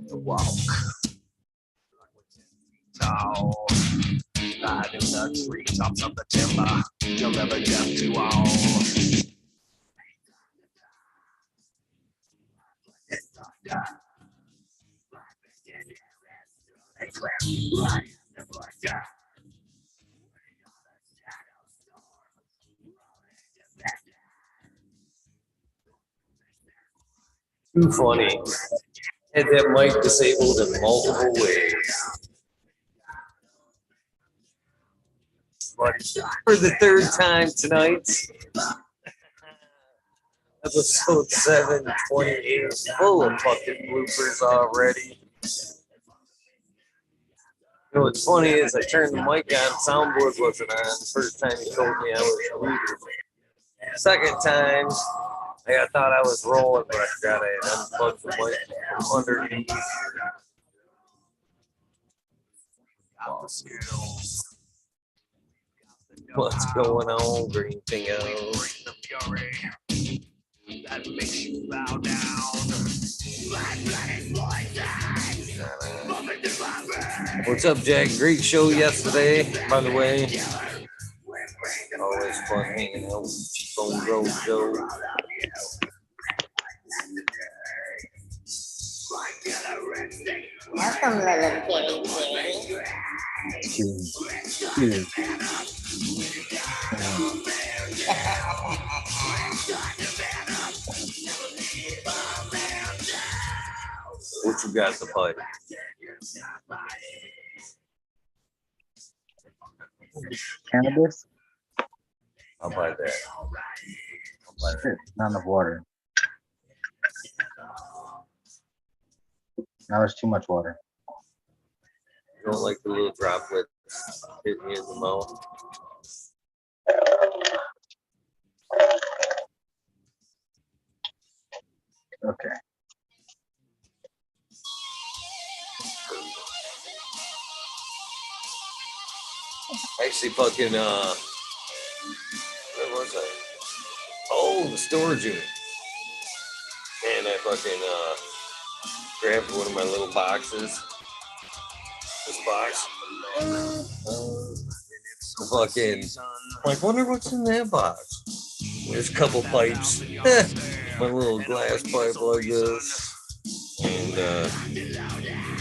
to walk. Tall, live in the treetops of the timber, deliver death to all. Too funny. Had that mic disabled in multiple ways. For the third time tonight, episode 728, full of fucking bloopers already. You know what's funny is I turned the mic on, soundboard wasn't on. The first time he told me I was muted. Second time, I thought I was rolling, but I forgot I had unplugged the mic from underneath. What's going on, green thing-o? That makes you bow down. What's up, Jack? Great show yesterday, by the way. Always fun hanging out with Bone Road Joe. Welcome, little kitty kitty. What you got to pipe? Cannabis? I'll buy that. Shit, not enough water. Now there's too much water. You don't like the little droplets hitting you in the mouth? Okay. Actually, fucking, where was I? Oh, the storage unit. And I fucking, grabbed one of my little boxes. This box. Fucking, like, wonder what's in that box. There's a couple pipes. My little glass pipe like this. And,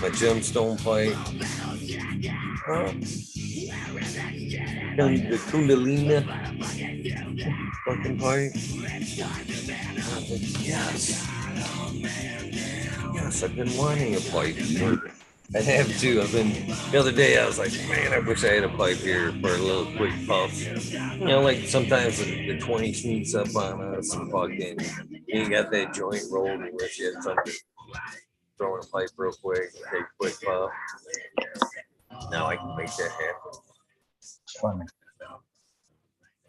my gemstone pipe. The Kundalini fucking pipe. Yes. Yes, I've been wanting a pipe. I have too. The other day I was like, man, I wish I had a pipe here for a little quick puff. You know, like sometimes the 20 sneaks up on us and fucking, you got that joint rolled and wish you had something. Throwing a pipe real quick, take a quick puff. Now I can make that happen. It's funny.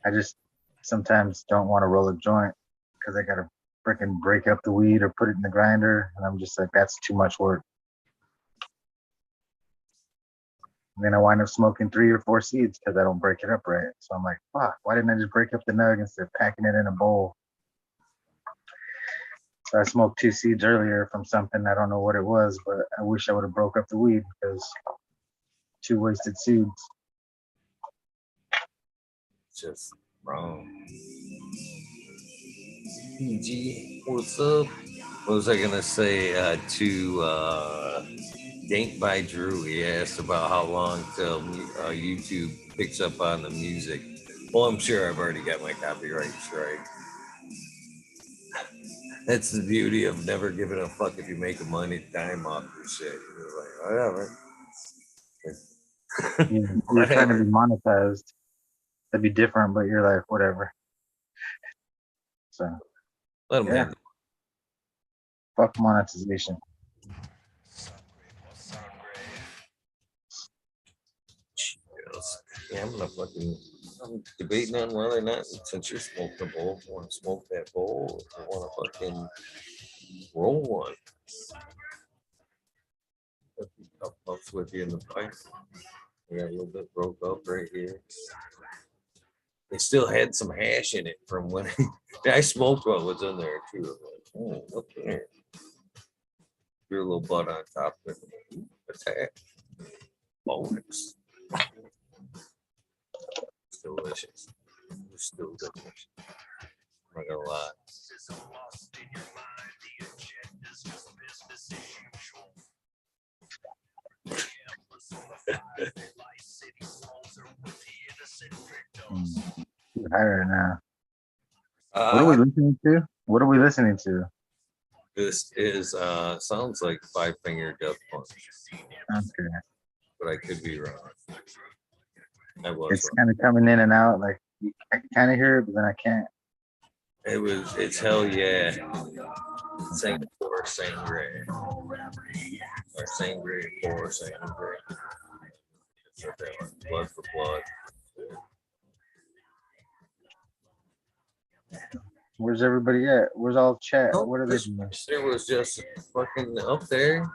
I just sometimes don't want to roll a joint because I gotta freaking break up the weed or put it in the grinder, and I'm just like, that's too much work. And then I wind up smoking 3 or 4 seeds because I don't break it up right. So I'm like, fuck, why didn't I just break up the nug instead of packing it in a bowl? So I smoked 2 seeds earlier from something, I don't know what it was, but I wish I would have broke up the weed because 2 wasted seeds. Just wrong. PG, what's up? What was I gonna say to Dank by Drew? He asked about how long till YouTube picks up on the music. Well, I'm sure I've already got my copyright strike. That's the beauty of never giving a fuck if you make a money dime off your shit. You're like, whatever. You're trying to be monetized. That'd be different, but you're like, whatever. So, Let them yeah. Fuck monetization. Yeah, I'm debating on whether or not, since you're smoking a bowl, if you want to smoke that bowl, or if you want to fucking roll one. A couple puffs with you in the pipe. I got a little bit broke up right here. It still had some hash in it from when I smoked what was in there too. Like, oh, look there. threw a little butt on top of it. Attack. Bonus. It's delicious. It's still delicious. I'm not gonna lie. Higher now. What are we listening to? What are we listening to? This is sounds like Five Finger Death Punch. Okay. But I could be wrong. I was It's wrong. kind of coming in and out. Like I can kind of hear it, but then I can't. It's hell yeah. Sangre, Sangre. Or Sangre for Sangre. Blood for blood. Where's everybody at? Where's all chat? Oh, What are they this doing? Mister was just fucking up there.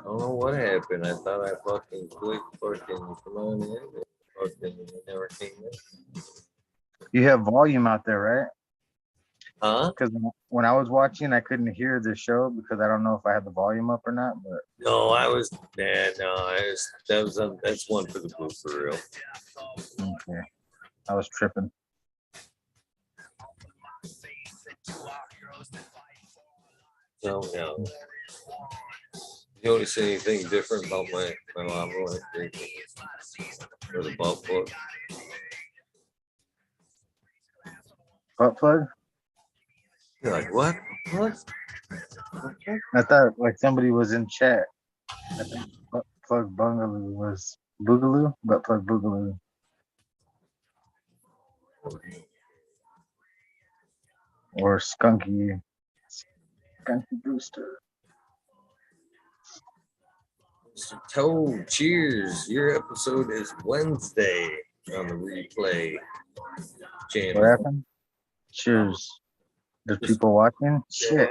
I don't know what happened. I thought I fucking clicked fucking come on in. Fucking it never came in. You have volume out there, right? Huh? Because when I was watching, I couldn't hear the show because I don't know if I had the volume up or not. But No, I was that's one for the booth for real. okay, I was tripping. So no. You notice anything different about my lava drinking or the butt plug? Butt plug? You're like, what? What? I thought like somebody was in chat. I think butt plug boogaloo was boogaloo. Butt plug boogaloo. Or skunky Brewster. Mr. Toad, cheers. Your episode is Wednesday on the replay channel. What happened? Cheers. The people watching? Shit.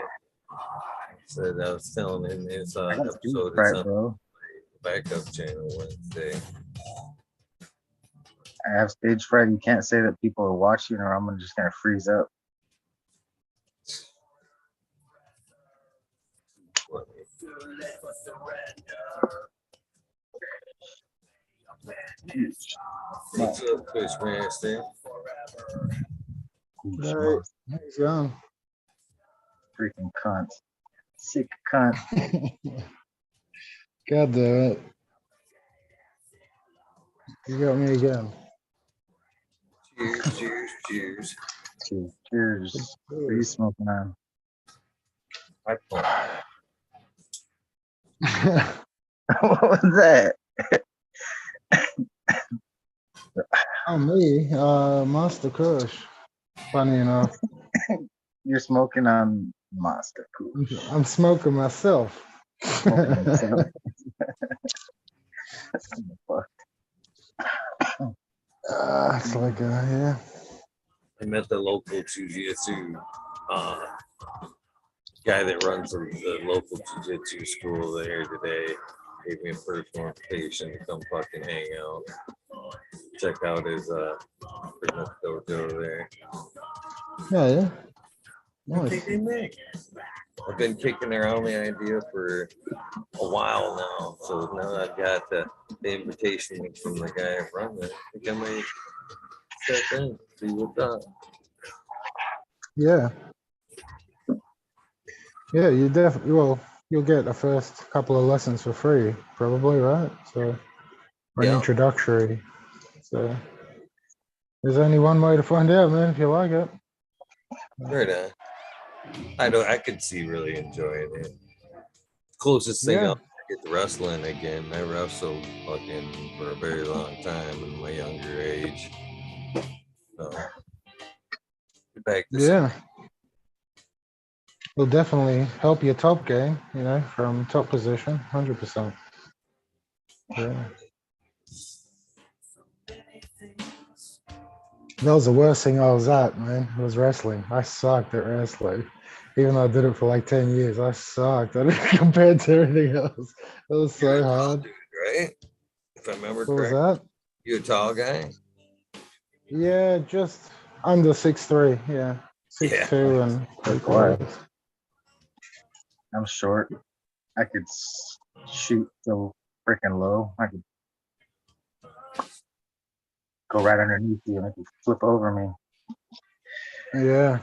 Said I was telling him his I got episode right, is on bro. the backup channel Wednesday. I have stage fright. You can't say that people are watching or I'm just gonna freeze up. What's up, Chris Master? Right. How's it going? Freaking cunt. Sick cunt. God damn it. You got me again. Cheers, cheers, cheers. Cheers. What are you smoking on? I pulled. What was that? Oh, me, Master Kush. Funny enough. You're smoking on Monster Kush. I'm smoking myself. Smoking yourself. Fuck. It's like, yeah. I met the local jiu-jitsu guy that runs the local jiu-jitsu school there today. Gave me a personal invitation to come fucking hang out. Check out his pretty much dojo there. Yeah. Nice. I've been kicking around the idea for a while now. So now I've got the invitation from the guy running it. I think I may step in, see what's up. Yeah. Yeah, you definitely, well, you'll get the first couple of lessons for free, probably, right? So, or an introductory. So, there's only one way to find out, man, if you like it. Right on. I could see really enjoying it. Closest thing I'll get to wrestling again. I wrestled fucking for a very long time in my younger age. So get back to Will definitely help your top game, from top position, 100%. Yeah. That was the worst thing I was at, man. It was wrestling. I sucked at wrestling. Even though I did it for like 10 years, I sucked at it compared to everything else. It was so hard. Dude, right? If I remember What correctly. was that? You a tall guy? Yeah, just under 6'3". Yeah. 6'2" and 3/4. I'm short. I could shoot so freaking low. I could go right underneath you and it could flip over me. Yeah.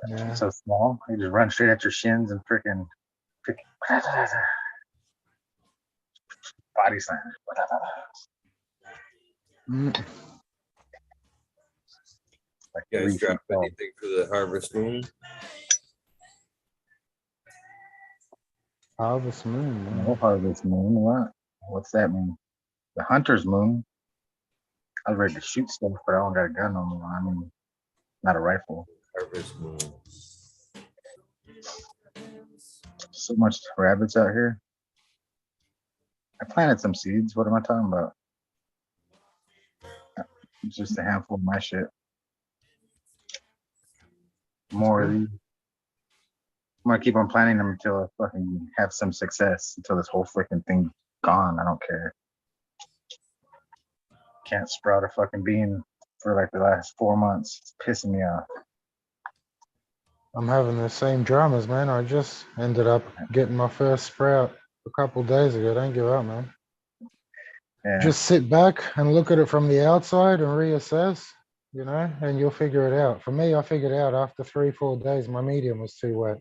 It's so small. You just run straight at your shins and freaking body slam. Like You guys drop anything for the harvest moon? Harvest moon, man. No harvest moon. What? What's that mean? The hunter's moon. I was ready to shoot stuff, but I don't got a gun on me. I mean, not a rifle. Harvest moon. So much rabbits out here. I planted some seeds. What am I talking about? It's just a handful of my shit. More of these. I'm gonna keep on planting them until I fucking have some success. Until this whole freaking thing's gone. I don't care. Can't sprout a fucking bean for like the last 4 months. It's pissing me off. I'm having the same dramas, man. I just ended up getting my first sprout a couple days ago. Don't give up, man. Yeah. Just sit back and look at it from the outside and reassess, and you'll figure it out. For me, I figured out after 3-4 days, my medium was too wet.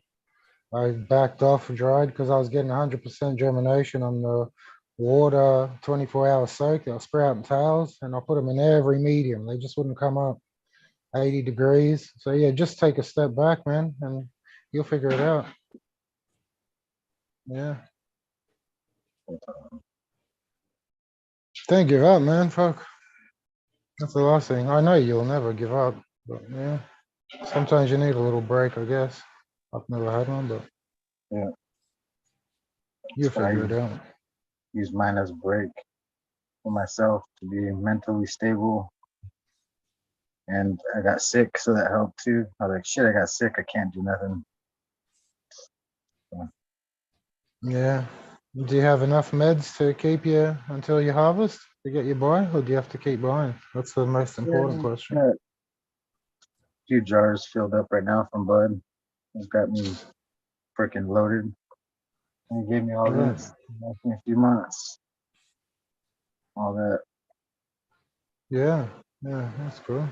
I backed off and dried because I was getting 100% germination on the water, 24-hour soak. I was sprouting tails, and I put them in every medium. They just wouldn't come up 80 degrees. So yeah, just take a step back, man, and you'll figure it out. Yeah. Don't give up, man. Fuck. That's the last thing. I know you'll never give up, but yeah. Sometimes you need a little break, I guess. I've never had one, but yeah. You'll figure it out. Use mine as a break for myself to be mentally stable. And I got sick, so that helped too. I was like, shit, I got sick. I can't do nothing. So. Yeah. Do you have enough meds to keep you until you harvest to get you by, or do you have to keep buying? That's the most important question. A few jars filled up right now from Bud. It's got me freaking loaded. And he gave me all this. In a few months. All that. Yeah, that's cool.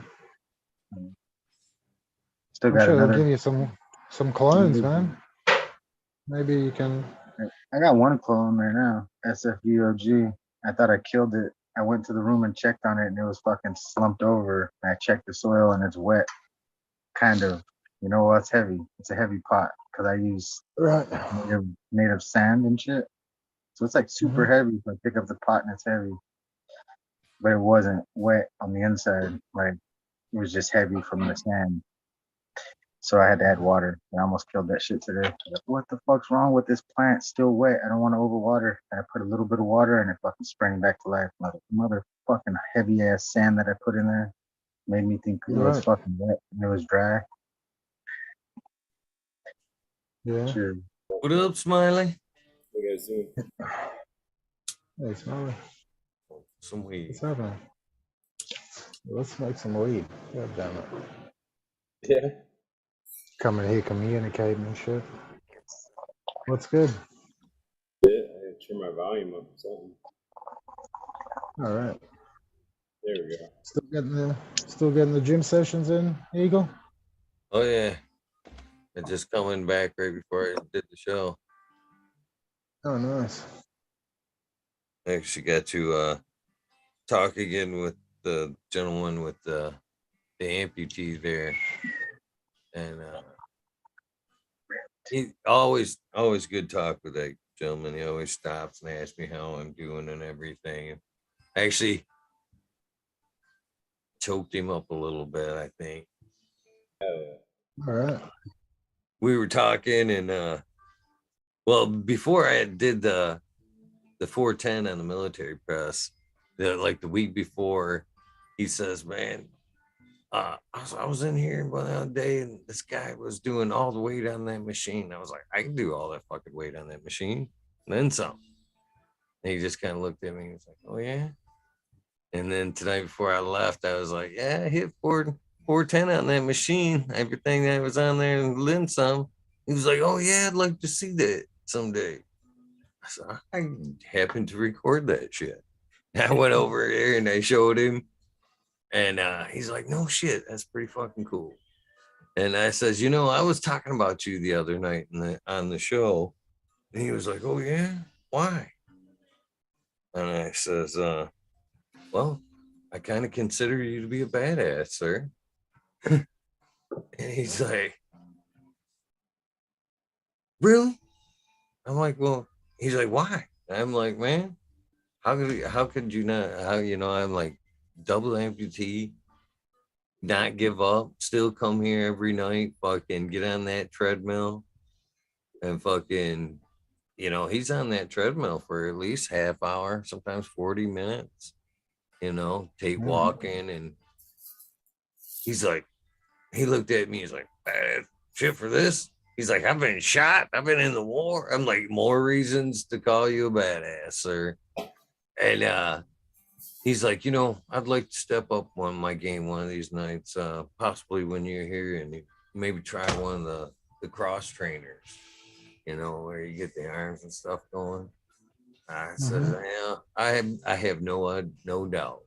Still I'm got sure another. They'll give you some clones, man. Maybe you can. I got one clone right now, SFUOG. I thought I killed it. I went to the room and checked on it, and it was fucking slumped over. And I checked the soil, and it's wet. Kind of. You know what? It's heavy. It's a heavy pot because I use native sand and shit. So it's like super heavy. So I pick up the pot, and it's heavy. But it wasn't wet on the inside. Like, it was just heavy from the sand. So I had to add water. I almost killed that shit today. Like, what the fuck's wrong with this plant? It's still wet. I don't want to overwater. And I put a little bit of water and it fucking sprang back to life. Motherfucking heavy ass sand that I put in there made me think it was fucking wet and it was dry. Yeah. Sure. What up, Smiley? What you guys doing? Hey, Smiley. Some weed. What's happening? Let's smoke some weed. God damn it. Yeah. Coming here, communicating and shit. What's good? I turn my volume up or something. All right. There we go. Still getting the gym sessions in, Eagle? Oh yeah. And just coming back right before I did the show. Oh, nice. I actually got to talk again with the gentleman with the amputee there. And he always good talk with that gentleman. He always stops and asks me how I'm doing and everything. I actually choked him up a little bit, I think. All right. We were talking and well, before I did the 410 on the military press, like the week before, he says, man, I was in here one other day and this guy was doing all the weight on that machine. I was like, I can do all that fucking weight on that machine. And then some. And he just kind of looked at me and was like, oh yeah. And then tonight before I left, I was like, yeah, I hit 410 on that machine. Everything that was on there and then some. He was like, oh yeah, I'd like to see that someday. So I happened to record that shit. I went over there and I showed him, and he's like, "No shit, that's pretty fucking cool." And I says, "You know, I was talking about you the other night on the show," and he was like, "Oh yeah, why?" And I says, "Well, I kind of consider you to be a badass, sir." And he's like, "Really?" I'm like, "Well," he's like, "Why?" I'm like, "Man, how could you not? How I'm like double amputee, not give up, still come here every night, fucking get on that treadmill and fucking." He's on that treadmill for at least half hour, sometimes 40 minutes, take Yeah. walking. And he's like, he looked at me, he's like, "Bad shit for this." He's like, "I've been shot, I've been in the war." I'm like, "More reasons to call you a badass, sir." And he's like, "I'd like to step up on my game one of these nights, possibly when you're here, and maybe try one of the cross trainers, where you get the arms and stuff going." I says, Mm-hmm. "Yeah, I have no doubt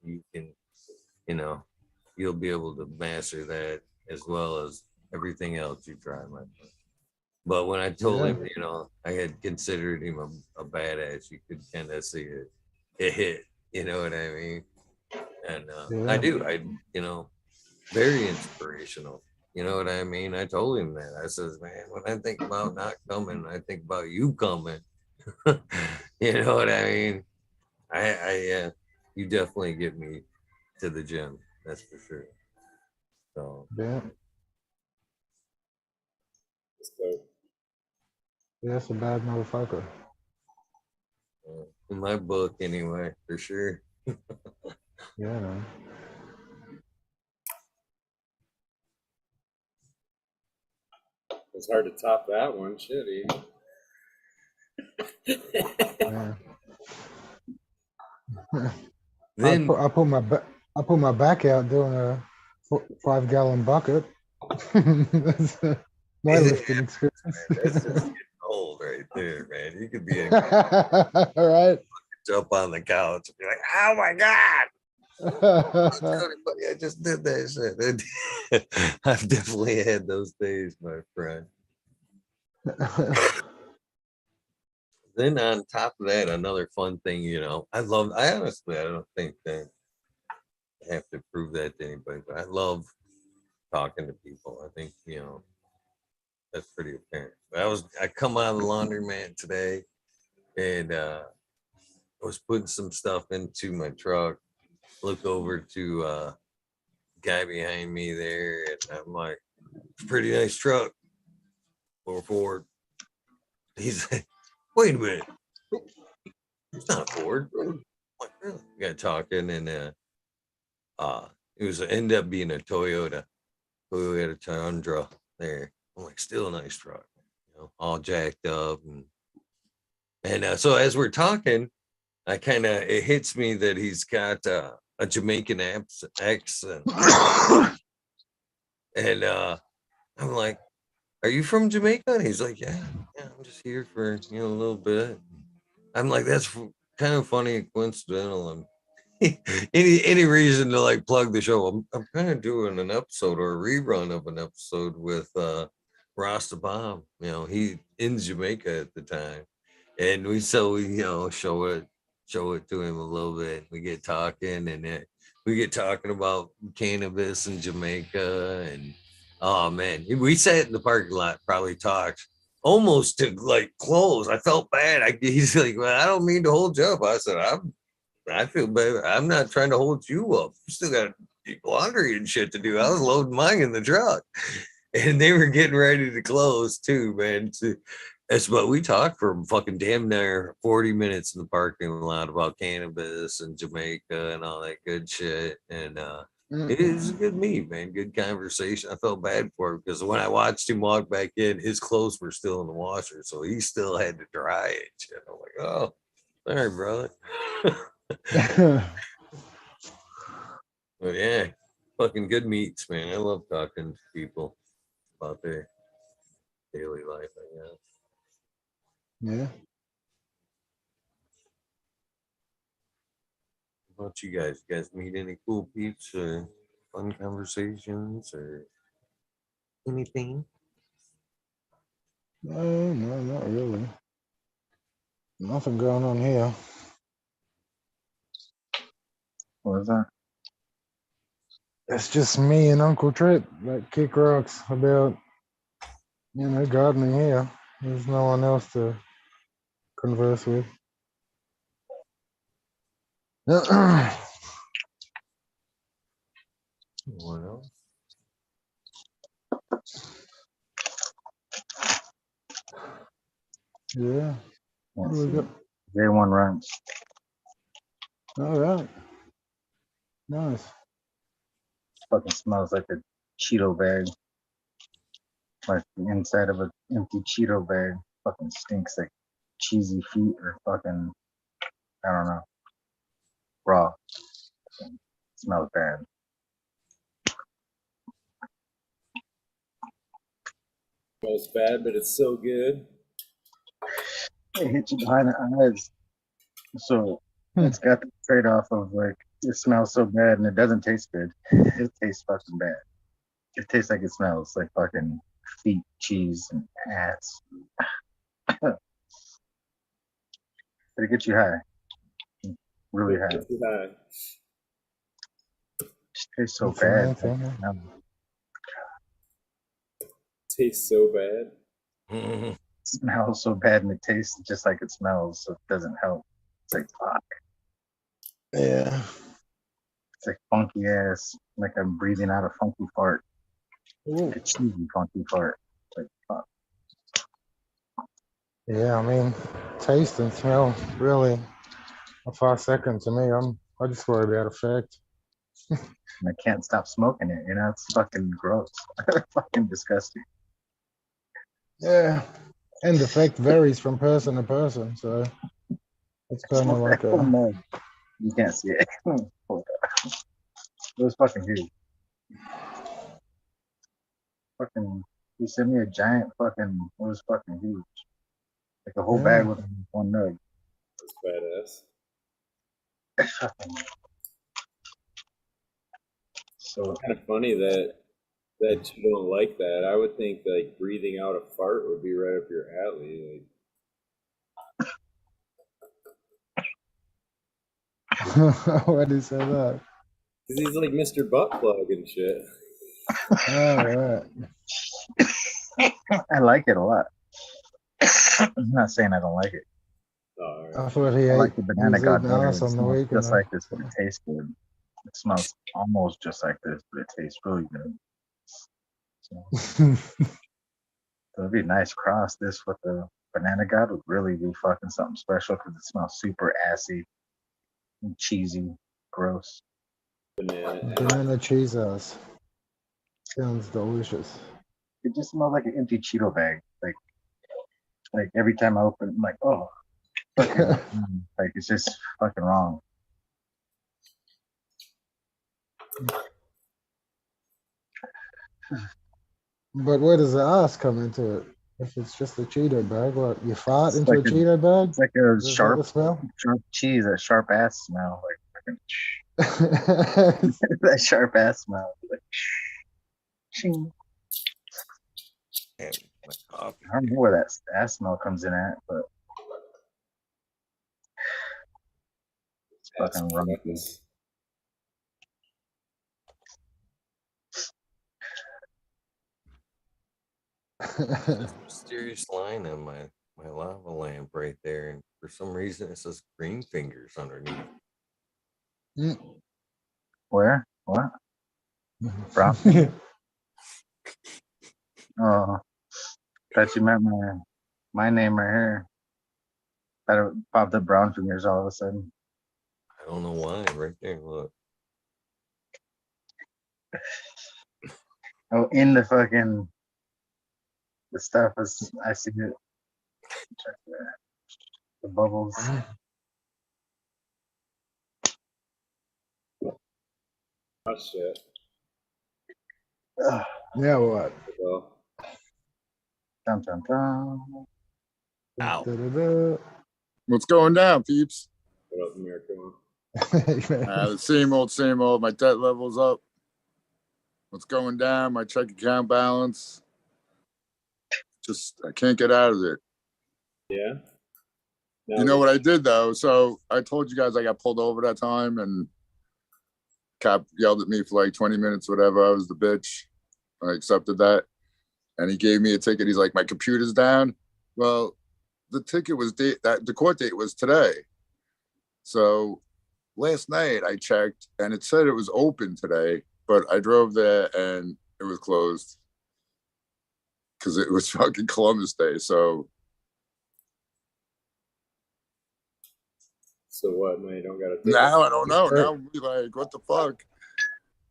you can, you know, you'll be able to master that as well as everything else you try, my friend." But when I told Yeah. him, I had considered him a badass, you could kind of see it hit, you know what I mean? And I Yeah. do, very inspirational. You know what I mean? I told him that. I says, "Man, when I think about not coming, I think about you coming." You know what I mean? You definitely get me to the gym. That's for sure. So Yeah. It's dope. Yeah, that's a bad motherfucker. in my book, anyway, for sure. Yeah, man. It's hard to top that one. Shit, Yeah. Then I put my back out doing a 5-gallon bucket. That's my lifting experience. that's just getting old right there, man. You could be in All right. jump on the couch and be like, "Oh my god." Don't tell anybody I just did that shit. I've definitely had those days, my friend. Then on top of that, another fun thing, I honestly, I don't think that I have to prove that to anybody, but I love talking to people. I think, that's pretty apparent. I come out of the laundromat today, and I was putting some stuff into my truck, look over to guy behind me there, and I'm like, "It's a pretty nice truck for Ford." He's like, "Wait a minute, it's not a Ford." I'm like, "Really?" We got talking, and it was ended up being a Toyota Tundra there. I'm like, "Still a nice truck, all jacked up." And so as we're talking, it hits me that he's got a Jamaican accent. And I'm like, "Are you from Jamaica?" And he's like, "Yeah, I'm just here for, a little bit." I'm like, "That's kind of funny and coincidental." And any reason to like plug the show. I'm kind of doing an episode or a rerun of an episode with Rasta Bomb. He in Jamaica at the time. And we show it to him a little bit. We get talking, and we get talking about cannabis in Jamaica. And oh man, we sat in the parking lot, probably talked almost to like close. I felt bad. He's like, "Well, I don't mean to hold you up." I said, I feel bad. I'm not trying to hold you up. You still got laundry and shit to do. I was loading mine in the truck." And they were getting ready to close too, man. That's what we talked for fucking damn near 40 minutes in the parking lot about cannabis and Jamaica and all that good shit. And it is a good meet, man. Good conversation. I felt bad for him because when I watched him walk back in, his clothes were still in the washer, so he still had to dry it. Shit. I'm like, "Oh, sorry, brother." But yeah, fucking good meets, man. I love talking to people about their daily life, I guess. Yeah. about you guys? You guys meet any cool peeps or fun conversations or anything? No, not really. Nothing going on here. What was that? It's just me and Uncle Trip that kick rocks about, gardening here. There's no one else to converse with. What else? Yeah. What do we got? J1 runs. All right. Nice. Fucking smells like a Cheeto bag. Like the inside of an empty Cheeto bag. Fucking stinks like cheesy feet or fucking, I don't know, raw. Smells bad. Smells bad, but it's so good. It hits you behind the eyes. So it's got the trade off of like it smells so bad and it doesn't taste good. It tastes fucking bad. It tastes like it smells like fucking feet, cheese, and ass. But it gets you high. Really high. It's high. It tastes so That's the bad. main thing. Tastes so bad. It smells so bad and it tastes just like it smells, so it doesn't help. It's like fuck. Yeah. It's like funky ass, like I'm breathing out a funky fart. Like a cheesy funky fart. Like fuck. Yeah, I mean, taste and smell really a 5 second to me. I just worry about effect. And I can't stop smoking it, it's fucking gross. Fucking disgusting. Yeah. And the effect varies from person to person, so it's kind of like Oh a no. You can't see it. It was fucking huge. Fucking, he sent me a giant fucking, it was fucking huge. Like a whole bag with one nug. That's badass. Fucking. So It's kind of funny that you don't like that. I would think like breathing out a fart would be right up your alley. Why do you say that? Because he's like Mr. Butt Plug and shit. All right. I like it a lot. I'm not saying I don't like it. Oh, I thought he I ate. like the banana He was god eating better. ass It on the smells weekend. just like this, but it tastes good. It smells almost just like this, but it tastes really good. So it'd be a nice cross. This with the banana god would really be fucking something special because it smells super assy and cheesy, gross. Banana cheese ass. Sounds delicious. It just smells like an empty Cheeto bag. Like every time I open it, I'm like, oh, fucking, like it's just fucking wrong. But where does the ass come into it? If it's just a Cheeto bag, what, you fart It's into like a Cheeto bag? It's like a Is that sharp the smell? cheese, a sharp ass smell. Like fucking that sharp ass smell. Like, ching. And my coffee. I don't know where that ass smell comes in at, but it's fucking runky. There's a mysterious line on my lava lamp right there, and for some reason it says green fingers underneath. Where? What? Brown? Oh, thought you meant my name right here. Thought it popped up brown fingers all of a sudden. I don't know why. Right there, look. Oh, in the fucking the stuff is I see it. Check that. The bubbles. Oh shit. Yeah, what? Well, Dun, dun, dun. Ow. Da-da-da. What's going down, peeps? what up, America? The same old, same old. My debt level's up. What's going down? My check account balance. Just, I can't get out of it. Yeah. You know what I did though? So I told you guys I got pulled over that time, and cop yelled at me for like 20 minutes, whatever. I was the bitch. I accepted that. And he gave me a ticket. He's like, my computer's down. Well, the ticket was the court date was today. So last night I checked and it said it was open today, but I drove there and it was closed because it was fucking Columbus Day. So what? No, you don't got to. now I don't know. Now I'm like, what the fuck?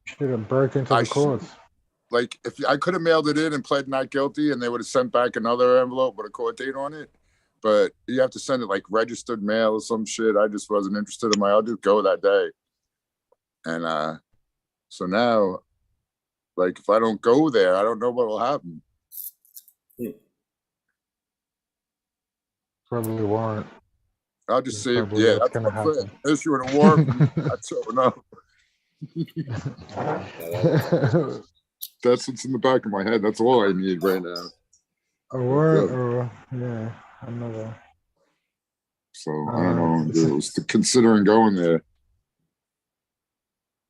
Should have broke into the courts. Like, if I could have mailed it in and pled not guilty, and they would have sent back another envelope with a court date on it. But you have to send it like registered mail or some shit. I just wasn't interested in I'll just go that day. And so now, like, if I don't go there, I don't know what will happen. Probably won't. I'll just see. Yeah, that's gonna happen. Issuing a warrant. That's showing up. That's what's in the back of my head. That's all I need right now. A warrant or another. So I don't know. I was considering going there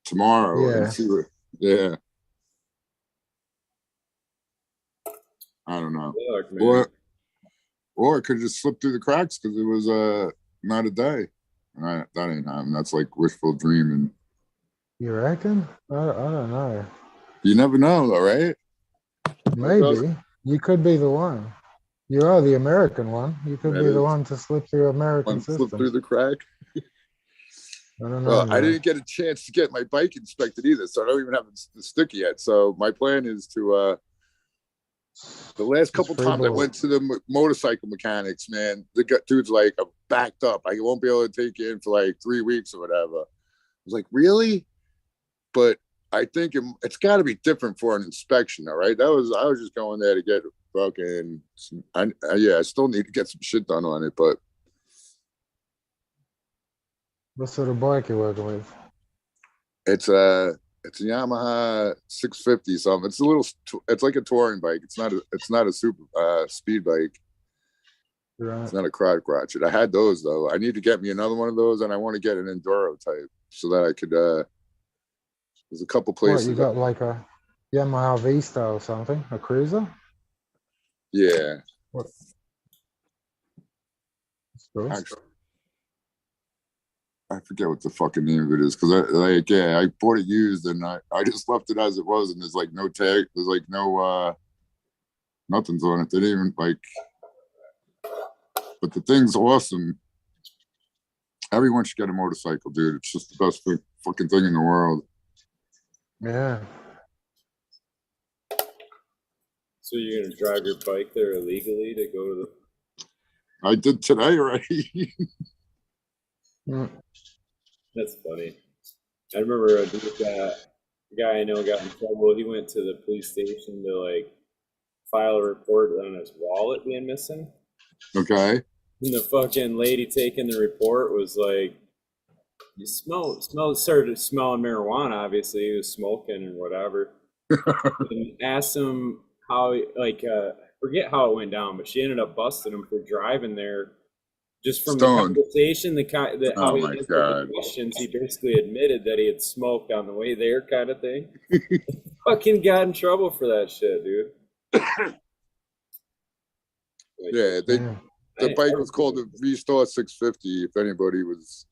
tomorrow and see what. Yeah. I don't know. Or I could just slip through the cracks because it was not a day. That ain't happening. That's like wishful dreaming. You reckon? I don't know. You never know, though, right? Maybe. You could be the one. You are the American one. You could be the one to slip through American system. Slip through the crack. I don't know. Well, I didn't get a chance to get my bike inspected either, so I don't even have the sticker yet. So my plan is to the last couple times I went to the motorcycle mechanics, man, the dude's like, I'm backed up. I won't be able to take you in for like 3 weeks or whatever. I was like, really? But I think it's got to be different for an inspection, all right? I was just going there to get fucking. I still need to get some shit done on it, but. What sort of bike you working with? It's a Yamaha 650 something. It's a little. It's like a touring bike. It's not a super speed bike. Right. It's not a crotch. I had those though. I need to get me another one of those, and I want to get an enduro type so that I could. There's a couple places. What, you got like a Yamaha Vista or something? A cruiser? Yeah. What? Actually, I forget what the fucking name of it is because I bought it used and I just left it as it was, and there's like no tag, there's like no nothing's on it. They didn't even like, but the thing's awesome. Everyone should get a motorcycle, dude. It's just the best fucking thing in the world. Yeah. So you're gonna drive your bike there illegally to go to the? I did today already. That's funny. I remember a guy I know got in trouble. He went to the police station to like file a report on his wallet being missing. Okay. And the fucking lady taking the report was like, "You started smelling marijuana. Obviously, he was smoking or whatever." And asked him how, forget how it went down, but she ended up busting him for driving there. Just from Stoned. The conversation, how he answered the God. questions, he basically admitted that he had smoked on the way there, kind of thing. Fucking got in trouble for that shit, dude. The bike was called the Restore 650. If anybody was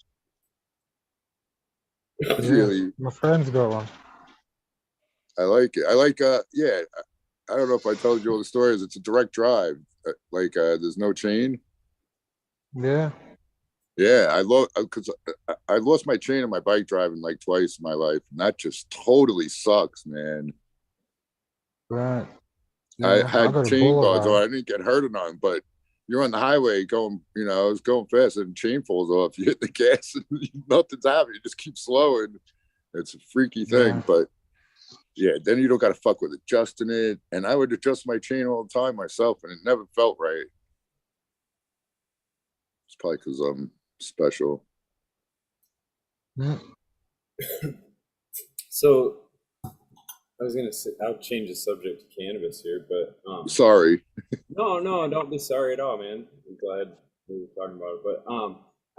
really, my friend's got one. I like it. I don't know if I told you all the stories. It's a direct drive. There's no chain. Yeah. Yeah, I lost my chain in my bike driving like twice in my life, and that just totally sucks, man. Right. Yeah, I had chain guards on. I didn't get hurt or nothing, but you're on the highway going, I was going fast and the chain falls off. You hit the gas and nothing's happening. You just keep slowing. It's a freaky thing, but yeah, then you don't got to fuck with adjusting it. And I would adjust my chain all the time myself, and it never felt right. It's probably because I'm special. Mm. So I was gonna say I'll change the subject to cannabis here, but Sorry. no, don't be sorry at all, man. I'm glad we were talking about it. But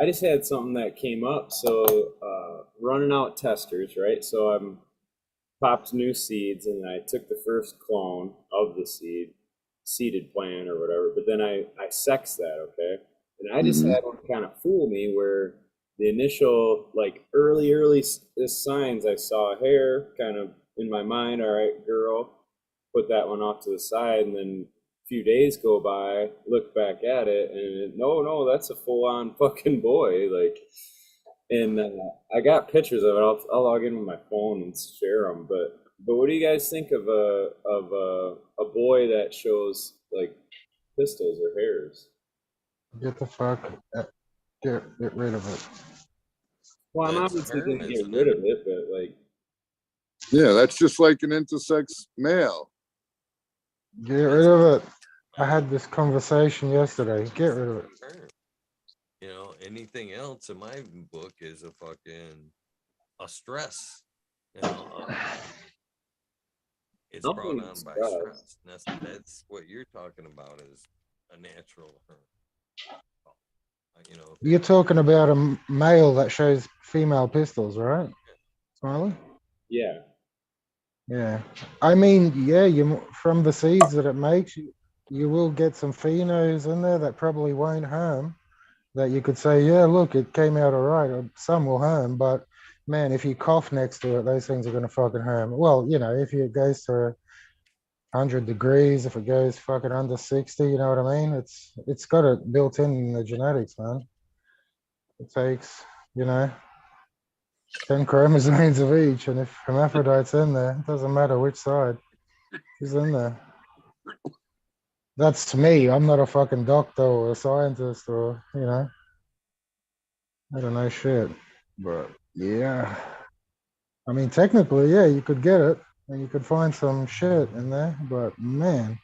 I just had something that came up. So running out testers, right? So I'm popped new seeds, and I took the first clone of the seeded plant or whatever. But then I sexed that, okay? And I just had one kind of fool me where the initial like early signs I saw hair kind of in my mind. All right, girl, put that one off to the side, and then a few days go by, look back at it, and no, that's a full on fucking boy, like. And I got pictures of it. I'll log in with my phone and share them. But what do you guys think of a boy that shows like pistils or hairs? Get the fuck, get rid of it. Well, I'm That's a obviously herm, gonna get isn't rid it? of it, but like, Yeah, that's just like an intersex male. Get rid of it. I had this conversation yesterday. Get rid of it. Herm. You know, anything else in my book is a stress. You know, it's brought nothing on by does. stress. That's what you're talking about is a natural herm. You know, You're talking about a male that shows female pistols, right, Smiley? Yeah. Yeah. I mean, yeah, you from the seeds that it makes, you will get some phenos in there that probably won't harm. That you could say, yeah, look, it came out all right. Or some will harm, but man, if you cough next to it, those things are going to fucking harm. Well, you know, if it goes to 100 degrees, if it goes fucking under 60, you know what I mean? It's got it built in the genetics, man. It takes, you know, 10 chromosomes of each, and if hermaphrodite's in there, it doesn't matter which side is in there. That's me. I'm not a fucking doctor or a scientist or, you know, I don't know shit. But yeah. I mean, technically, yeah, you could get it and you could find some shit in there, but man,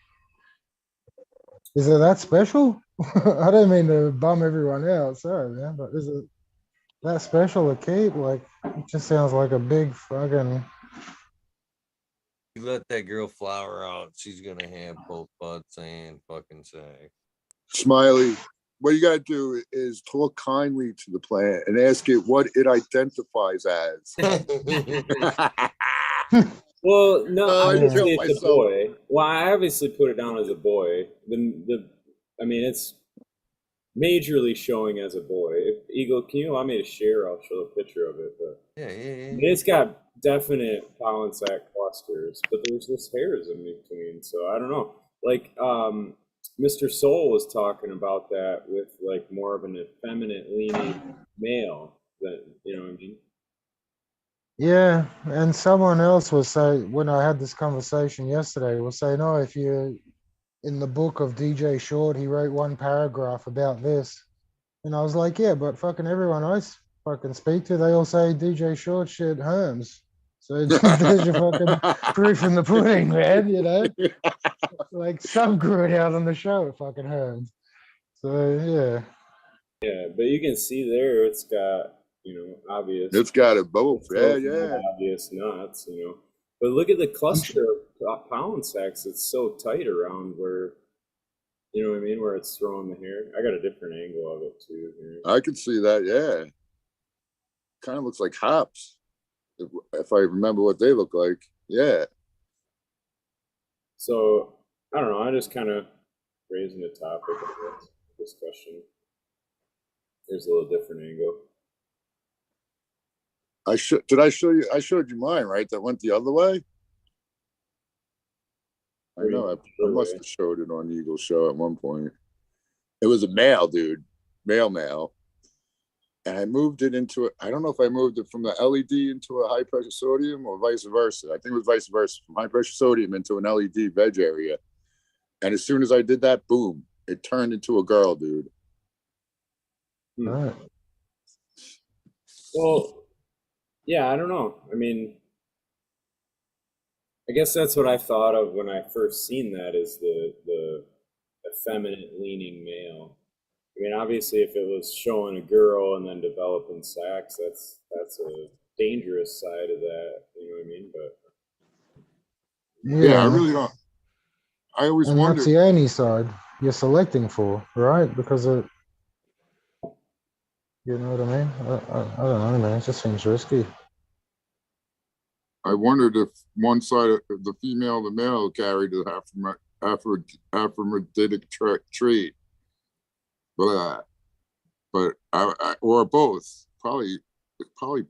is it that special? I don't mean to bum everyone out, sorry, man, but is it that special to keep? Like, it just sounds like a big fucking. you let that girl flower out, she's gonna have both butts and fucking sex. Smiley, what you gotta do is talk kindly to the plant and ask it what it identifies as. Well, no, Oh, I obviously killed it's a myself. boy. Well, I obviously put it down as a boy. I mean, it's majorly showing as a boy. If Eagle, can you allow me to share? I'll show a picture of it. But Yeah. it's got definite pollen sac clusters, but there's just hairs in between. So I don't know. Like Mr. Soul was talking about that with like more of an effeminate leaning male than, you know what I mean? Yeah, and someone else was saying, when I had this conversation yesterday, was saying, oh, if you in the book of DJ Short, he wrote one paragraph about this. And I was like, yeah, but fucking everyone I fucking speak to, they all say DJ Short shit harms. So there's your fucking proof in the pudding, man, you know? Like some grew it out on the show, it fucking harms. So yeah. Yeah, but you can see there it's got, you know, obvious. It's got it both. So Yeah. obvious nuts, you know. But look at the cluster of pollen sacs. It's so tight around where, you know what I mean, where it's throwing the hair. I got a different angle of it too here. I could see that. Yeah. Kind of looks like hops, if I remember what they look like. Yeah. So I don't know. I just kind of raising the topic of this discussion. Here's a little different angle. Did I show you? I showed you mine, right? That went the other way. I know. I must have showed it on Eagle Show at one point. It was a male, dude. Male. And I moved it into, I don't know if I moved it from the LED into a high pressure sodium or vice versa. I think it was vice versa, from high pressure sodium into an LED veg area. And as soon as I did that, boom, it turned into a girl, dude. All right. Well, yeah, I don't know. I mean, I guess that's what I thought of when I first seen that is the effeminate leaning male. I mean, obviously, if it was showing a girl and then developing sacs, that's a dangerous side of that. You know what I mean? But Yeah, I really don't. I always and wondered. that's the only side you're selecting for, right? Because it, you know what I mean? I don't know, man. It just seems risky. I wondered if one side of the female, the male, carried the hermaphroditic trait, but or both. Probably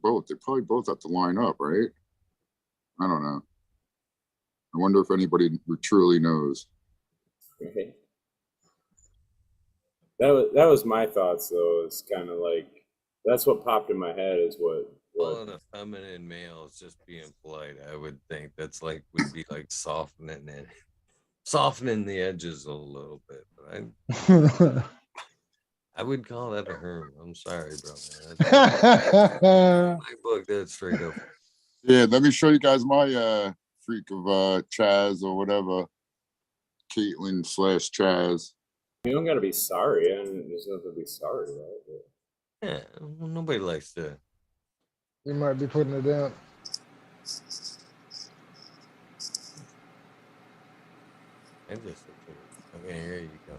both. They probably both have to line up, right? I don't know. I wonder if anybody truly knows. right. That was my thoughts, though. It's kind of like that's what popped in my head is what. Calling a feminine male is just being polite. I would think that's like would be like softening the edges a little bit. But I would call that a herm. I'm sorry, bro. Man. My book, that's straight up. Yeah, let me show you guys my freak of Chaz or whatever, Caitlin / Chaz. You don't got to be sorry. There's nothing to be sorry about. But... Yeah, well, nobody likes to. You might be putting it down. Okay, here you go.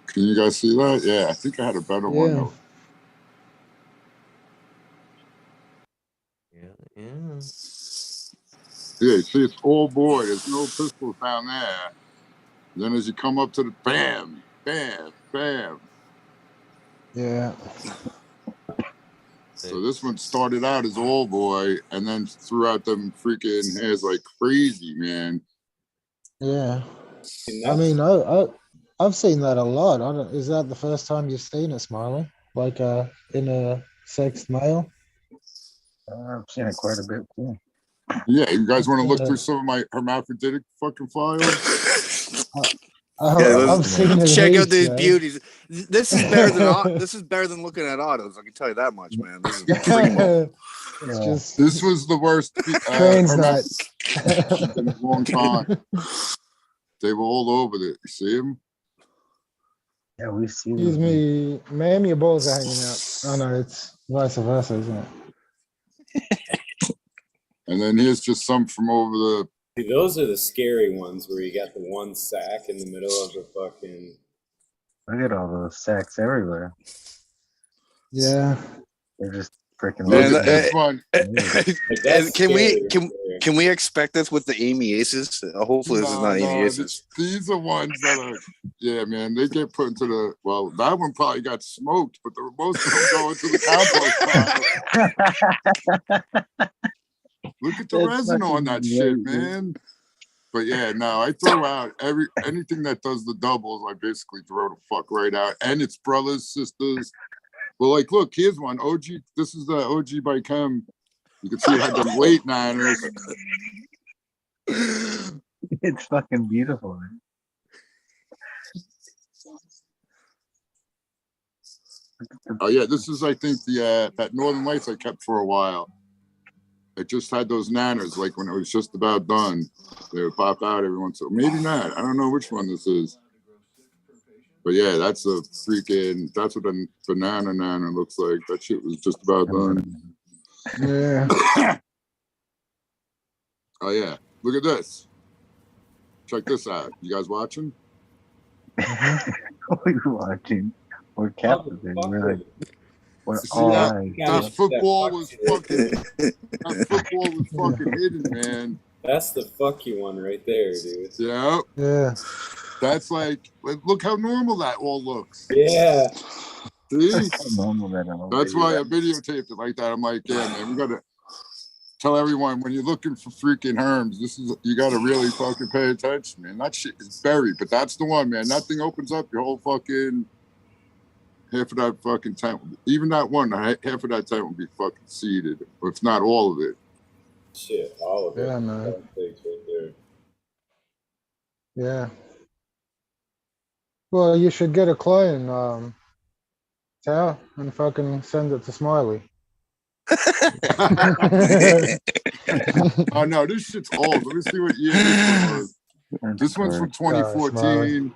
Can you guys see that? Yeah, I think I had a better one though. Yeah. Yeah, see, it's all boy. There's no pistols down there. And then as you come up to the bam, bam, bam. Yeah. So this one started out as all boy and then threw out them freaking hairs like crazy, man. Yeah. I mean, I've seen that a lot. I don't. Is that the first time you've seen it, Smiley? Like in a sexed male? I've seen it quite a bit too. Yeah, you guys want to look through some of my hermaphroditic fucking files? I've seen it. Check out these beauties. This is better than this is better than looking at autos. I can tell you that much, man. This is primo. This was the worst trains night in a long time. They were all over it. You see them? Yeah, we see. Excuse me, ma'am, your balls are hanging out. Oh no, it's vice versa, isn't it? And then here's just some from over the. See, those are the scary ones where you got the one sack in the middle of the fucking. Look at all those sacks everywhere. Yeah, they're just freaking. Can we expect this with the Amy Aces? Hopefully, this is not Amy Aces. These are ones that are. Yeah, man, they get put into the. Well, that one probably got smoked, but most of them go into the compost pile. Look at the resin on that shit, man. But yeah, no, I throw out anything that does the doubles. I basically throw the fuck right out, and it's brothers, sisters. Well, like, look, here's one. OG. This is the OG by Chem. You can see it had them late niners. It's fucking beautiful, man. Oh yeah, this is I think the that Northern Lights I kept for a while. It just had those nanners, like when it was just about done. They would pop out every once in a while. Maybe not. I don't know which one this is. But yeah, that's a freaking, that's what a banana nana looks like. That shit was just about done. Yeah. Oh yeah, look at this. Check this out. You guys watching? We're watching. We're captivated. We're like, we're all eyes. That football was fucking. That football was fucking hidden, man. That's the fuck you one right there, dude. Yeah. Yeah. That's like, look how normal that all looks. Yeah. See? That's why I videotaped it like that. I'm like, yeah, man, we gotta tell everyone when you're looking for freaking herms, you gotta really fucking pay attention, man. That shit is buried, but that's the one, man. That thing opens up your whole fucking half of that fucking tent. Even that one, half of that tent will be fucking seeded, if not all of it. Shit, all of it. Yeah, man. Right there. Yeah. Well, you should get a clone, Tao, and fucking send it to Smiley. Oh no, this shit's old. Let me see what year this one was. This one's from 2014.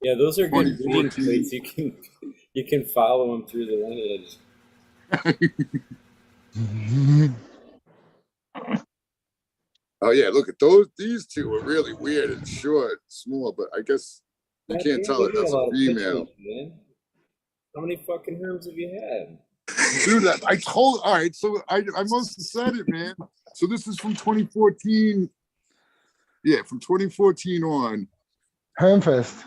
Yeah, those are good breeding 2014. plates. You can follow them through the lineage. Oh yeah, look at those. These two are really weird and short, small, but I guess you God can't damn, tell you that got a that's a lot of female. pictures, man. How many fucking herms have you had? Dude, I told. All right, so I must have said it, man. So this is from 2014. Yeah, from 2014 on. Hermfest.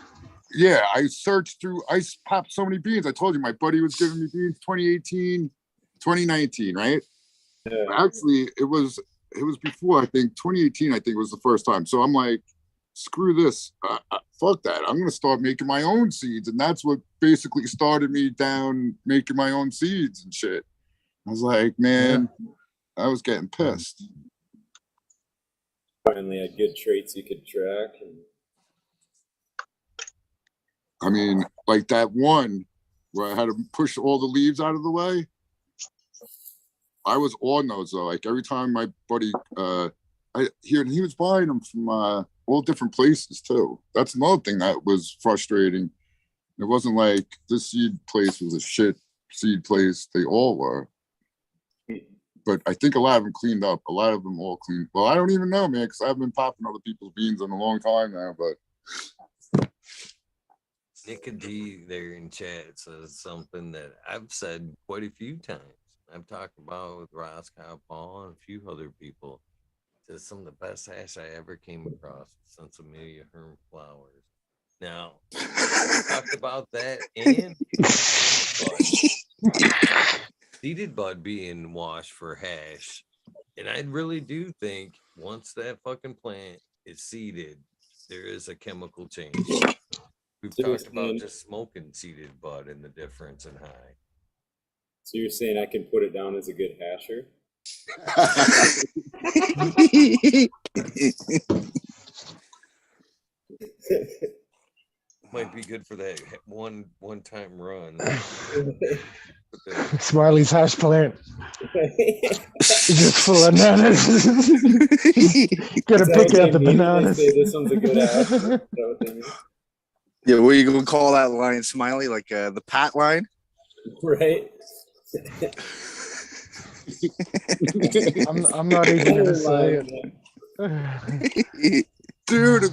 Yeah, I searched through. I popped so many beans. I told you my buddy was giving me beans 2018, 2019, right? Yeah. Actually, it was before. I think 2018. I think was the first time. So I'm like, screw this. Fuck that. I'm gonna start making my own seeds, and that's what basically started me down making my own seeds and shit. I was like, man, I was getting pissed. Finally had good traits you could track. I mean, like that one where I had to push all the leaves out of the way. I was on those though. Like every time my buddy, he was buying them from all different places too. That's another thing that was frustrating. It wasn't like this seed place was a shit seed place. They all were. But I think a lot of them cleaned up. A lot of them all cleaned. Well, I don't even know, man, because I've been popping other people's beans in a long time now. But Nick D there in chat says something that I've said quite a few times. I've talked about with Roscoe Paul and a few other people. Says some of the best hash I ever came across since Amelia Herm flowers. Now, I talked about that and seeded bud being washed for hash. And I really do think once that fucking plant is seeded, there is a chemical change. We've talked about just smoking seeded bud and the difference in high. So you're saying I can put it down as a good hasher? Might be good for that one time run. Smiley's hash plant. Just full of bananas. Gotta pick out the bananas. This one's a good hash. Yeah, what are you gonna call that line, Smiley? Like the Pat line? Right. I'm not even gonna say it. Dude,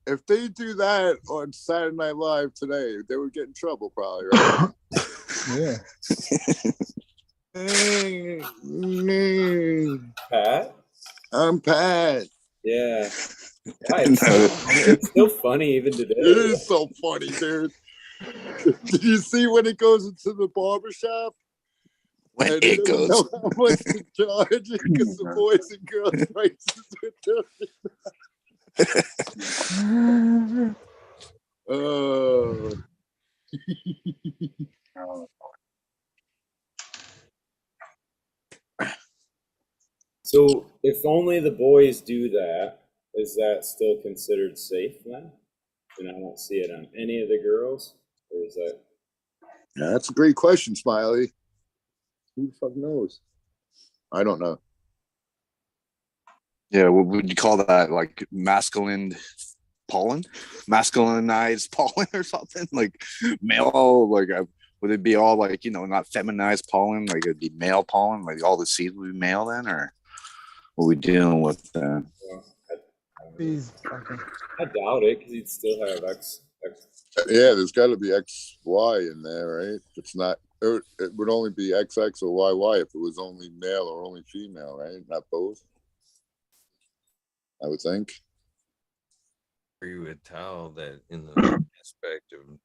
if they do that on Saturday Night Live today, they would get in trouble probably, right? Yeah. Pat? I'm Pat. Yeah. It's still funny even today. It is so funny, dude. Did you see when it goes into the barbershop? When it goes. Know how much to charge because the boys and girls prices are different. Oh. So if only the boys do that, is that still considered safe then? And I don't see it on any of the girls? Or is that? Yeah, that's a great question, Smiley. Who the fuck knows? I don't know. Yeah, what would you call that? Like masculine pollen? Masculinized pollen or something? Like male, like would it be all like, not feminized pollen? Like it'd be male pollen? Like all the seeds would be male then? Or what are we dealing with then? I doubt it because you'd still have X. Yeah, there's got to be XY in there, right? It's not. It would only be XX or YY if it was only male or only female, right? Not both. I would think. You would tell that in the aspect of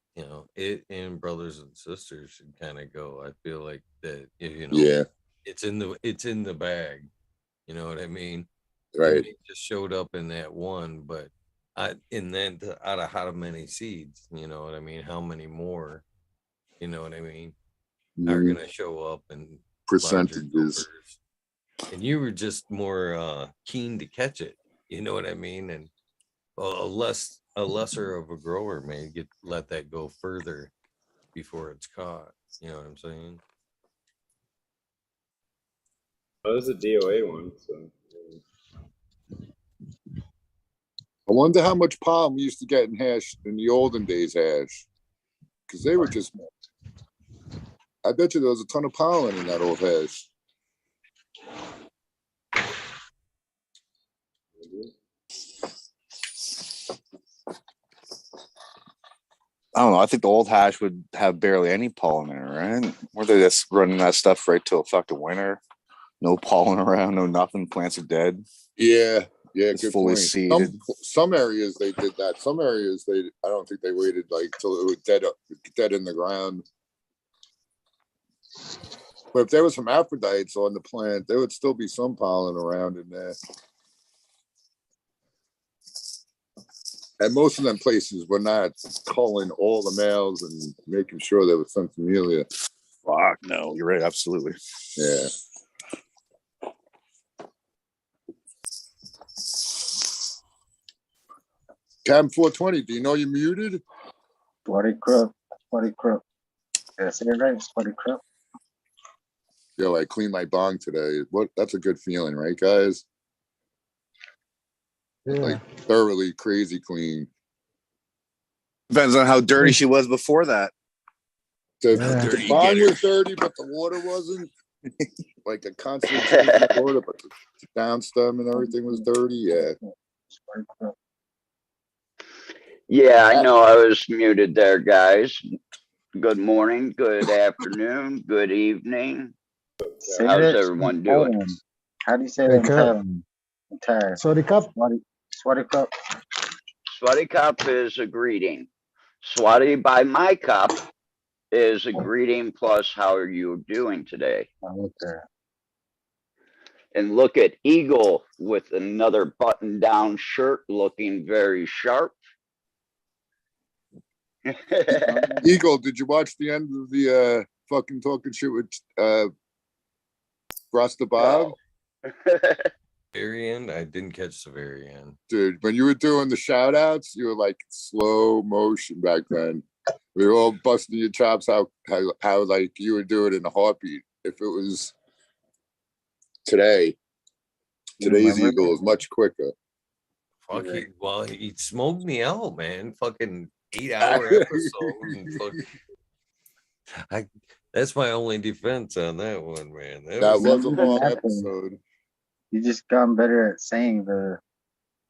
it and brothers and sisters should kind of go. I feel like that Yeah, it's in the bag. You know what I mean? right. It just showed up in that one, but out of how many seeds? You know what I mean? How many more? You know what I mean? Are gonna show up in Percentages. And you were just more keen to catch it. You know what I mean? And a lesser of a grower may let that go further before it's caught. You know what I'm saying? Oh, this is a DOA one, so I wonder how much pollen we used to get in hash in the olden days hash. Because they were just, I bet you there was a ton of pollen in that old hash. I don't know. I think the old hash would have barely any pollen in it, right? Were they just running that stuff right till fucking winter? No pollen around, no nothing. Plants are dead. Yeah, It's good fully point. seeded. Some areas they did that. Some areas I don't think they waited like till it was dead in the ground. But if there was some Aphrodites on the plant, there would still be some pollen around in there. And most of them places were not culling all the males and making sure there was some familia. Fuck no, you're right. Absolutely. Yeah. Cam 420, do you know you're muted? Sweaty crook. Did I say it right? Sweaty crook. Yo, I cleaned my bong today. That's a good feeling, right, guys? Yeah. Like thoroughly crazy clean. Depends on how dirty she was before that. The bong was dirty, but the water wasn't. Like a constant change in water, but the downstem and everything was dirty. Yeah. Yeah, I know I was muted there, guys. Good morning, good afternoon, good evening. How's everyone doing? How do you say that in Thailand? Sweaty cup. Sweaty cup. Sweaty cup is a greeting. Sweaty by my cup is a greeting plus how are you doing today? Okay. And look at Eagle with another button down shirt looking very sharp. Eagle, did you watch the end of the fucking talking shit with Rasta Bob? Very end? I didn't catch the very end. Dude, when you were doing the shout outs, you were like slow motion back then. We were all busting your chops how like you were doing in a heartbeat. If it was today's Eagle is much quicker. Fuck it. Well, he smoked me out, man. Fucking 8-hour episode. And that's my only defense on that one, man. That was a long episode. You just gotten better at saying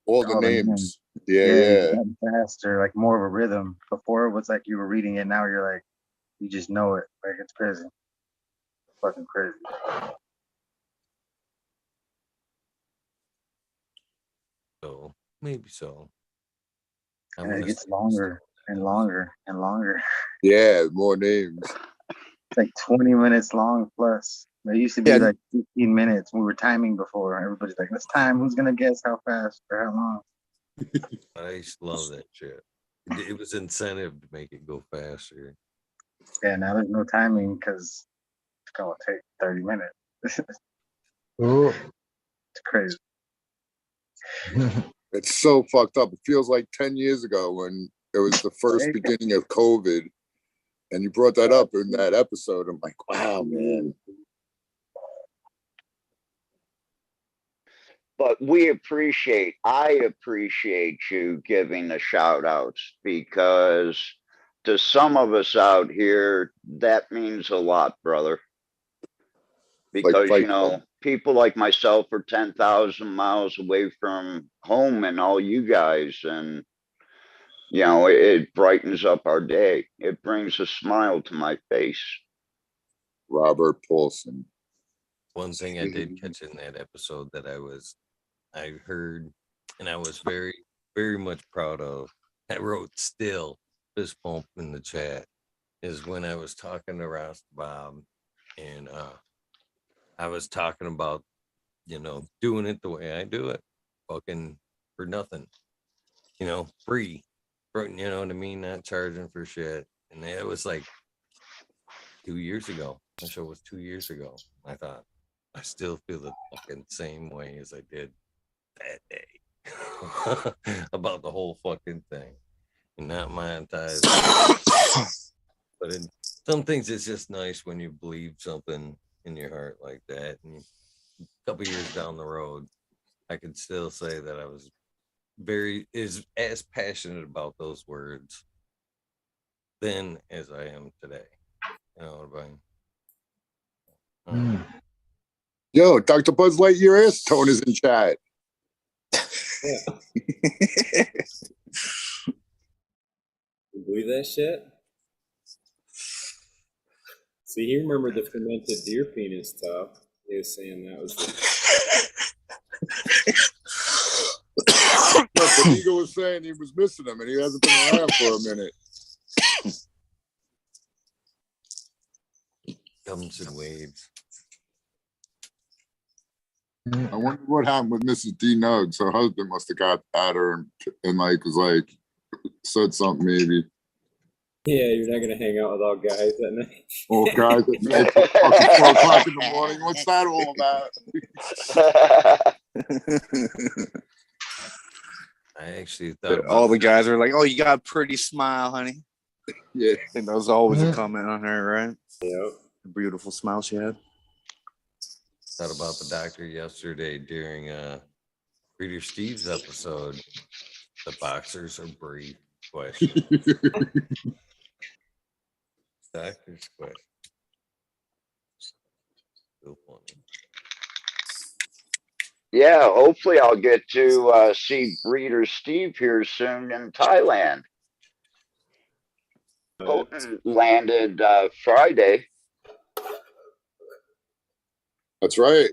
all the names. Yeah. Faster, like more of a rhythm. Before it was like you were reading it. Now you're like, you just know it. Like it's crazy. Fucking crazy. So maybe so. And it gets longer and longer and longer. Yeah, more names. Like 20 minutes long plus. They used to be like 15 minutes. We were timing before. Everybody's like, let's time. Who's gonna guess how fast or how long? I used to love that shit. It was incentive to make it go faster. Yeah, now there's no timing because it's gonna take 30 minutes. Oh. It's crazy. It's so fucked up. It feels like 10 years ago when it was the first beginning of COVID. And you brought that up in that episode. I'm like, wow, man. But I appreciate you giving the shout outs because to some of us out here, that means a lot, brother. Because, you know, people like myself are 10,000 miles away from home and all you guys. And, you know, it brightens up our day. It brings a smile to my face. Robert Paulson. One thing I did catch in that episode that I heard and I was very, very much proud of. I wrote still fist bump in the chat is when I was talking to Ross Bob and I was talking about, you know, doing it the way I do it, fucking for nothing, you know, free, you know what I mean? Not charging for shit. And it was like 2 years ago. The show was 2 years ago. I thought, I still feel the fucking same way as I did that day about the whole fucking thing and not monetized. But in some things, it's just nice when you believe something in your heart like that. And a couple years down the road, I can still say that I was is as passionate about those words then as I am today. You know what I mean? Yo, Dr. Buzz Lightyear ass tone is in chat. You believe that shit? See, he remembered the fermented deer penis stuff. He was saying that was But Eagle was saying he was missing him and he hasn't been around for a minute. Comes in waves. I wonder what happened with Mrs. D Nugs. Her husband must have got at her and like was like said something maybe. yeah, you're not gonna hang out with all guys at night. All guys at night till fucking 4 o'clock in the morning. What's that all about? I actually thought all the guys are like, "Oh, you got a pretty smile, honey." Yeah, I think that was always a comment on her, right? Yep. The beautiful smile she had. Thought about the doctor yesterday during Reader Steve's episode. The boxers are brief question. Doctor's question. So funny. Yeah, hopefully I'll get to see Breeder Steve here soon in Thailand. Houghton landed Friday. that's right.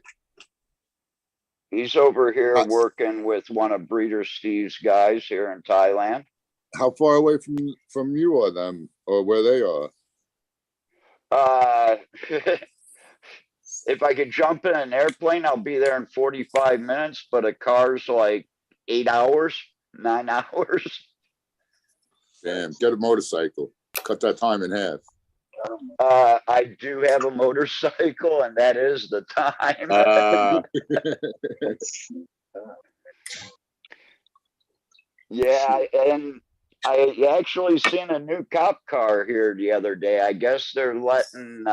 He's over here working with one of Breeder Steve's guys here in Thailand. How far away from you are them or where they are? If I could jump in an airplane, I'll be there in 45 minutes, but a car's like 8 hours, 9 hours. Damn, get a motorcycle. Cut that time in half. I do have a motorcycle, and that is the time. Yeah, and I actually seen a new cop car here the other day. I guess they're letting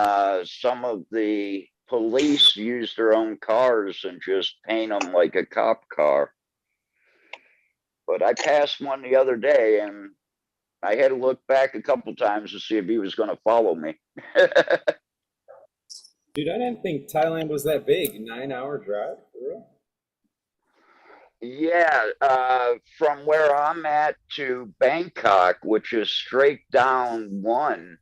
some of the police use their own cars and just paint them like a cop car. But I passed one the other day, and I had to look back a couple times to see if he was going to follow me. Dude, I didn't think Thailand was that big. 9-hour drive, for real? Yeah, from where I'm at to Bangkok, which is straight down one,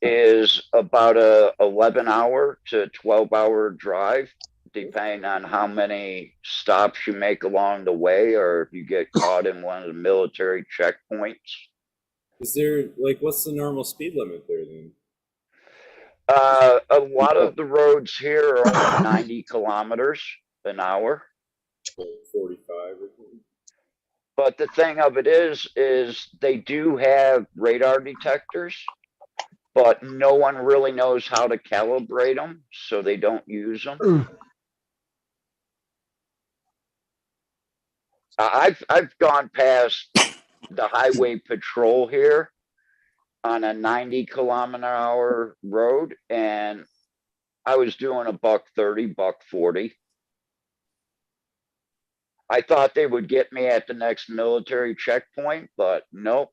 is about a 11-hour to 12-hour drive, depending on how many stops you make along the way, or if you get caught in one of the military checkpoints. Is there, like, what's the normal speed limit there then? A lot of the roads here are only 90 kilometers an hour. 45 or something. But the thing of it is they do have radar detectors, but no one really knows how to calibrate them, so they don't use them. I've gone past the highway patrol here on a 90-kilometer-hour road, and I was doing a $130, $140. I thought they would get me at the next military checkpoint, but nope.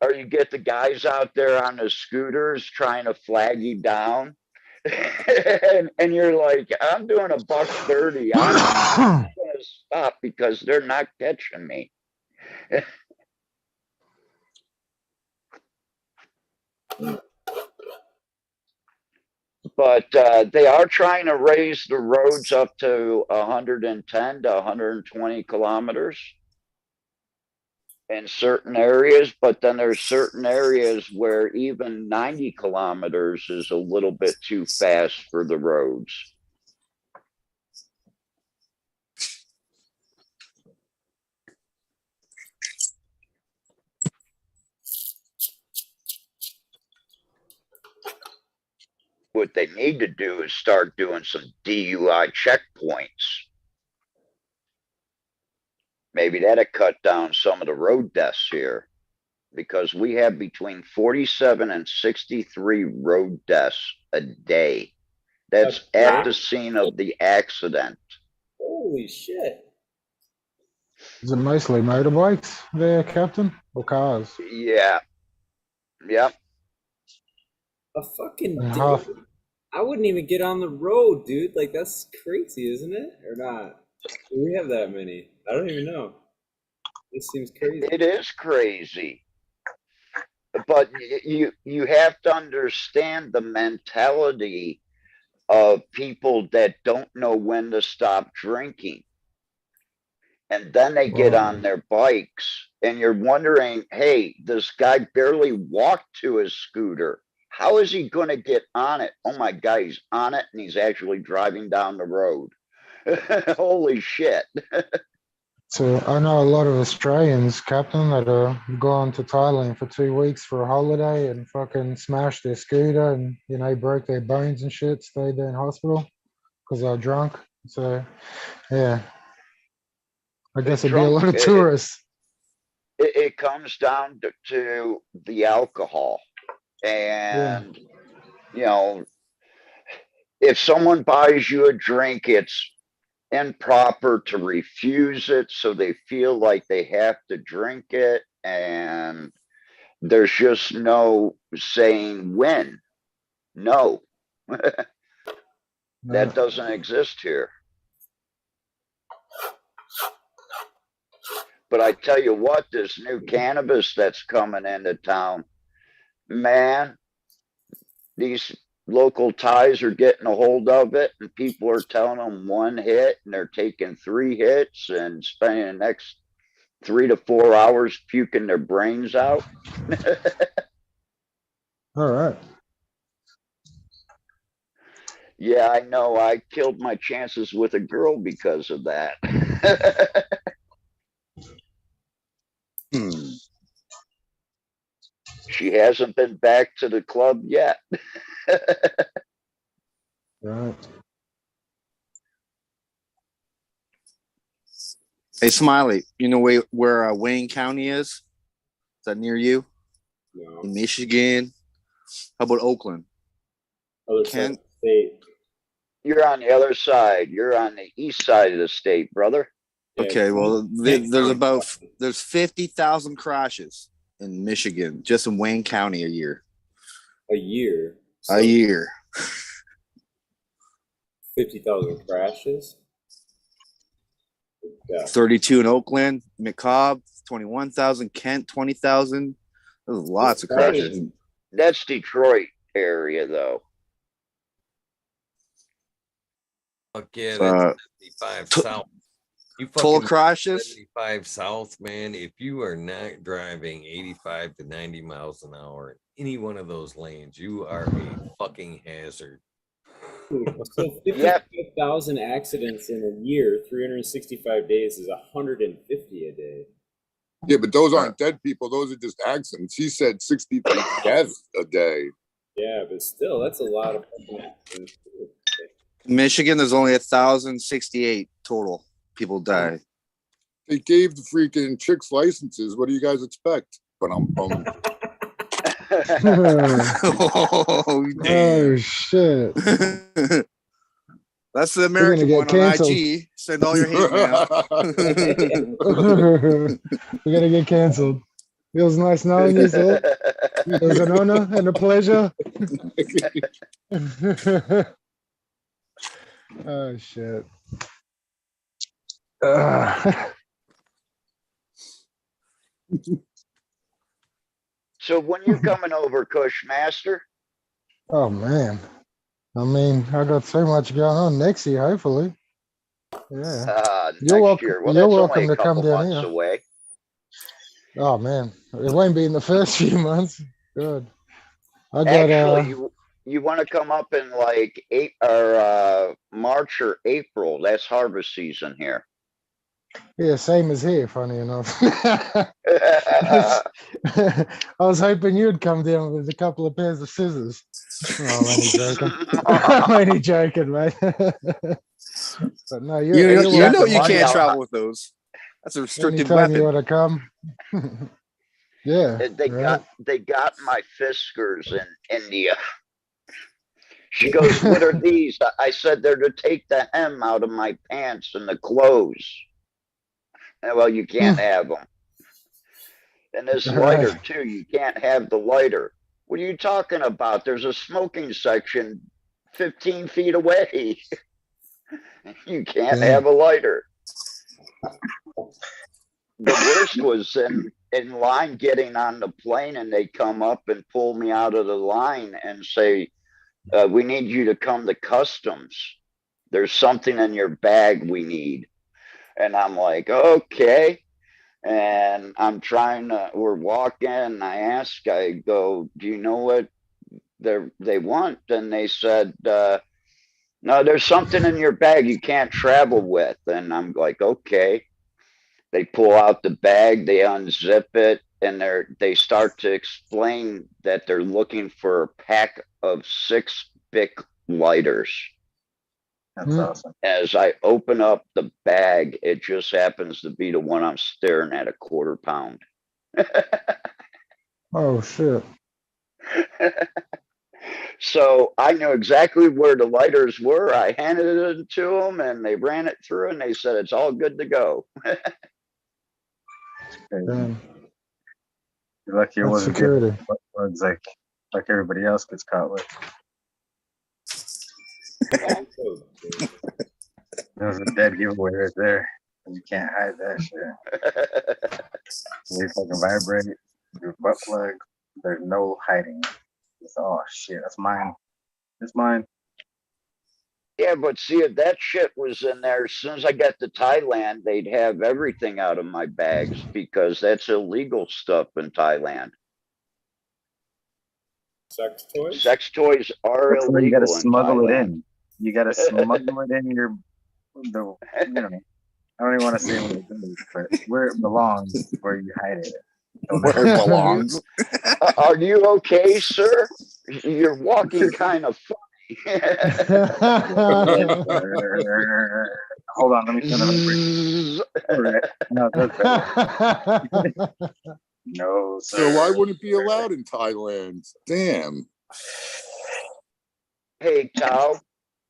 Or you get the guys out there on the scooters trying to flag you down. and you're like, I'm doing a $130. I'm going to stop because they're not catching me. But they are trying to raise the roads up to 110 to 120 kilometers in certain areas, but then there's certain areas where even 90 kilometers is a little bit too fast for the roads. What they need to do is start doing some DUI checkpoints. Maybe that'll cut down some of the road deaths here, because we have between 47 and 63 road deaths a day That's Okay. at the scene of the accident. Holy shit. Is it mostly motorbikes there, Captain, or cars? Yeah. Yep. A fucking And day. half, I wouldn't even get on the road, dude. Like, that's crazy, isn't it? Or not? Do we have that many? I don't even know. This seems crazy. It is crazy. But you have to understand the mentality of people that don't know when to stop drinking. And then they get on their bikes and you're wondering, hey, this guy barely walked to his scooter. How is he going to get on it? Oh my God, he's on it and he's actually driving down the road. Holy shit. so I know a lot of Australians, Captain, that are gone to Thailand for 2 weeks for a holiday and fucking smashed their scooter and, you know, broke their bones and shit, stayed there in hospital because they were drunk. So, yeah. I guess it'd be a lot of tourists. It comes down to the alcohol. And, you know, if someone buys you a drink, it's improper to refuse it. So they feel like they have to drink it. And there's just no saying when. No, that doesn't exist here. But I tell you what, this new cannabis that's coming into town, man, these local Thais are getting a hold of it, and people are telling them 1 hit, and they're taking 3 hits and spending the next 3 to 4 hours puking their brains out. All right. Yeah, I know. I killed my chances with a girl because of that. She hasn't been back to the club yet. Right. Hey, Smiley, you know where Wayne County is? Is that near you? No. In Michigan? How about Oakland? Other side of the state. You're on the other side. You're on the east side of the state, brother. Yeah, Okay, well, there's 50,000 crashes in Michigan, just in Wayne County a year. A year. A year. 50,000 crashes. Yeah. 32 in Oakland, McCobb, 21,000, Kent, 20,000. There's lots of crashes. That's Detroit area, though. Fuck yeah, that's 75 south. You total fucking crashes? 75 south, man. If you are not driving 85 to 90 miles an hour in any one of those lanes, you are a fucking hazard. So 55,000 accidents in a year, 365 days is 150 a day. Yeah, but those aren't dead people. Those are just accidents. He said 63 deaths a day. Yeah, but still, that's a lot of accidents. Michigan, there's only 1,068 total people die. They gave the freaking chicks licenses. What do you guys expect? But Oh, damn. Oh shit. That's the American one canceled. on IG. Send all your hate mail. We're gonna get canceled. It was nice knowing you, sir. It was an honor and a pleasure. Oh shit. So when you coming over, Cushmaster? Oh man. I mean, I got so much going on next year, hopefully. Yeah. Next year. Well, you're that's welcome only a to come couple down months here. away. Oh man, it won't be in the first few months. Good. I got Actually, you want to come up in like March or April? That's harvest season here. yeah, same as here. Funny enough. I was hoping you'd come down with a couple of pairs of scissors. Oh, I'm only joking. I'm only joking, mate. But no, you know you can't out. travel with those. That's a restricted Anytime weapon. you want to come. Yeah. They got my Fiskars in India. She goes, what are these? I said, they're to take the hem out of my pants and the clothes. And, well, you can't have them. And this lighter, too, you can't have the lighter. What are you talking about? There's a smoking section 15 feet away. You can't have a lighter. The worst was in line getting on the plane, and they come up and pull me out of the line and say, we need you to come to customs. There's something in your bag we need. And I'm like, okay. And I'm trying to, we're walking, and I go, do you know what they want? And they said, no, there's something in your bag you can't travel with. And I'm like, okay. They pull out the bag, they unzip it, and they start to explain that they're looking for a pack of 6 Bic lighters. That's awesome. As I open up the bag, it just happens to be the one I'm staring at, a quarter pound. Oh, shit. So I knew exactly where the lighters were. I handed it to them, and they ran it through, and they said, it's all good to go. Damn. You're lucky it That's wasn't security. bugs like everybody else gets caught with. That was a dead giveaway right there. You can't hide that shit. You fucking vibrate your butt plug. There's no hiding. It's, oh shit, that's mine. It's mine. Yeah, but see, if that shit was in there, as soon as I got to Thailand, they'd have everything out of my bags because that's illegal stuff in Thailand. Sex toys? Sex toys are That's where illegal. you gotta smuggle in it Thailand. in. You gotta smuggle it in your, you know, I don't even want to say what it does, but where it belongs is where you hide it. Where it belongs. Are you okay, sir? You're walking kind of funny. Hold on, let me turn it over. All right. No, that's better. No, sir. So why wouldn't it be allowed in Thailand? Damn. Hey, Tao,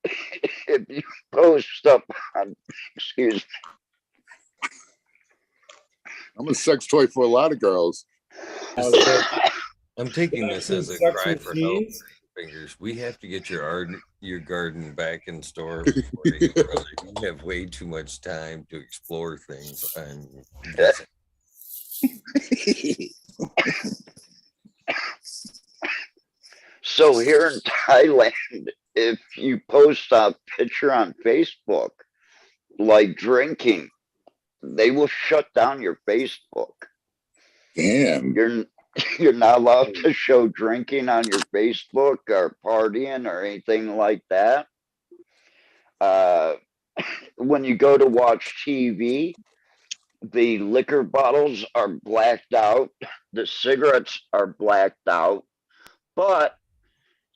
if you post up on, excuse me. I'm a sex toy for a lot of girls. I'm taking this as a cry for help. Fingers, we have to get your garden back in store before you, brother. You have way too much time to explore things. So here in Thailand, if you post a picture on Facebook, like drinking, they will shut down your Facebook. Damn. You're not allowed to show drinking on your Facebook or partying or anything like that. When you go to watch TV, the liquor bottles are blacked out, the cigarettes are blacked out, but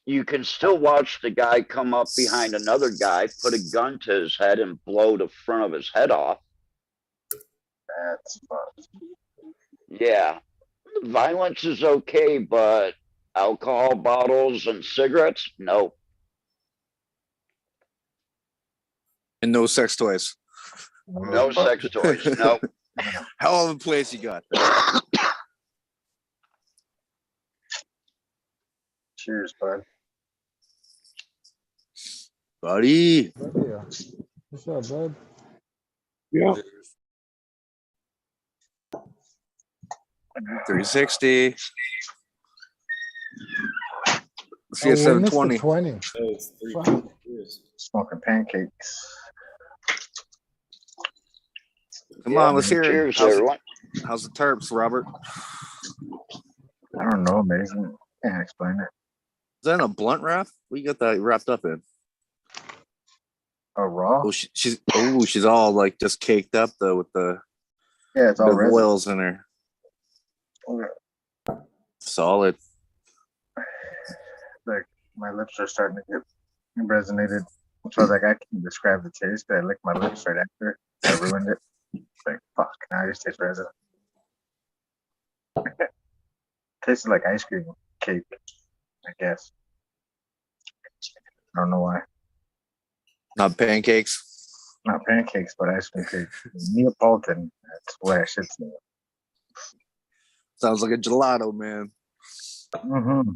you can still watch the guy come up behind another guy, put a gun to his head, and blow the front of his head off. That's fun. Yeah. Violence is okay, but alcohol bottles and cigarettes, no. And no sex toys. No sex toys, no. Hell of a place you got. Cheers, bud. Buddy. What's up, bud? Yeah. 360. Let's Oh, get we missed the 720. 20. It's three Fuck. years. Smoking pancakes. Come on, let's hear it. Cheers, everyone. How's the terps, Robert? I don't know, amazing. Can't explain it. Is that a blunt wrap? What you got that wrapped up in? A raw? Oh, she's all like just caked up though with the Yeah, it's all resin. oils in her. Solid. Like my lips are starting to get resonated. So I was like, I can't describe the taste. I licked my lips right after. I ruined it. It's like, fuck, now I just taste resin. Tasted like ice cream cake, I guess. don't know why. Not pancakes. Not pancakes, but ice cream cake. Neapolitan. That's what I should say. Sounds like a gelato, man. Mm-hmm.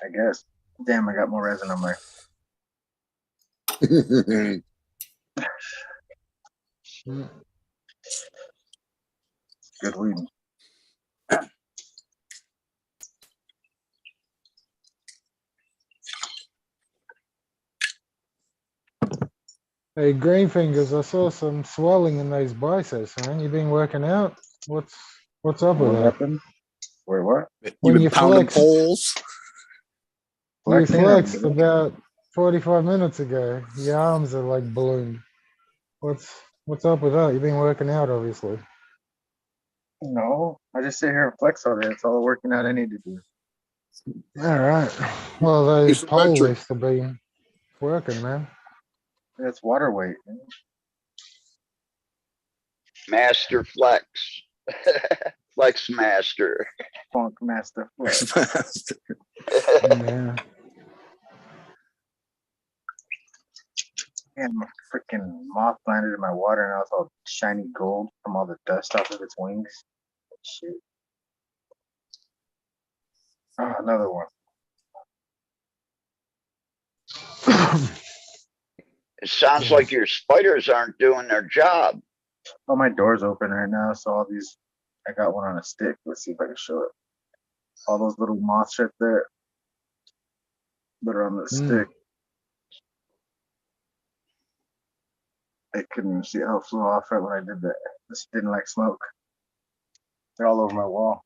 I guess. Damn, I got more resin on my. Good weed. Hey, Green Fingers, I saw some swelling in those biceps, man. You been working out? What's up with What that? happened? Wait, what? You've When been you pounding flex, poles. you Flexing? flexed about 45 minutes ago. Your arms are like ballooned. What's up with that? You've been working out, obviously. No, I just sit here and flex all day. It's all the working out I need to do. All right. Well, those pole Asymmetric. lifts have been working, man. It's water weight. Master Flex. Flex Master. Funk master flex. Yeah. And my freaking moth landed in my water, and I was all shiny gold from all the dust off of its wings. Shit. Oh, another one. It sounds like your spiders aren't doing their job. Oh, my door's open right now, so all these. I got one on a stick. Let's see if I can show it. All those little moths right there that are on the stick. I couldn't see how it flew off right when I did that. This didn't like smoke. They're all over my wall.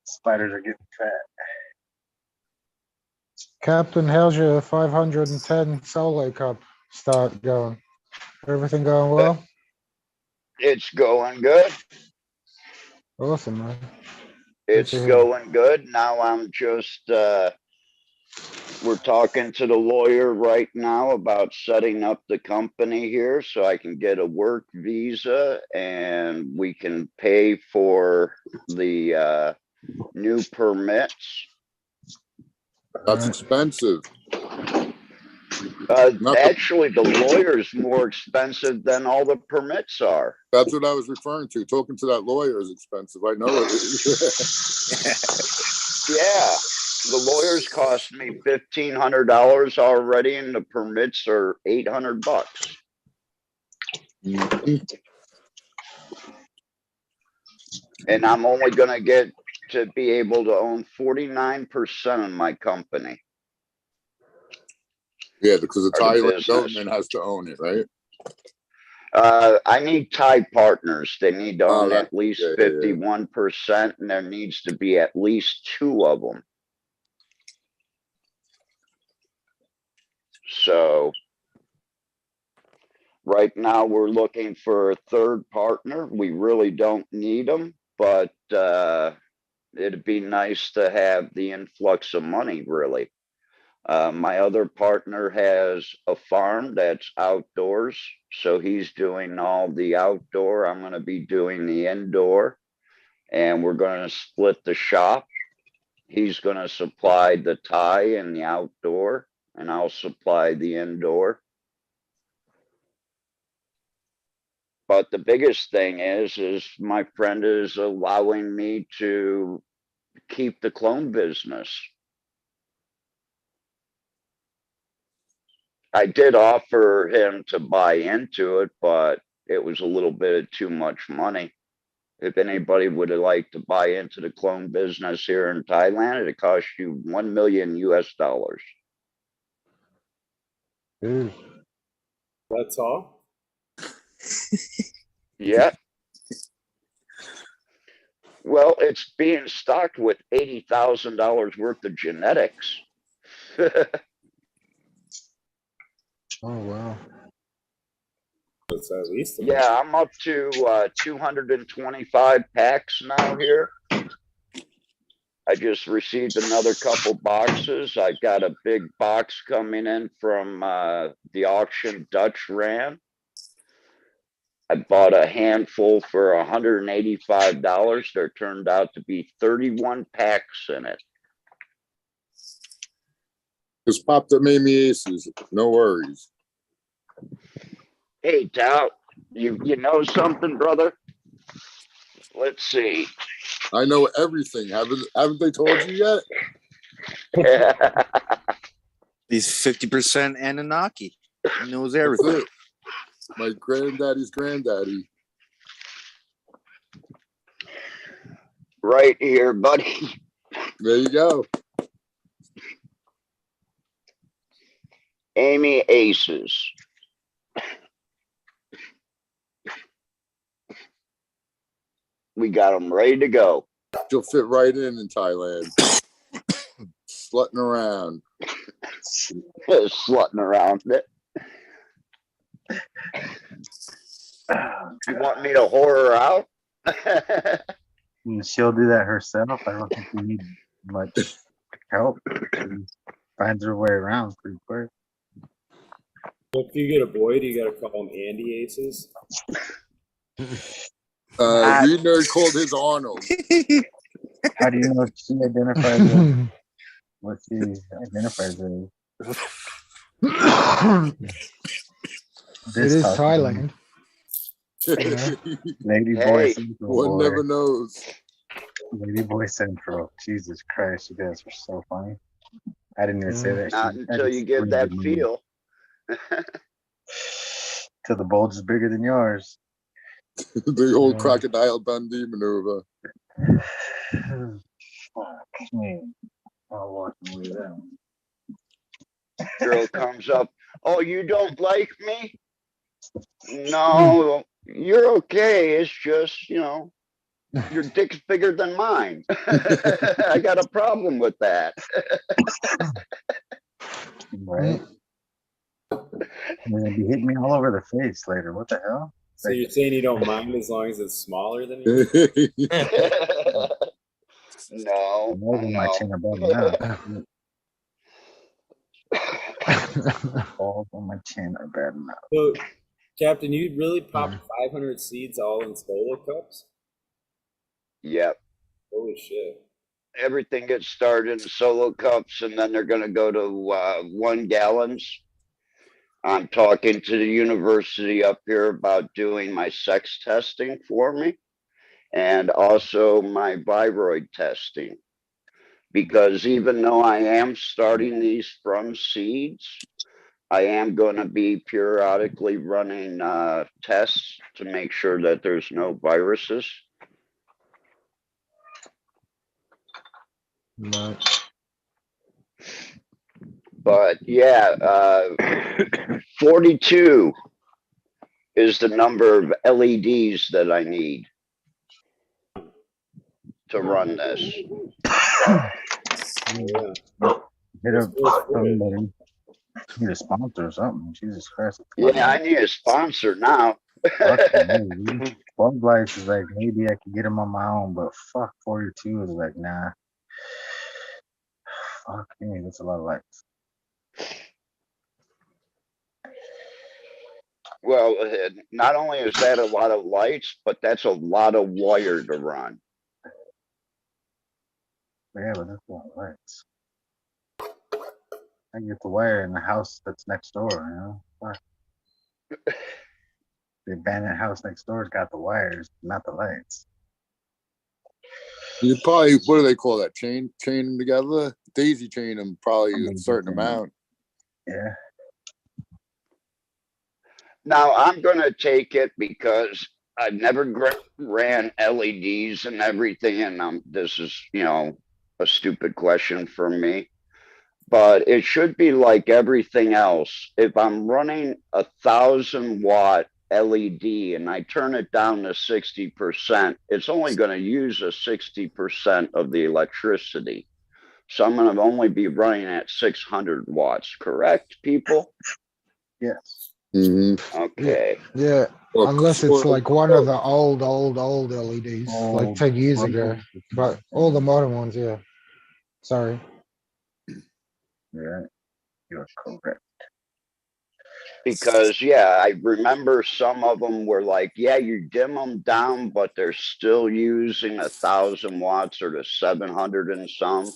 Spiders are getting fat. Captain, how's your 510 solo cup start going? Everything going well? It's going good. Awesome, man. It's to hear. going good. Now I'm just, we're talking to the lawyer right now about setting up the company here so I can get a work visa and we can pay for the new permits. That's expensive. Actually, the lawyer's more expensive than all the permits are. That's what I was referring to. Talking to that lawyer is expensive. I know it is. Yeah, the lawyers cost me $1,500 already, and the permits are $800. And I'm only gonna get to be able to own 49% of my company. Yeah, because the Thailand business. government has to own it, right? I need Thai partners. They need to own at least yeah. 51%, and there needs to be at least 2 of them. So right now we're looking for a third partner. We really don't need them, but it'd be nice to have the influx of money, really. My other partner has a farm that's outdoors, so he's doing all the outdoor. I'm going to be doing the indoor, and we're going to split the shop. He's going to supply the Thai and the outdoor, and I'll supply the indoor. But the biggest thing is my friend is allowing me to keep the clone business. I did offer him to buy into it, but it was a little bit of too much money. If anybody would have liked to buy into the clone business here in Thailand, it'd cost you $1 million US. That's all? Yeah. Well, it's being stocked with $80,000 worth of genetics. Oh, wow. That's at least. Yeah, I'm up to 225 packs now here. I just received another couple boxes. I got a big box coming in from the auction Dutch ran. I bought a handful for $185. There turned out to be 31 packs in it. Just popped up made me aces. No worries. Hey, Tout, you know something, brother? Let's see. I know everything. Haven't they told you yet? He's 50% Anunnaki. He knows That's everything. it. My granddaddy's granddaddy. Right here, buddy. There you go. Amy Aces. We got them ready to go. She'll fit right in Thailand. Slutting around. Slutting around it. You want me to whore her out? She'll do that herself. I don't think we need much help. She finds her way around pretty quick. If you get a boy, do you got to call him Andy Aces? Weed Nerd called his Arnold. How do you know she identifies as what she identifies as? It is Thailand. Lady Boy Hey, Central. One never knows. Lady Boy Central. Jesus Christ, you guys are so funny. I didn't even say that. not shit. until you get that feel. Till the bulge is bigger than yours. The old Crocodile Dundee maneuver. Fuck me. I'll walk away that one. Girl comes up. Oh, you don't like me? No, you're okay. It's just, your dick's bigger than mine. I got a problem with that. Right? You're gonna be hitting me all over the face later. What the hell? So you're saying you don't mind as long as it's smaller than you? No. My chin above enough. Balls on my chin are bad enough. So, Captain, you really popped 500 seeds all in solo cups? Yep. Holy shit. Everything gets started in solo cups, and then they're going to go to 1 gallons. I'm talking to the university up here about doing my sex testing for me and also my viroid testing. Because even though I am starting these from seeds, I am going to be periodically running tests to make sure that there's no viruses. No. But yeah, 42 is the number of LEDs that I need to run this. Yeah. Hit up somebody. Need a sponsor or something. Jesus Christ. Yeah, I need a sponsor now. 12 lights is like, maybe I could get them on my own, but fuck, 42 is like, nah. Fuck me, that's a lot of lights. Well, not only is that a lot of lights, but that's a lot of wire to run. Yeah, but that's a lot of lights. I can get the wire in the house that's next door, Fuck. The abandoned house next door's got the wires, not the lights. You probably, what do they call that? Chain them together? Daisy chain them probably a certain amount. Yeah. Now I'm going to take it because I've never ran LEDs and everything. And this is, a stupid question for me. But it should be like everything else. If I'm running 1,000-watt LED and I turn it down to 60%, it's only going to use a 60% of the electricity. So I'm going to only be running at 600 watts, correct, people? Yes. Mm-hmm. Okay. Yeah. Well, Unless it's like one of the old LEDs, like 10 years ago. But all the modern ones, yeah. Sorry. Yeah, you're correct. Because, yeah, I remember some of them were like, yeah, you dim them down, but they're still using 1,000 watts or the 700 and some.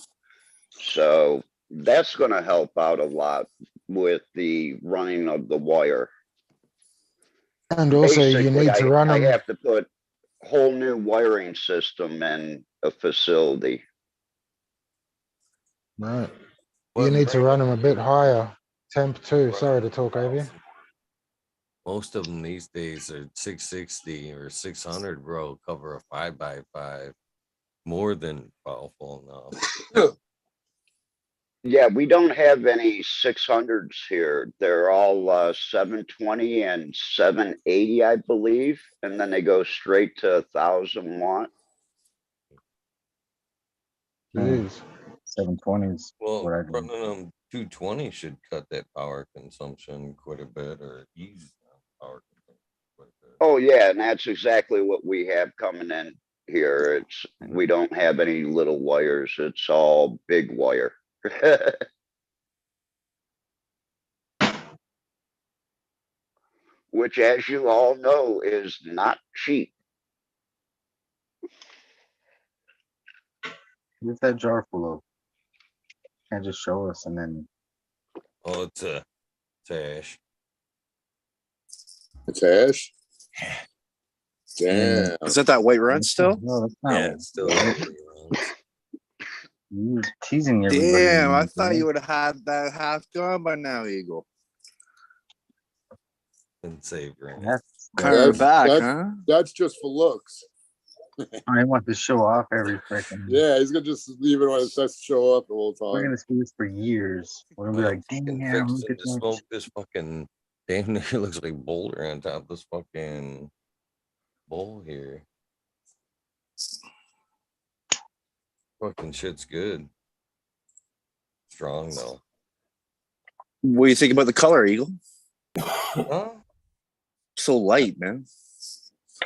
So That's going to help out a lot with the running of the wire. And also, you Basically, need to run I them. have to put whole new wiring system in a facility. Right. Well, You need to right run now, them a bit higher. Temp too. right Sorry to talk over you. most of them these days are 660 or 600, bro. Cover a 5x5, more than powerful enough. Yeah, we don't have any 600s here. They're all 720 and 780, I believe. And then they go straight to 1,000 watt. Jeez. 720s. Well, What I do. running them 220 should cut that power consumption quite a bit, or ease power consumption quite a bit. Oh, yeah. And that's exactly what we have coming in here. We don't have any little wires. It's all big wire. Which, as you all know, is not cheap. Where's that jar full of? Can't just show us and then. Oh, it's ash. It's ash. Damn. Is that that white red still? No, that's not. Yeah, it's still You're teasing everybody. Damn, I thought you would have had that half gone by now, Eagle. been saved right now. That's, Coming back, that's, huh? That's just for looks. I want to show off every freaking. Yeah, he's gonna just leave it when it starts to show up the whole We're time. gonna see this for years. We're gonna be like, damn, Fixing look at to that. smoke this fucking damn near looks like boulder on top of this fucking bowl here. Fucking shit's good. Strong though. What do you think about the color, Eagle? Huh? So light, man.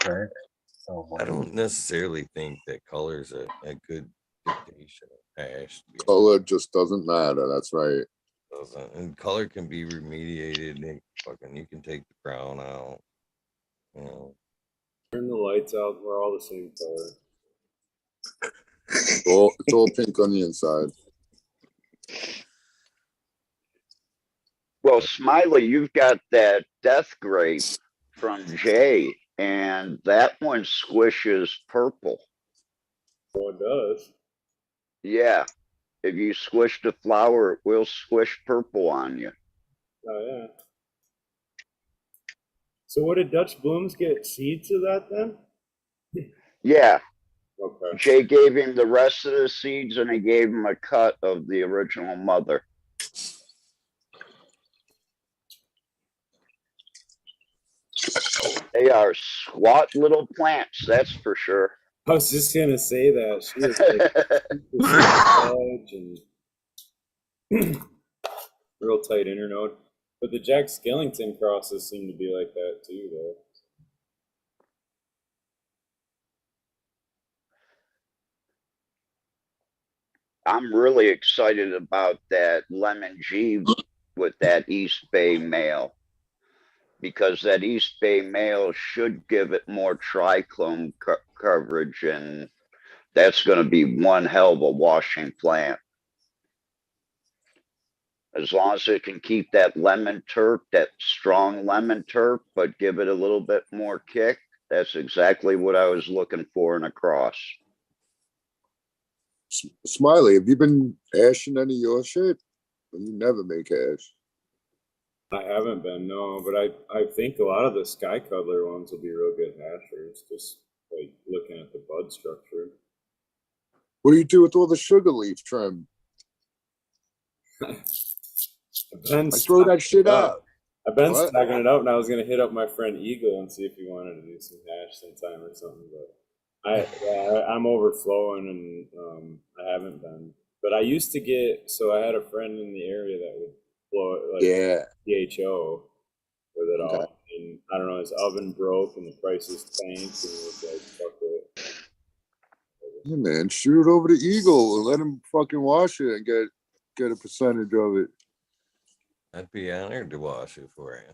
Right? Oh, I don't necessarily think that color's a good dictation of hash. Color just doesn't matter. That's right. And color can be remediated. You can take the brown out. You know. Turn the lights out. We're all the same color. It's all pink on the inside. Well, Smiley, you've got that death grape from Jay, and that one squishes purple. Oh, it does. Yeah. If you squish the flower, it will squish purple on you. Oh, yeah. So what did Dutch Blooms get seeds of that then? Yeah. Okay. Jay gave him the rest of the seeds and he gave him a cut of the original mother. They are squat little plants, that's for sure. I was just gonna say that. She is like and real tight internode. But the Jack Skellington crosses seem to be like that too, though. I'm really excited about that Lemon G with that East Bay male, because that East Bay male should give it more triclone coverage, and that's going to be one hell of a washing plant. As long as it can keep that lemon terp, that strong lemon terp, but give it a little bit more kick, that's exactly what I was looking for in a cross. Smiley, have you been ashing any of your shit? You never make ash. I haven't been, no, but I think a lot of the Sky Cuddler ones will be real good hashers, just like looking at the bud structure. What do you do with all the sugar leaf trim? I throw that shit out. I've been What? stacking it up, and I was gonna hit up my friend Eagle and see if he wanted to do some hash sometime or something, but I'm overflowing, and I haven't been. But I used to get, so I had a friend in the area that would blow it, like DHO with it all. And I don't know, his oven broke and the prices tanked, and it was like, fuck it. Yeah, man, shoot it over the Eagle and let him fucking wash it and get a percentage of it. I'd be honored to wash it for you.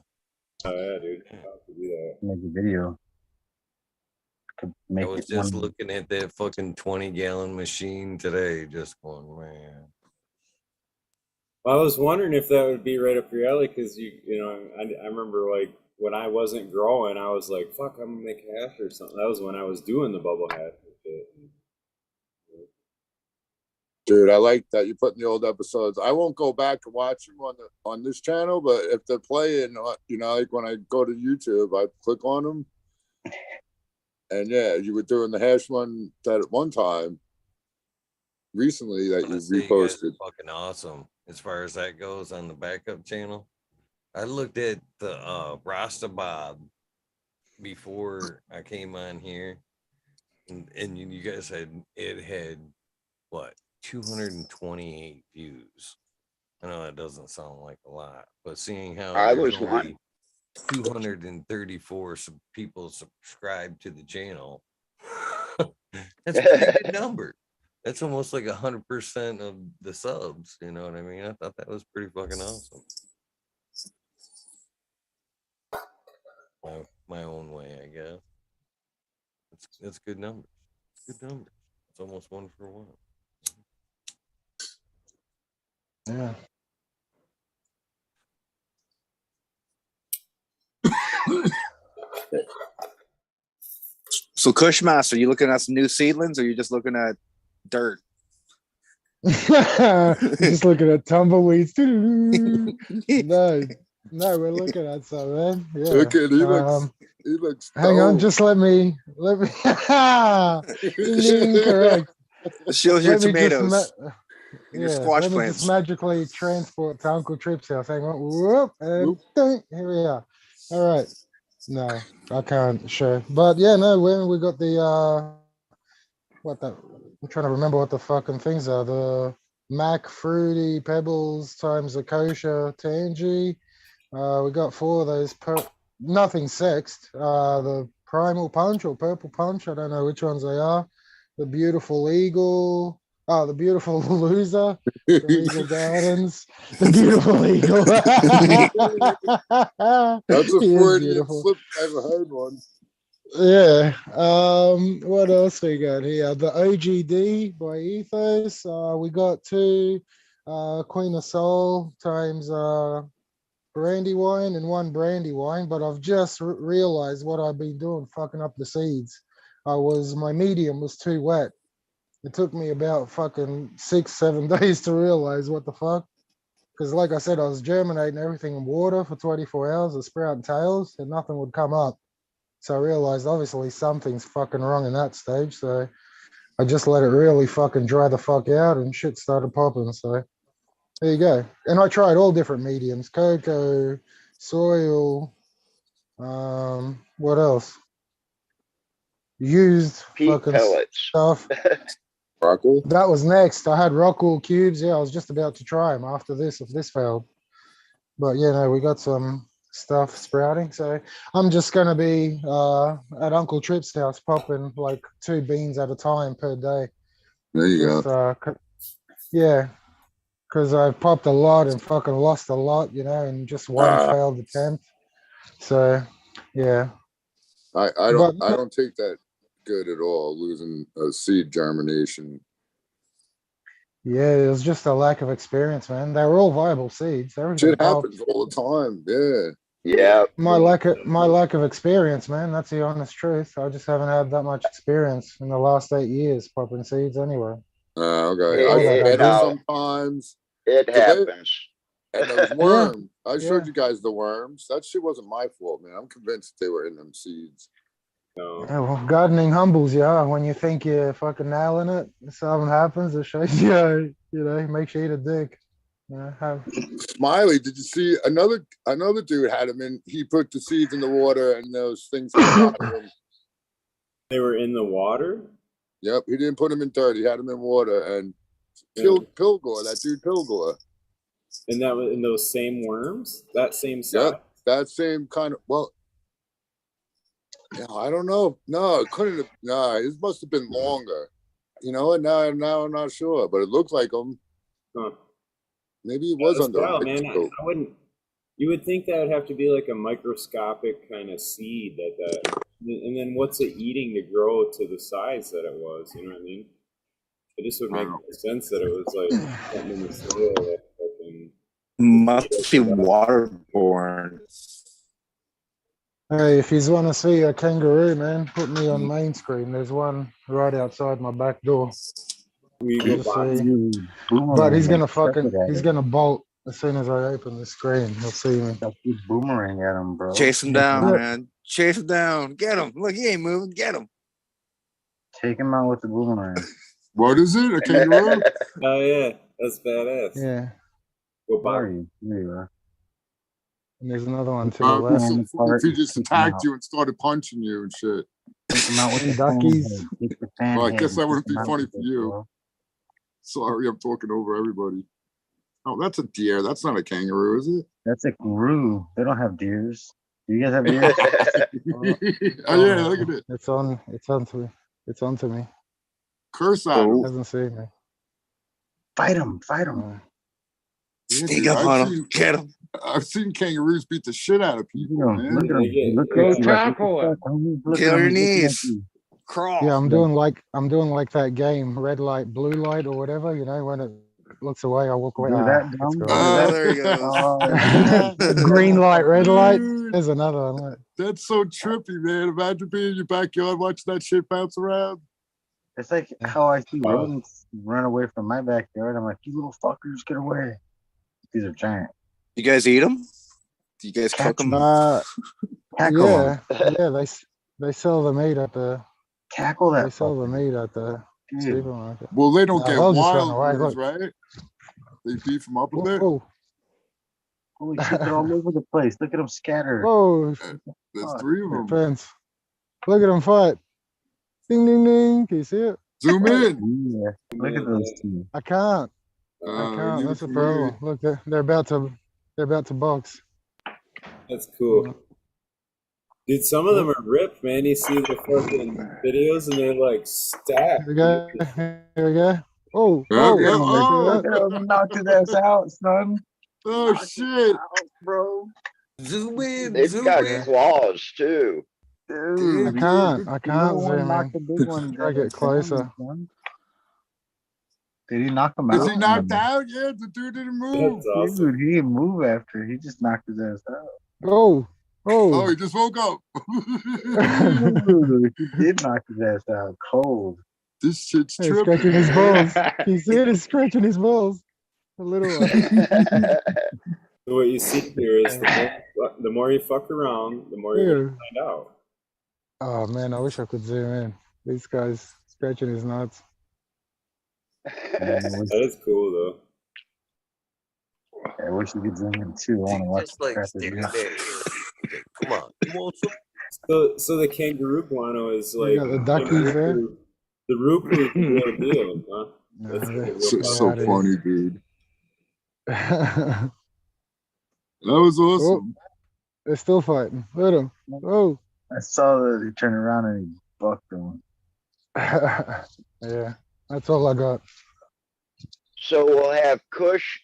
Oh yeah, dude. I'll have to do that. Make a video. Could make I was it just one. looking at that fucking 20-gallon machine today, just going, man. Well, I was wondering if that would be right up your alley because I remember like when I wasn't growing, I was like, "Fuck, I'm gonna make hash or something." That was when I was doing the bubble hash and shit. Dude, I like that you're putting the old episodes. I won't go back and watch them on this channel, but if they're playing, like when I go to YouTube, I click on them. And yeah, you were doing the hash one that at one time recently that you reposted. Fucking awesome as far as that goes on the backup channel. I looked at the Rasta Bob before I came on here, and you guys had what 228 views. I know that doesn't sound like a lot, but seeing how I there's was only one. 234 people subscribed to the channel, that's a pretty good number. That's almost like 100% of the subs. You know what I mean? I thought that was pretty fucking awesome. My own way, I guess. It's good numbers. Good numbers. It's almost 1 for 1. Yeah. So Cushmaster, you looking at some new seedlings, or you just looking at dirt? Just looking at tumbleweeds. No, we're looking at some, man. Yeah. Look at he looks hang on, stoned. just let me incorrect. It shows your Let me just tomatoes and your squash let me plants. just magically transport to Uncle Trip's house. Hang on. Whoop, and Whoop. ding, here we are. All right. No, I can't show. But yeah, no, when we got the I'm trying to remember what the fucking things are. The Mac Fruity Pebbles times the kosher Tangy. We got 4 of those nothing sexed. The Primal Punch or Purple Punch, I don't know which ones they are. The Beautiful Eagle. Oh, the Beautiful Loser from Eagle Gardens. The Beautiful Eagle. That's a He is Freudian beautiful. slip. I haven't heard one. Yeah. What else we got here? The OGD by Ethos. We got 2 Queen of Soul times brandy wine and 1 brandy wine, but I've just realized what I've been doing, fucking up the seeds. My medium was too wet. It took me about fucking 6-7 days to realize what the fuck. Because like I said, I was germinating everything in water for 24 hours, the sprouting tails, and nothing would come up. So I realized obviously something's fucking wrong in that stage. So I just let it really fucking dry the fuck out and shit started popping. So there you go. And I tried all different mediums, cocoa, soil, what else? Used Peat fucking pellets. stuff. Rockwool? That was next. I had Rockwool cubes. Yeah, I was just about to try them after this if this failed. But yeah, no, we got some stuff sprouting. So I'm just gonna be at Uncle Trip's house popping like 2 beans at a time per day. There you Just go. yeah, because I've popped a lot and fucking lost a lot, and just one failed attempt. So yeah. I don't take that good at all, losing a seed germination. Yeah, it was just a lack of experience, man. They were all viable seeds. Everything Shit popped. happens all the time. Yeah. Yeah. My lack of experience, man. That's the honest truth. I just haven't had that much experience in the last 8 years popping seeds anyway. Okay. All I that forget it now, sometimes. it happens. And those worms. I showed yeah. you guys the worms. That shit wasn't my fault, man. I'm convinced they were in them seeds. No. Yeah, well, gardening humbles you. When you think you're fucking nailing it, something happens. It shows you, makes you eat a dick. Smiley, did you see another dude had him in? He put the seeds in the water and those things came out of them. They were in the water? Yep, he didn't put them in dirt. He had them in water and killed Pilgor, that dude Pilgor. And that was in those same worms? That same size? Yep, that same kind of, well, yeah, I don't know. No, it couldn't have, no, it must have been longer. And now I'm not sure, but it looked like him. Huh. Maybe he was under a man. microscope. I wouldn't. You would think that would have to be like a microscopic kind of seed and then what's it eating to grow to the size that it was? You know what I mean? It just would make sense that it was like something in the soil that fucking Must be waterborne. Hey, if you want to see a kangaroo, man, put me on main screen. There's one right outside my back door. We You'll go see. You But he's boomerang. he's gonna bolt as soon as I open the screen. He'll see me. You boomerang at him, bro. Chase him down, Yeah. man. Chase him down. Get him. Look, he ain't moving. Get him. Take him out with the boomerang. What is it? A kangaroo? Oh yeah, that's badass. Yeah. Go Where are back. you? There you are. And there's another one to the left. If he just attacked you and started punching you and shit. Take him out with And the fan duckies. head. Take the fan Well, I head guess and that take wouldn't be him out funny with for it, you. bro. Sorry, I'm talking over everybody. Oh, that's a deer. That's not a kangaroo, is it? That's a kangaroo. They don't have deers. Do you guys have deers? Oh yeah, look at it. It's on to me. It's on to me. Curse at him. Hasn't seen me. Fight him. Fight him. Uh, Yeah, Sneak dude, up on him. Get him. I've seen kangaroos beat the shit out of people, Look at him. man. Look at him. He looks Go at you like, tackle what the fuck, homie? Look Get at on him. your He's looking at knees. you. Crawl. yeah, I'm doing like that game, red light, blue light, or whatever. You know, when it looks away, I walk away. Do Ah, that, let's dumb. go. Oh, there he goes. Oh, Green light, red light. Dude, There's another one. Look. that's so trippy, man. Imagine being in your backyard watching that shit bounce around. it's like how I see Wow. rodents run away from my backyard. I'm like, you little fuckers, get away. These are giant. You guys eat them? Do you guys cook them? Tackle Yeah, them. yeah. They sell the meat at the Tackle that. they sell the fucker. meat at the Dude. supermarket. Well, they don't No, get they'll just run wild away, yours, look. right? They beef them up a bit. Whoa, Holy shit, they're all over the place. Look at them scatter. whoa, There's three of them. fence. Look at them fight. Ding, ding, ding. Can you see it? Zoom in. Yeah. Look at those two. I can't. I We can't. need That's it a for problem. me. Look, they're about to box. That's cool. Dude, some of them are ripped, man. You see the fucking videos and they're like stacked. Here we go. Here we go. Oh, Yeah, oh, yeah, see oh. that? Look at him. Knocked his ass out, son. Oh shit. Bro. Zoom in. They've Zoom got in. claws too. Dude. I can't. I The can't little one zoom knocked in. the big one. Try to get closer. Did he knock him Is out? he knocked out? Yeah, the dude didn't move. That's awesome. Dude, he didn't move after. He just knocked his ass out. Oh, Oh, oh. he just woke up. Dude, he did knock his ass out cold. This shit's He's scratching trippy. his balls. You see it? He's scratching his balls. A little one. So what you see here is the more you fuck around, the more you're gonna find out. Oh man, I wish I could zoom in. This guy's scratching his nuts. That is cool though. I wish you could zoom in too. I want to watch Just the like crap standing of there. Come on. You want some? So the kangaroo guano is We like got the duckies there. The Ruku is the real deal, huh? Nah, That's they- So outta here. funny, dude. Oh, That was awesome. they're still fighting. Look at him. Oh. I saw that he turned around and he bucked him. Yeah, that's all I got. So we'll have Kush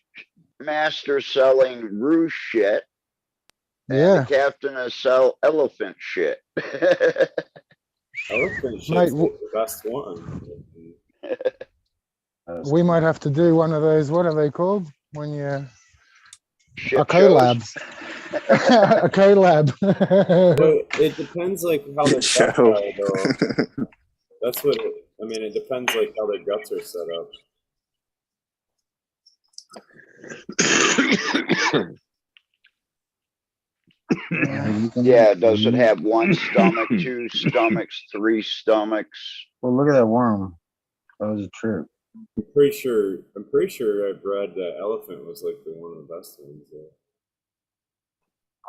Master selling roo shit. And Yeah. the captain will sell elephant shit. Elephant shit's Mate, like the best one. We might have to do one of those. What are they called? When you Shit a collab. A collab. But it depends like how their guts are Show. though. That's what I mean, it depends like how their guts are set up. Yeah, does it have one stomach, two stomachs, three stomachs? Well, look at that worm. That was a trip. I'm pretty sure I've read that elephant was like one of the best ones.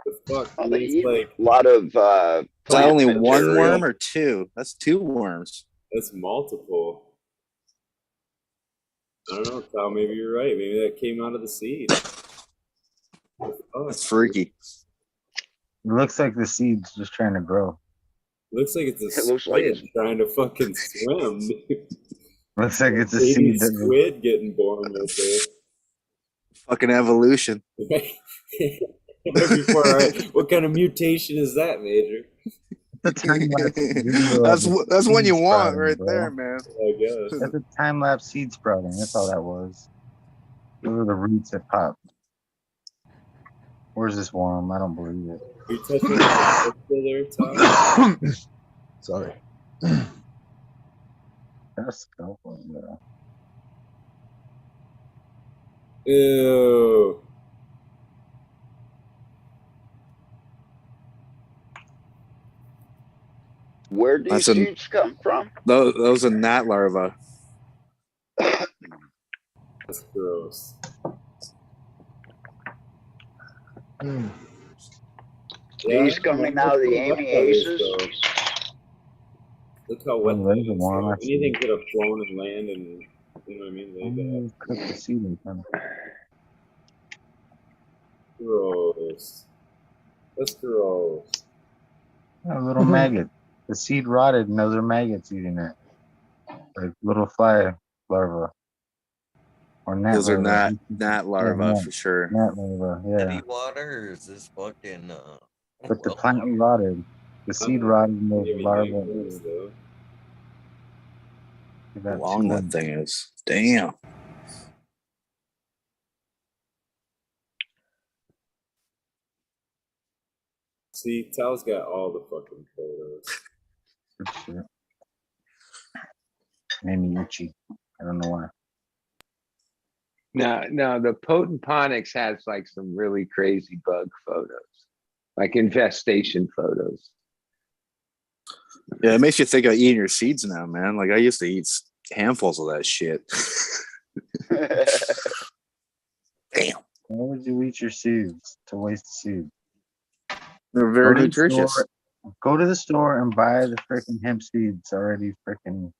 The fuck, Oh, they it's eat like a lot of Is that plant only one material. worm or two? That's two worms. that's multiple. I don't know, Kyle, maybe you're right. Maybe that came out of the seed. That's freaky. It looks like the seed's just trying to grow. Looks like it's a It looks like squid trying to fucking swim. Looks like it's a Baby seed that squid getting born right there. Fucking evolution. Before, what kind of mutation is that, Major? That's a time-lapse video That's of the that's one you seed want sprouting, right bro. there, man. I guess. That's a time-lapse seed sprouting. That's all that was. Those are the roots that pop. Where's this worm? I don't believe it. Are you touching the there, Tom? Sorry. That's scalpel, yeah. Ew. Where do these seeds come from? Those are gnat larvae. That's gross. Mm. These coming out of the amiaces. Look how wet that is. Worm, So actually. anything could have flown and land, and you know what I mean. I'm gonna cook the seedling. Gross. That's gross. A little maggot. The seed rotted, and those are maggots eating it. Like little fly larvae. Or gnat Those are larvae. gnat larvae for sure. Gnat larvae, yeah. City water, or is this fucking But the plant rotted. The seed rotted, and those larvae. How long that thing is. Damn. See, Tal's got all the fucking photos. Good shit. Made me itchy. I don't know why. No, the Potent Ponics has like some really crazy bug photos, like infestation photos. Yeah, it makes you think of eating your seeds now, man. Like I used to eat handfuls of that shit. Damn. Why would you eat your seeds to waste the seed? They're very nutritious. Go to the store and buy the freaking hemp seeds already freaking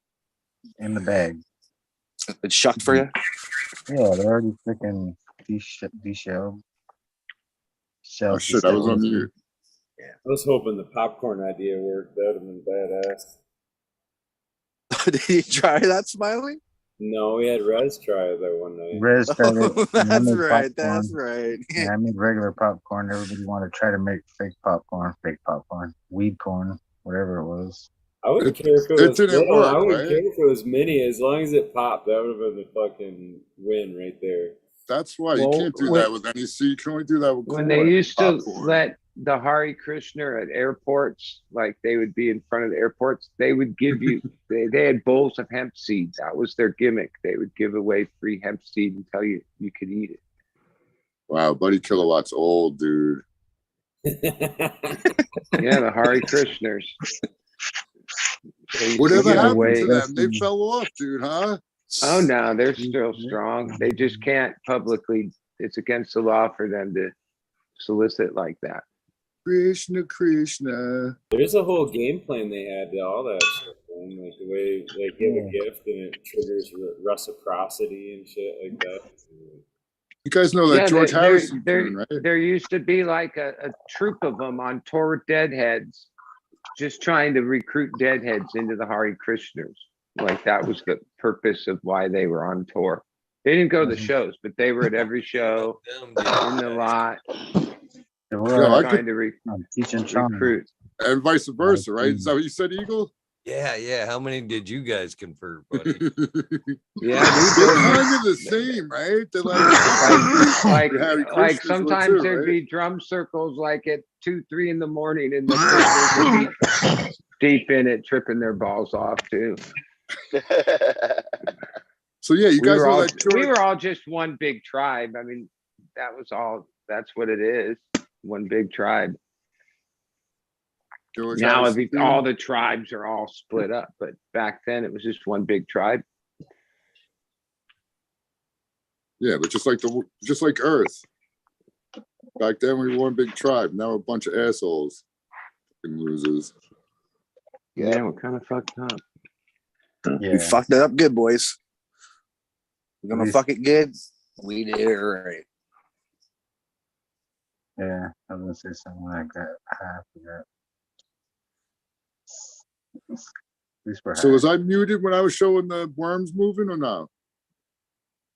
in the bag. It's shucked for you? Yeah, they're already freaking deshelled. Oh shit, I was on mute. Yeah. I was hoping the popcorn idea worked. That would have been badass. Did you try that, Smiley? No, we had Rez try that one night. Rez tried it. That's right. That's right. Yeah, I made regular popcorn. Everybody wanted to try to make fake popcorn, weed corn, whatever it was. I wouldn't care if it was didn't work, I wouldn't right? care if it was mini, as long as it popped. That would have been the fucking win right there. That's why you can't do that with any seed. You can only do that with corn. When they used to popcorn. let the Hari Krishna at airports, like they would be in front of the airports, they would give you, they had bowls of hemp seeds. That was their gimmick. They would give away free hemp seed and tell you you could eat it. Wow, Buddy Kilowatt's old, dude. Yeah, the Hari Krishners. Whatever happened to them? They fell off, dude, huh? Oh, no, they're still strong. They just can't publicly, it's against the law for them to solicit like that. Krishna. There's a whole game plan they had to all that shit, man. Like the way they give a gift and it triggers reciprocity and shit like that. You guys know that George Harrison tune, right? There used to be like a troop of them on tour with Deadheads, just trying to recruit Deadheads into the Hari Krishners. Like that was the purpose of why they were on tour. They didn't go to the shows, but they were at every show in the lot. Trying to recruit. And vice versa, right? Is that what you said, Eagle? Yeah. How many did you guys convert, buddy? Yeah, they're kind of the same, right? They're like sometimes there'd be drum circles like at 2-3 in the morning, and the Christians would be deep in it, tripping their balls off too. So yeah, you guys know that we were all just one big tribe. I mean, that was all. That's what it is. One big tribe. Now all the tribes are all split up, but back then it was just one big tribe. Yeah, but just like Earth. Back then we were one big tribe. Now we're a bunch of assholes. Fucking losers. Yeah, we're kind of fucked up. Yeah. We fucked it up good, boys. We're gonna fuck it good. We did it right. Yeah, I was gonna say something like that. I forgot. So was I muted when I was showing the worms moving or no?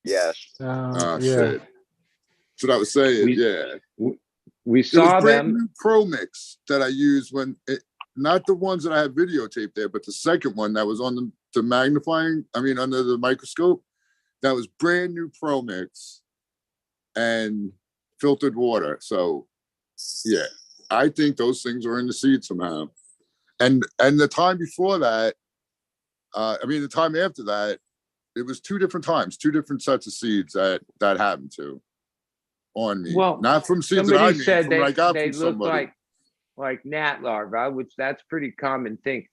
Yes. Yeah. Shit. That's what I was saying. We saw brand them. New Pro Mix that I used not the ones that I had videotaped there, but the second one that was on the magnifying. I mean, under the microscope. That was brand new Pro Mix and filtered water. So Yeah, I think those things are in the seed somehow. And the time before that, the time after that, it was 2 different times, 2 different sets of seeds that happened to on me. Well, Not from seeds that I somebody made, said from what I got they from look somebody. like gnat larvae, which that's pretty common thing.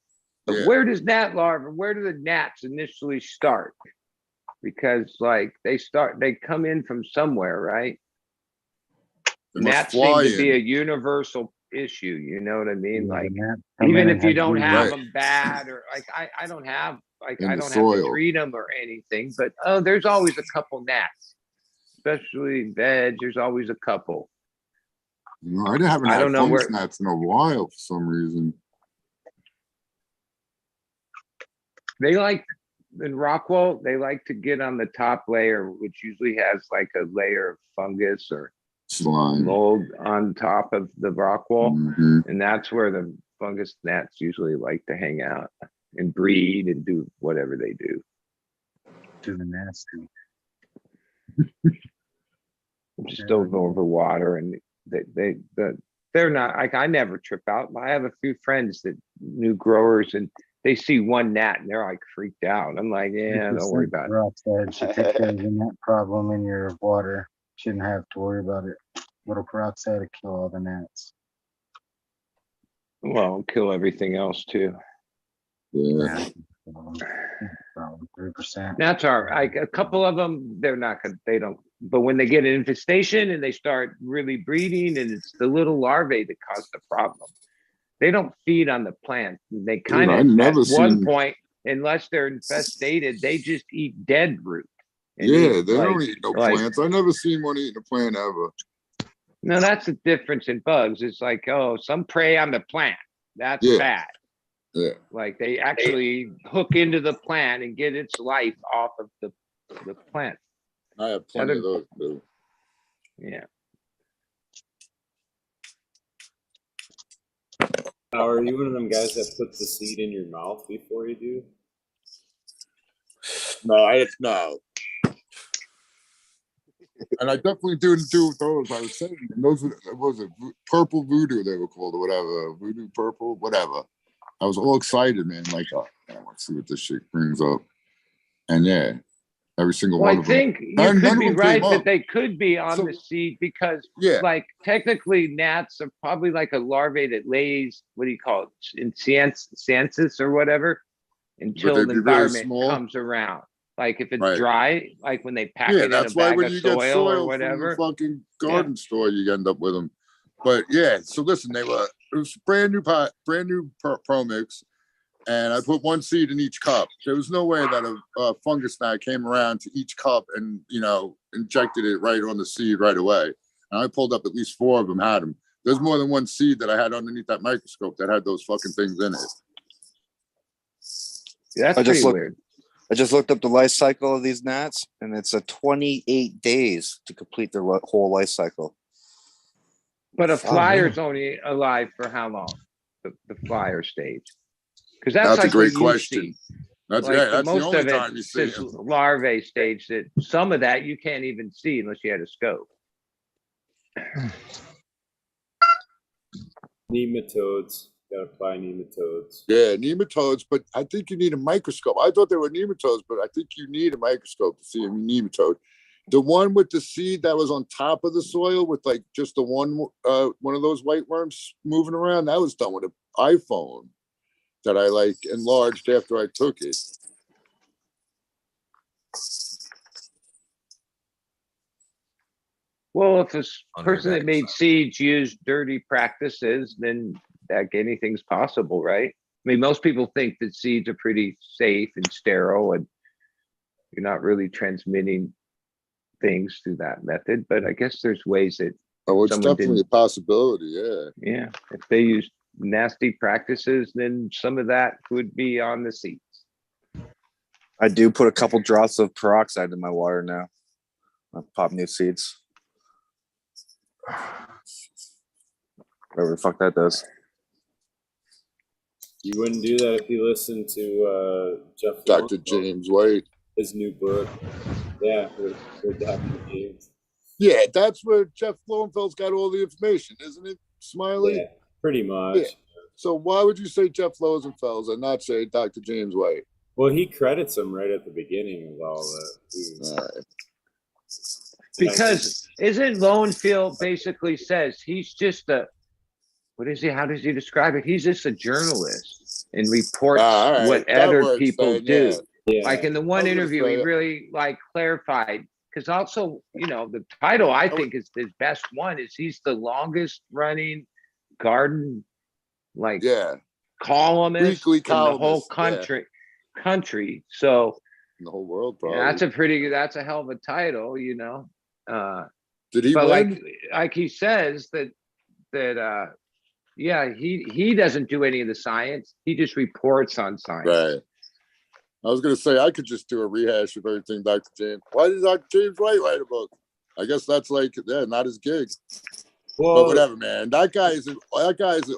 But Yeah. where do the gnats initially start? Because like they come in from somewhere, right? They must Gnats fly seem to be in. a universal issue. You know what I mean? Yeah, Like the gnats come even in if and you don't babies. have Right. them bad, or like I don't have In I the don't have to soil. treat them or anything. But there's always a couple gnats, especially veg. There's always a couple. No, I haven't I had don't know fungus where- gnats in a while for some reason. They like in Rockwell, they like to get on the top layer, which usually has like a layer of fungus or Slime. mold on top of the Rockwell. Mhm. And that's where the fungus gnats usually like to hang out and breed and do whatever they do. To the nasty. Just over water, and they're not like, I never trip out. I have a few friends that new growers, and they see one gnat and they're like freaked out. I'm like, yeah, don't worry about it. Peroxide should take care of the gnat problem in your water. Shouldn't have to worry about it. Little peroxide to kill all the gnats. Well, kill everything else too. Yeah. 3%. Gnats are like a couple of them. They're not good. They don't. But when they get an infestation and they start really breeding, and it's the little larvae that cause the problem. They don't feed on the plant. They kind I've of never at one seen- point, unless they're infestated, they just eat dead root. And Yeah, eat, they like- don't eat no like- plants. I never seen one eating a plant ever. No, that's the difference in bugs. It's like, some prey on the plant. That's Yeah. bad. Yeah. Like they actually hook into the plant and get its life off of the plant. I have plenty of those too. Yeah. Now, are you one of them guys that puts the seed in your mouth before you do? No. And I definitely didn't do those. I was saying, and those were, what was it, purple voodoo they were called, or whatever, voodoo purple, whatever. I was all excited, man. Like, let's see what this shit brings up. And yeah, every single Well, one I of them. think you None could of be them right came that up. they could be on So- the seed because, Yeah. like, technically, gnats are probably like a larvae that lays, what do you call it, in census or whatever, until they'd the be really environment small? comes around. Like if it's Right. dry, like when they pack Yeah, it in that's a why bag when of you get soil or soil from whatever. the fucking garden store, you end up with them. But yeah, so listen, it was brand new pro mix, and I put one seed in each cup. There was no way that a fungus gnat came around to each cup and injected it right on the seed right away. And I pulled up at least 4 of them had them. There's more than one seed that I had underneath that microscope that had those fucking things in it. Yeah, that's I just pretty looked- weird. I just looked up the life cycle of these gnats, and it's a 28 days to complete their whole life cycle. But a Oh, flyer's only alive for how long? The flyer stage. Because that's That's like a great what you question. see. That's Like that's the most only of it time you see is them. larvae stage. That some of that you can't even see unless you had a scope. Nematodes. Gotta apply nematodes. Yeah, nematodes, but I think you need a microscope. I thought they were nematodes, but I think you need a microscope to see a nematode. The one with the seed that was on top of the soil with like just the one of those white worms moving around, that was done with an iPhone that I like enlarged after I took it. Well, if a Under person that made seeds used dirty practices, then anything's possible, right? I mean, most people think that seeds are pretty safe and sterile, and you're not really transmitting things through that method. But I guess there's ways that Oh, it's someone definitely a possibility. Yeah. yeah, if they use nasty practices, then some of that could be on the seeds. I do put a couple drops of peroxide in my water now. I pop new seeds. Whatever the fuck that does. You wouldn't do that if you listened to Jeff Dr. Longfellow, James White. his new book. Yeah, with Dr. James. Yeah, that's where Jeff Lowenfeld's got all the information, isn't it, Smiley? Yeah, pretty much. Yeah. So why would you say Jeff Lowenfeld and not say Dr. James White? Well, he credits him right at the beginning of all that. Because isn't Lowenfield basically says he's just a, what is he? How does he describe it? He's just a journalist and reports what other people do. Yeah. Like in the one interview, he really like clarified, because also, you know, the title I think is his best one is he's the longest running garden columnist in the whole country. So in the whole world, probably. That's a hell of a title, you know. Did he win? Like he says that he doesn't do any of the science. He just reports on science. Right. I was gonna say I could just do a rehash of everything Dr. James. Why did Dr. James White write a book? I guess that's not his gig. Well, but whatever, man. That guy is an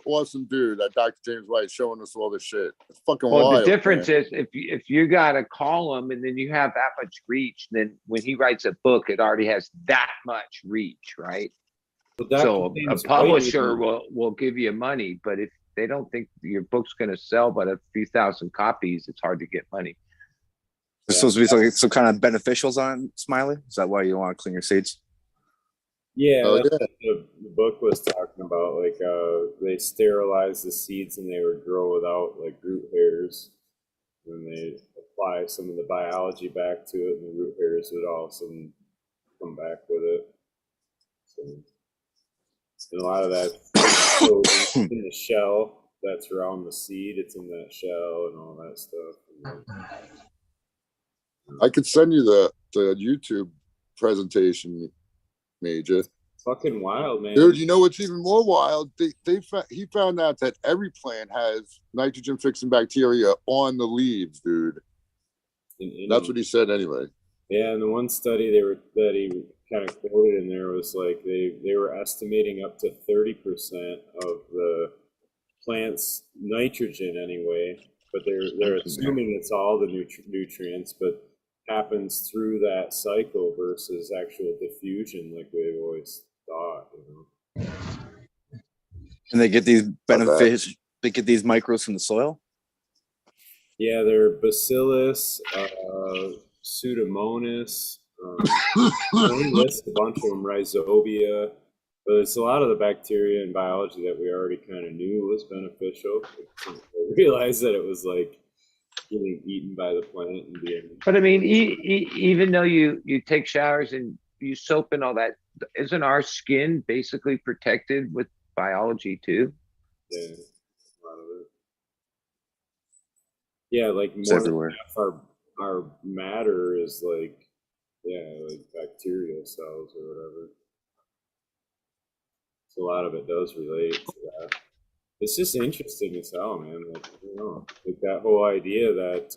awesome dude. That Dr. James White showing us all this shit. It's fucking wild. The difference is if you got a column and then you have that much reach, then when he writes a book, it already has that much reach, right? So a publisher will give you money, but if they don't think your book's going to sell but a few thousand copies, it's hard to get money. There's supposed to be some kind of beneficials on it, Smiley? Is that why you want to clean your seeds? Yeah, that's what the book was talking about. Like they sterilize the seeds and they would grow without like root hairs. And they apply some of the biology back to it, and the root hairs would all of a sudden come back with it. So, and a lot of that in the shell that's around the seed. It's in that shell and all that stuff. I could send you the YouTube presentation, Major. Fucking wild, man. Dude, you know what's even more wild? He found out that every plant has nitrogen fixing bacteria on the leaves, dude. That's what he said anyway. Yeah, and the one study that he kind of quoted in there was like they were estimating up to 30% of the plant's nitrogen anyway, but they're assuming it's all the nutrients, but happens through that cycle versus actual diffusion like we've always thought, you know. And they get these benefits, they get these microbes from the soil? Yeah, they're Bacillus, Pseudomonas, he lists a bunch of them, Rhizobia, but it's a lot of the bacteria and biology that we already kind of knew was beneficial. We realized that it was like getting eaten by the plant and being. But I mean, even though you take showers and use soap and all that, isn't our skin basically protected with biology too? Yeah, a lot of it. Yeah, like It's more everywhere. than half our matter is like bacterial cells or whatever. So a lot of it does relate to that. It's just interesting as hell, man. Like, I don't know, like that whole idea that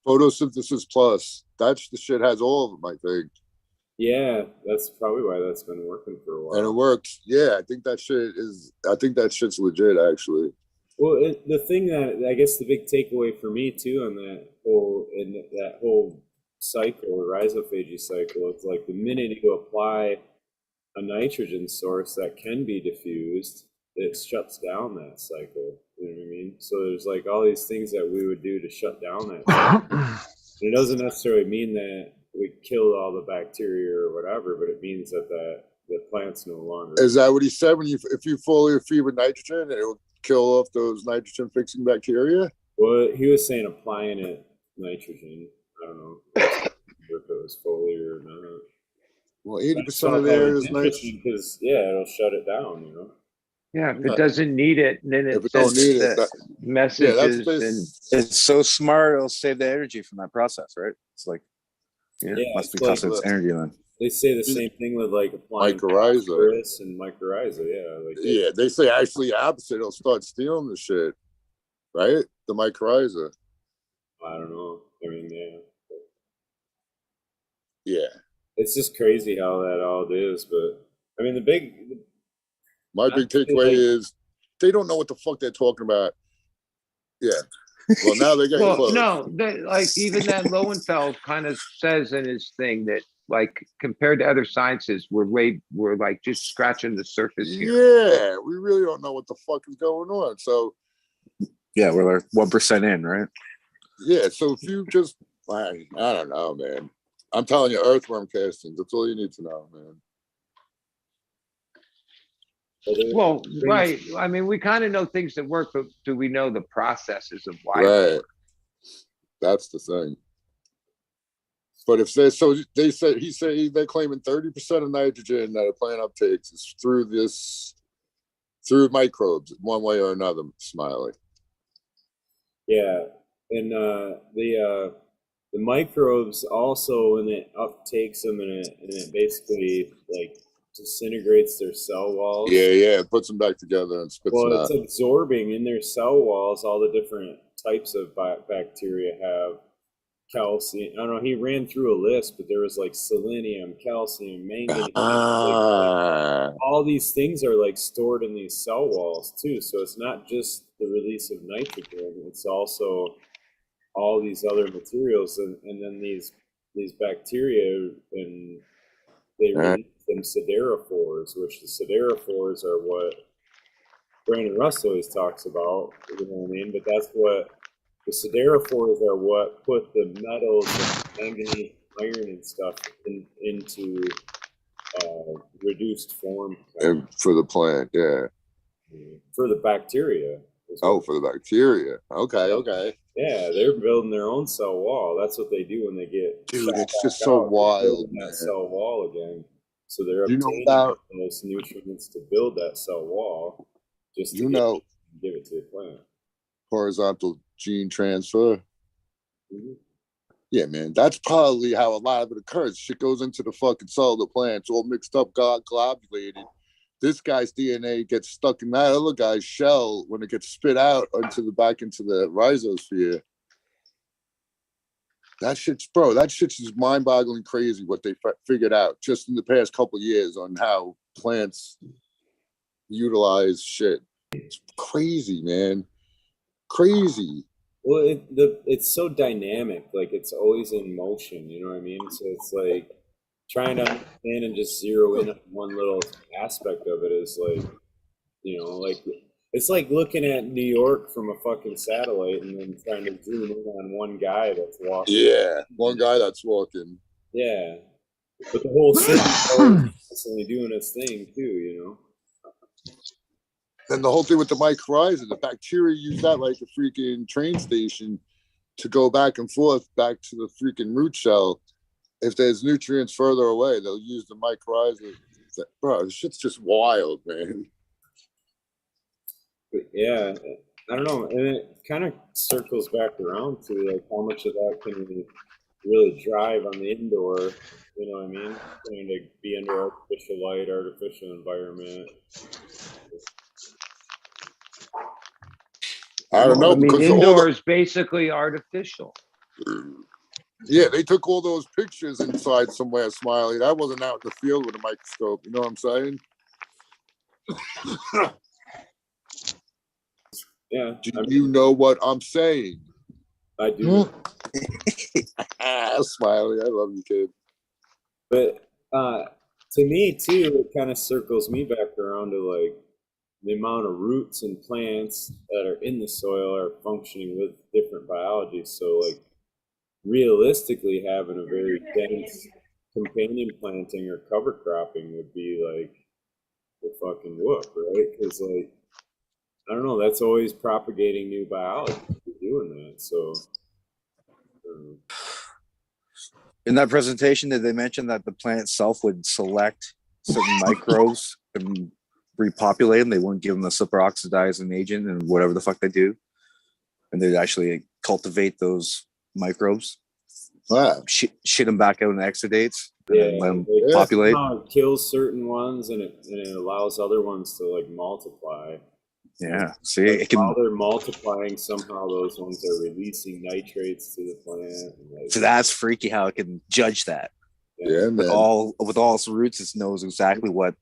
photosynthesis plus, that's the shit has all of them, I think. Yeah, that's probably why that's been working for a while. And it works. Yeah, I think that shit's legit, actually. Well, the thing that I guess the big takeaway for me too on that whole cycle, rhizophagy cycle, it's like the minute you apply a nitrogen source that can be diffused, it shuts down that cycle. You know what I mean? So there's like all these things that we would do to shut down that cycle. It doesn't necessarily mean that we killed all the bacteria or whatever, but it means that the plant's no longer. Is that what he said? If you fully feed with nitrogen, it will kill off those nitrogen fixing bacteria? Well, he was saying applying it nitrogen. I don't know if it was foliar or not. Well, 80% of the air is nitrogen. Because it'll shut it down, you know. Yeah, if it doesn't need it, and then if it don't need it, messages and it's so smart, it'll save the energy from that process, right? It's like must be costing its energy then. They say the same thing with like applying mycorrhiza and mycorrhiza, they say actually opposite, it'll start stealing the shit, right? The mycorrhiza. I don't know. I mean, yeah. It's just crazy how that all is, but I mean, my big takeaway is they don't know what the fuck they're talking about. Yeah. Well, now they're getting close. No, like even that Lowenfeld kind of says in his thing that Like compared to other sciences, we're like just scratching the surface here. Yeah, we really don't know what the fuck is going on. So yeah, we're like 1% in, right? Yeah, so if you just, I don't know, man. I'm telling you, earthworm castings. That's all you need to know, man. Well, right. I mean, we kind of know things that work, but do we know the processes of why? Right. That's the thing. But if they, so they said, they're claiming 30% of nitrogen that a plant uptakes is through microbes, one way or another, Smiley. Yeah. And the microbes also, when it uptakes them and it basically like disintegrates their cell walls. Yeah, it puts them back together and spits them out. It's absorbing in their cell walls. All the different types of bacteria have calcium. I don't know. He ran through a list, but there was like selenium, calcium, manganese. All these things are like stored in these cell walls too. So it's not just the release of nitrogen. It's also all these other materials, and then these bacteria, and they release them siderophores, which the siderophores are what Brandon Russ always talks about. You know what I mean? But that's what the siderophores are. What put the metals, and manganese, iron, and stuff into reduced form. And for the plant, yeah. For the bacteria. Oh, for the bacteria. Okay. Yeah, they're building their own cell wall. That's what they do when they get. Dude, it's just so wild, man. That cell wall again. So they're obtaining those nutrients to build that cell wall, just to give it to the plant. Horizontal gene transfer. Mm-hmm. Yeah, man, that's probably how a lot of it occurs. Shit goes into the fucking cell of the plant. It's all mixed up, globulated. This guy's DNA gets stuck in that other guy's shell when it gets spit out back into the rhizosphere. That shit's just mind-boggling crazy what they figured out just in the past couple of years on how plants utilize shit. It's crazy, man. Crazy. Well, it's so dynamic. Like, it's always in motion, you know what I mean? So it's like trying to understand and just zero in on one little aspect of it is like, you know, like it's like looking at New York from a fucking satellite and then trying to zoom in on one guy that's walking. Yeah, one guy that's walking. Yeah, but the whole city is constantly doing its thing too, you know. And the whole thing with the mycorrhiza, the bacteria use that like a freaking train station to go back and forth back to the freaking root shell. If there's nutrients further away, they'll use the mycorrhiza. Bro, this shit's just wild, man. But yeah, I don't know, and it kind of circles back around to like how much of that can we really drive on the indoor. You know what I mean? Trying to be under artificial light, artificial environment. I don't know. I mean, indoor is basically artificial. Yeah, they took all those pictures inside somewhere, Smiley. That wasn't out in the field with a microscope. You know what I'm saying? Yeah. Do you know what I'm saying? I do. Smiley, I love you, kid. But to me, too, it kind of circles me back around to like the amount of roots and plants that are in the soil are functioning with different biology. So, like, realistically, having a very dense companion planting or cover cropping would be like the fucking whoop, right? Because, like, I don't know, that's always propagating new biology doing that. So, in that presentation, did they mention that the plant itself would select certain microbes and repopulate them? They wouldn't give them a superoxidizing agent and whatever the fuck they do, and they'd actually cultivate those microbes. Wow. Shit them back out in exudates. Yeah, let them populate. It kills certain ones and it allows other ones to like multiply. Yeah, see, like it can. While they're multiplying, somehow those ones are releasing nitrates to the plant. Like, so that's freaky how it can judge that. Yeah, with all its roots, it knows exactly what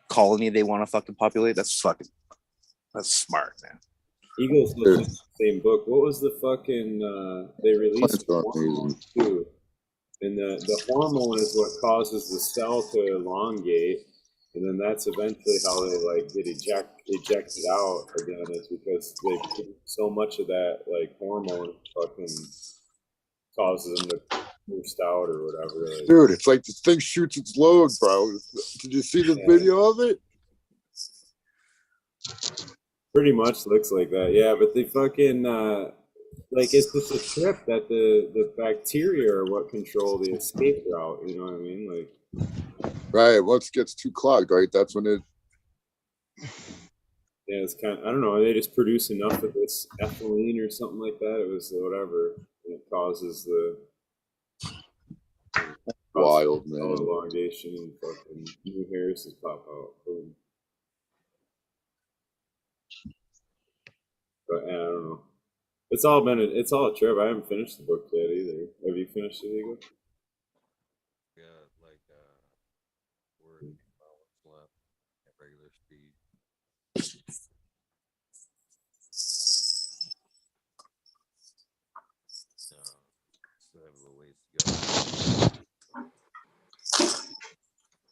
colony they want to fucking populate. That's smart, man. Eagles look at the same book. What was the fucking they released one too? And the hormone is what causes the cell to elongate, and then that's eventually how they like get ejected out again. It's because they produce so much of that like hormone fucking causes them to boost out or whatever. Like, dude, it's like this thing shoots its load, bro. Did you see the video of it? pretty much looks like that, yeah. But they fucking like it's just a trip that the bacteria are what control the escape route. You know what I mean? Like, right. Once it gets too clogged, right? That's when it. Yeah, it's kind of, I don't know. They just produce enough of this ethylene or something like that. It was whatever. And it causes the Wild, man. elongation and fucking new hairs just pop out. Boom. But yeah, I don't know. It's all a trip. I haven't finished the book yet either. Have you finished it, Eagle? Yeah, like we're what's left at regular speed. Still have a little ways to go.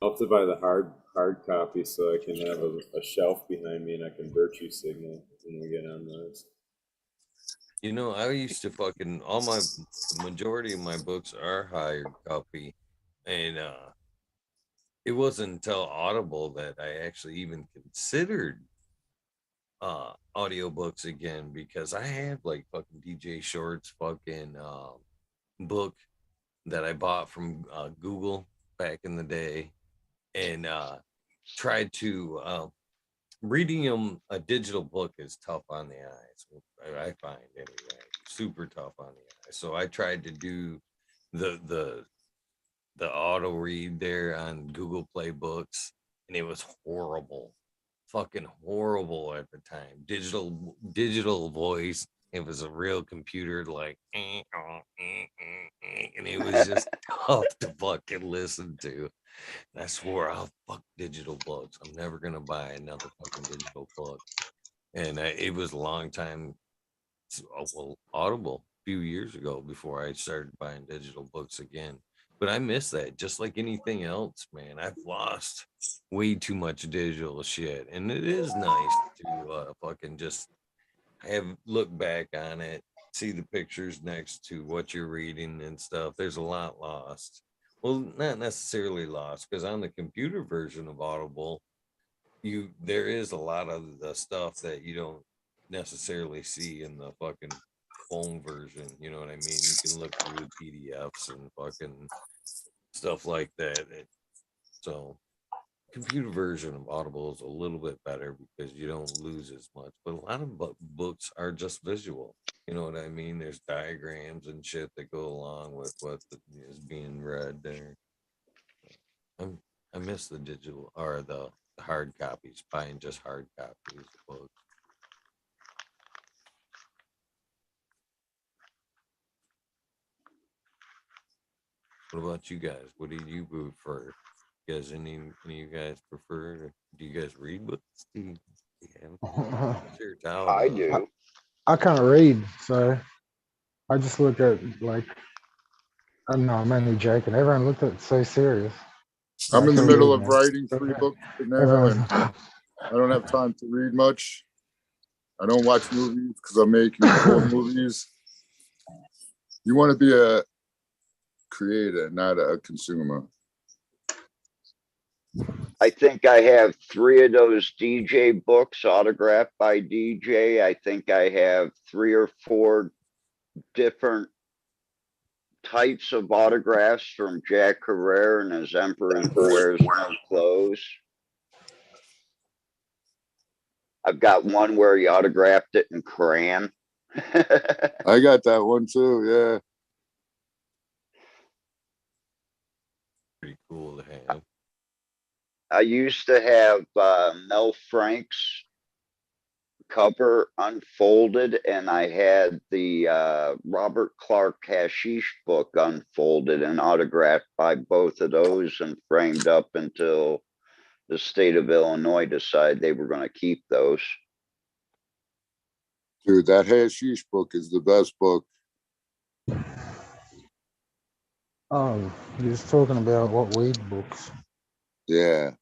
I'll have to buy the hard copy so I can have a shelf behind me and I can virtue signal when we get on those. You know, I used to fucking the majority of my books are hard copy, and it wasn't until Audible that I actually even considered audiobooks again, because I have like fucking DJ Short's fucking book that I bought from Google back in the day, and tried to reading them. A digital book is tough on the eyes, I find, anyway, super tough on the eyes. So I tried to do the auto read there on Google Play Books, and it was horrible, fucking horrible at the time. Digital voice. It was a real computer, like, and it was just tough to fucking listen to. And I swore, I'll fuck digital books. I'm never gonna buy another fucking digital book. And it was a long time, well, Audible, a few years ago before I started buying digital books again. But I miss that, just like anything else, man. I've lost way too much digital shit, and it is nice to fucking just look back on it, see the pictures next to what you're reading and stuff. There's a lot lost. Well, not necessarily lost, because on the computer version of Audible, there is a lot of the stuff that you don't necessarily see in the fucking phone version. You know what I mean? You can look through the PDFs and fucking stuff like that. So computer version of Audible is a little bit better because you don't lose as much. But a lot of books are just visual. You know what I mean? There's diagrams and shit that go along with what is being read there. I miss the digital or the hard copies, buying just hard copies of books. What about you guys? What do you prefer? You guys, any of you guys prefer? Do you guys read books? I do. I can't read, so I just look at like, I don't know, I'm only joking. Everyone looked at it so serious. I'm in the can't middle read, of man. writing 3 books right now, Everyone's and I don't have time to read much. I don't watch movies because I'm making 4 movies. You want to be a creator, not a consumer. I think I have 3 of those DJ books autographed by DJ. I think I have 3 or 4 different types of autographs from Jack Herrera and his Emperor Wears No Clothes. I've got one where he autographed it in crayon. I got that one too, yeah. Pretty cool to have. I used to have Mel Frank's cover unfolded, and I had the Robert Clark Hashish book unfolded and autographed by both of those and framed up until the state of Illinois decided they were going to keep those. Dude, that Hashish book is the best book. Oh, you're just talking about what weed books. Yeah,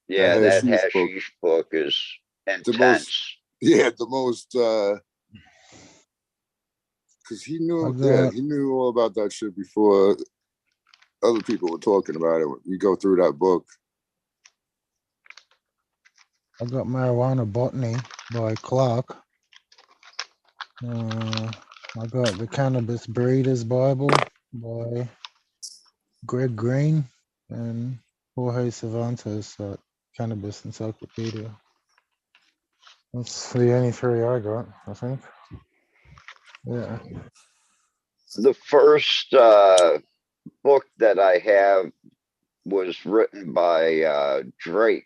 Yeah, that that hashish book. hashish book is The most, intense. yeah, the most. Because he knew, he knew all about that shit before other people were talking about it. You go through that book. I got Marijuana Botany by Clark. I got the Cannabis Breeders Bible by Greg Green and Jorge Cervantes at Cannabis Encyclopedia. That's the only three I got, I think. Yeah. The first book that I have was written by Drake,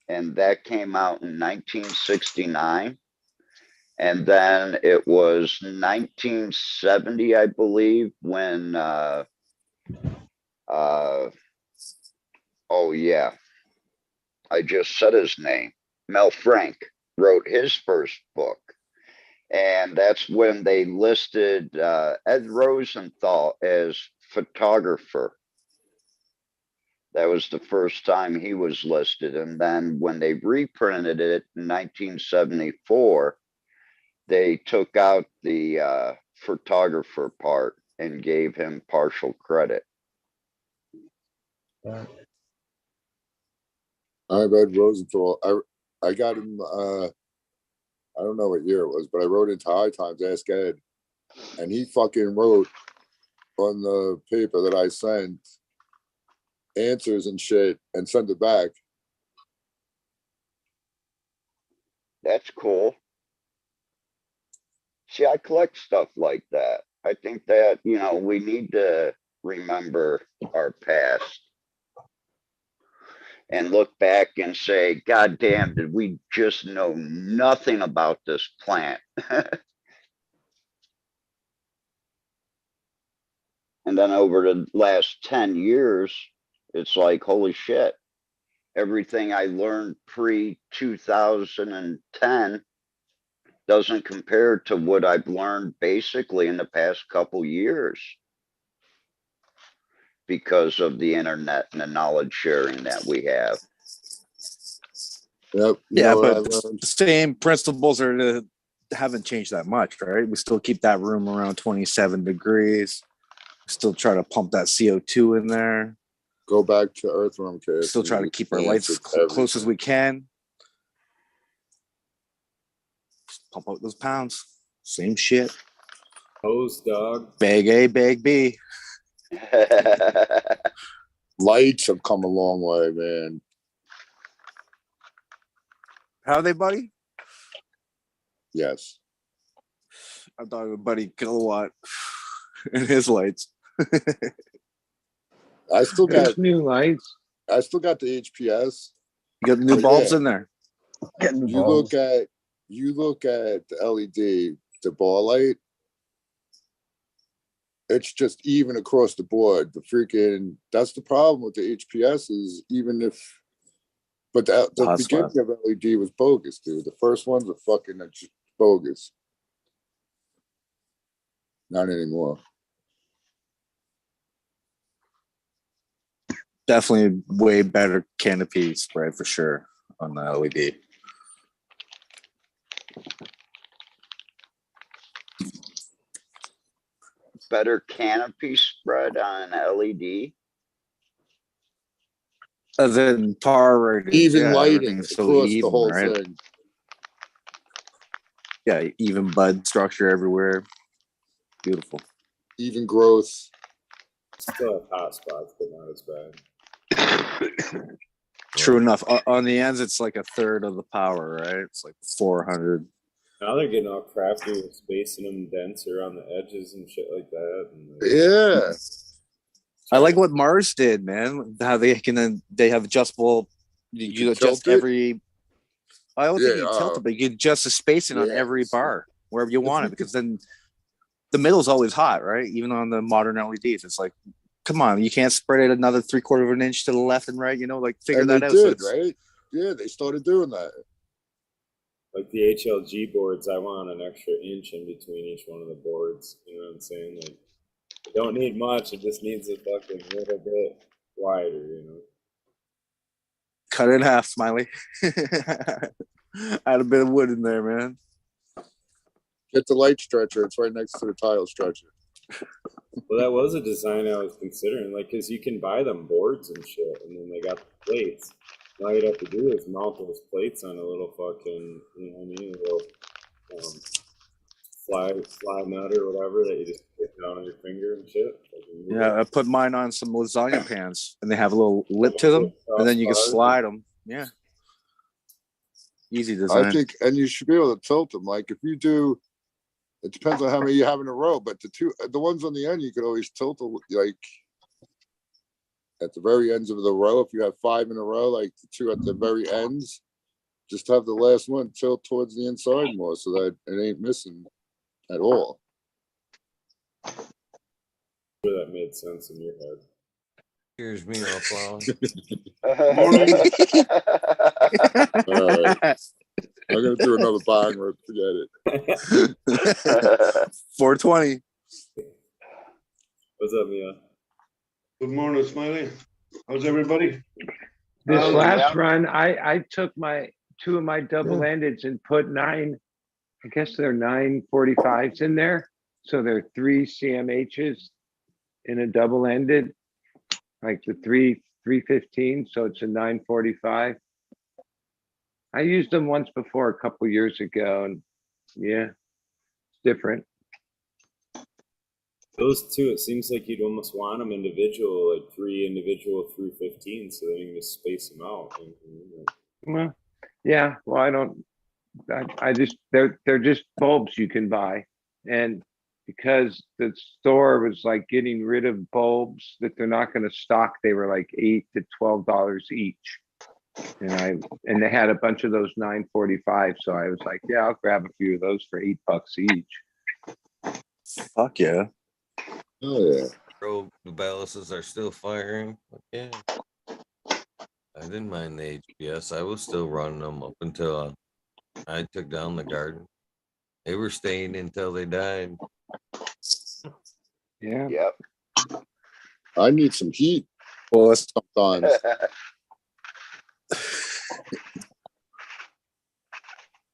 and that came out in 1969. And then it was 1970, I believe, when oh yeah, I just said his name. Mel Frank wrote his first book. And that's when they listed Ed Rosenthal as photographer. That was the first time he was listed. And then when they reprinted it in 1974, they took out the photographer part and gave him partial credit. Yeah. I read Rosenthal. I got him. I don't know what year it was, but I wrote into High Times Ask Ed, and he fucking wrote on the paper that I sent answers and shit and sent it back. That's cool. See, I collect stuff like that. I think that, you know, we need to remember our past and look back and say, God damn, did we just know nothing about this plant? And then over the last 10 years, it's like, holy shit, everything I learned pre 2010 doesn't compare to what I've learned basically in the past couple years because of the internet and the knowledge sharing that we have. Yep. Yeah, but the same principles haven't changed that much, right? We still keep that room around 27 degrees. We still try to pump that CO2 in there. Go back to Earthworm Cast. Still try to keep our lights close as we can. Just pump out those pounds. Same shit. Woes, dog. Bag A, bag B. Lights have come a long way, man. How are they, buddy? Yes. I'm talking about Buddy Kilowatt and his lights. I still got new lights. I still got the HPS. You got the new bulbs in there. You look at the LED, the ball light. It's just even across the board. That's the problem with the HPS is even if, but the beginning of LED was bogus, dude. The first ones are fucking bogus. Not anymore. Definitely way better canopy spread for sure on the LED. Better canopy spread on an LED. As in tar rating. Even lighting across the whole right? thing. Yeah, even bud structure everywhere. Beautiful. Even growth. Still have hot spots, but not as bad. True enough. On the ends, it's like a third of the power, right? It's like 400. Now they're getting all crafty with spacing them denser on the edges and shit like that. And yeah. I like what Mars did, man. How they have adjustable. You adjust every. I don't think you can tilt it, but you can adjust the spacing on every bar wherever you want it, because then the middle's always hot, right? Even on the modern LEDs, it's like, come on, you can't spread it another 3/4 of an inch to the left and right. You know, like figure that out. Did, right? Yeah, they started doing that. Like the HLG boards, I want an extra inch in between each one of the boards. You know what I'm saying? Like, it don't need much. It just needs a fucking little bit wider, you know? Cut it in half, Smiley. Add a bit of wood in there, man. Get the light stretcher. It's right next to the tile stretcher. Well, that was a design I was considering, like, because you can buy them boards and shit, and then they got the plates. All you'd have to do is mount those plates on a little fucking, you know what I mean, a little fly nut or whatever that you just put down on your finger and shit. Yeah, I put mine on some lasagna pans, and they have a little lip to them, and then you can slide them. Yeah, easy design. I think, and you should be able to tilt them. Like if you do, it depends on how many you have in a row. But the ones on the end, you could always tilt like at the very ends of the row. If you have 5 in a row, like the 2 at the very ends, just have the last one tilt towards the inside more, so that it ain't missing at all. Sure, that made sense in your head. Here's me offline. I'm gonna do another bong rip. Forget it. 420. What's up, Mia? Good morning, Smiley. How's everybody? This last run, I took 2 of my double-endeds and put 9, I guess they're 945s in there. So they're 3 CMHs in a double-ended, like the 315. So it's a 945. I used them once before a couple years ago, and yeah, it's different. Those 2, it seems like you'd almost want them individual, like 3 individual through 15, so then you can just space them out. Well, yeah. Well, I just they're just bulbs you can buy, and because the store was like getting rid of bulbs that they're not going to stock, they were like $8 to $12 each, and they had a bunch of those 945. So I was like, yeah, I'll grab a few of those for $8 each. Fuck yeah. Oh yeah. Bro, the balances are still firing. Yeah. I didn't mind the HPS. I was still running them up until I took down the garden. They were staying until they died. Yeah. Yep. I need some heat. Well, sometimes.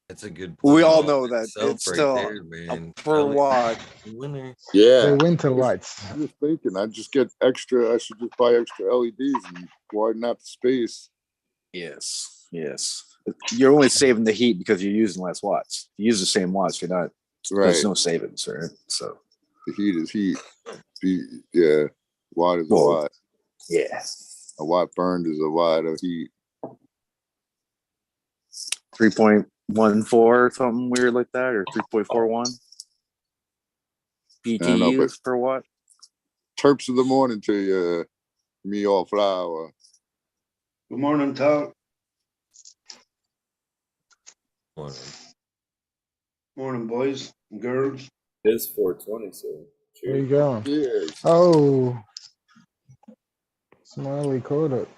That's a good point. We all about know that itself it's right still there, man. per watt. Winner. Yeah. The winter lights. I was thinking I just get extra. I should just buy extra LEDs and widen out the space. Yes. Yes. You're only saving the heat because you're using less watts. If you use the same watts, you're not. Right. There's no savings, right? So the heat is heat. Yeah. Watt is a watt. Yeah. A watt burned is a watt of heat. 3.14 or something weird like that, or 3.41 BTUs per watt. Terps of the morning to you, me all flower. Good morning, Tal. Morning, boys and girls. It is 420, so cheers. Where you going? Cheers. Oh, Smiley caught it.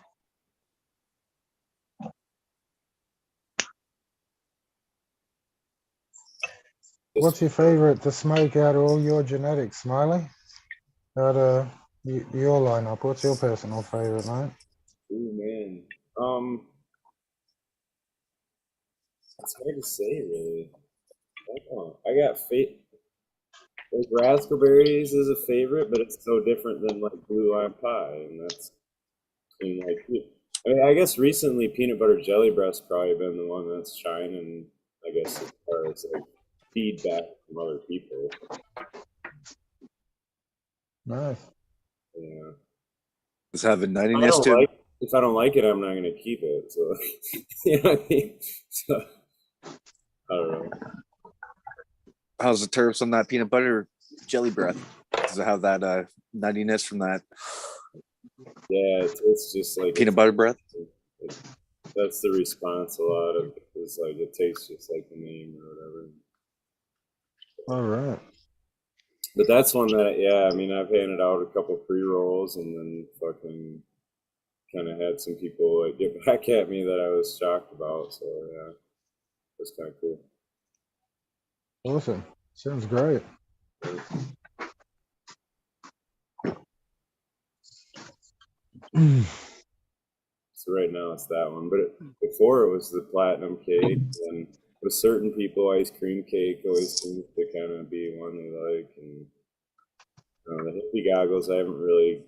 What's your favorite to smoke out of all your genetics, Smiley? Out of your lineup, what's your personal favorite, mate? Ooh, man. It's hard to say, really. I got like raspberries is a favorite, but it's so different than like blue lime pie, and that's like. I mean, I guess recently peanut butter jelly breast's probably been the one that's shining. I guess as far as like feedback from other people. Nice. Yeah. Just having If nuttiness too. if I don't like it, I'm not going to keep it. So, you know what I mean? So, I don't know. How's the terps on that peanut butter jelly breath? Does it have that nuttiness from that? Yeah, it's just like peanut butter breath. That's the response a lot of it, is like it tastes just like the name or whatever. All right. But that's one that, yeah, I mean, I've handed out a couple pre-rolls and then fucking kind of had some people like get back at me that I was shocked about. So, yeah. was kind of cool. Awesome. Sounds great. So right now it's that one, but before it was the platinum cake, and with certain people, ice cream cake always seems to kind of be one they like. And the hippie goggles, I haven't really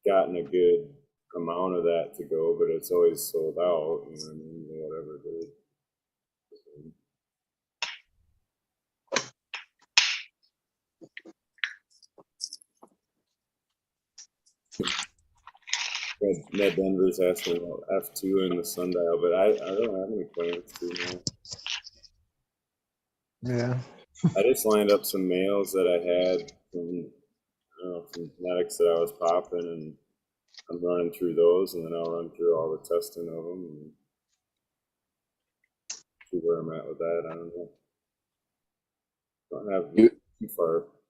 gotten a good amount of that to go, but it's always sold out. You know what I mean? Whatever it is. Ned Denver's asking about F2 in the sundial, but I don't have any plans to now. Yeah. I just lined up some mails that I had from genetics that I was popping, and I'm running through those, and then I'll run through all the testing of them and see where I'm at with that. I don't know. Don't have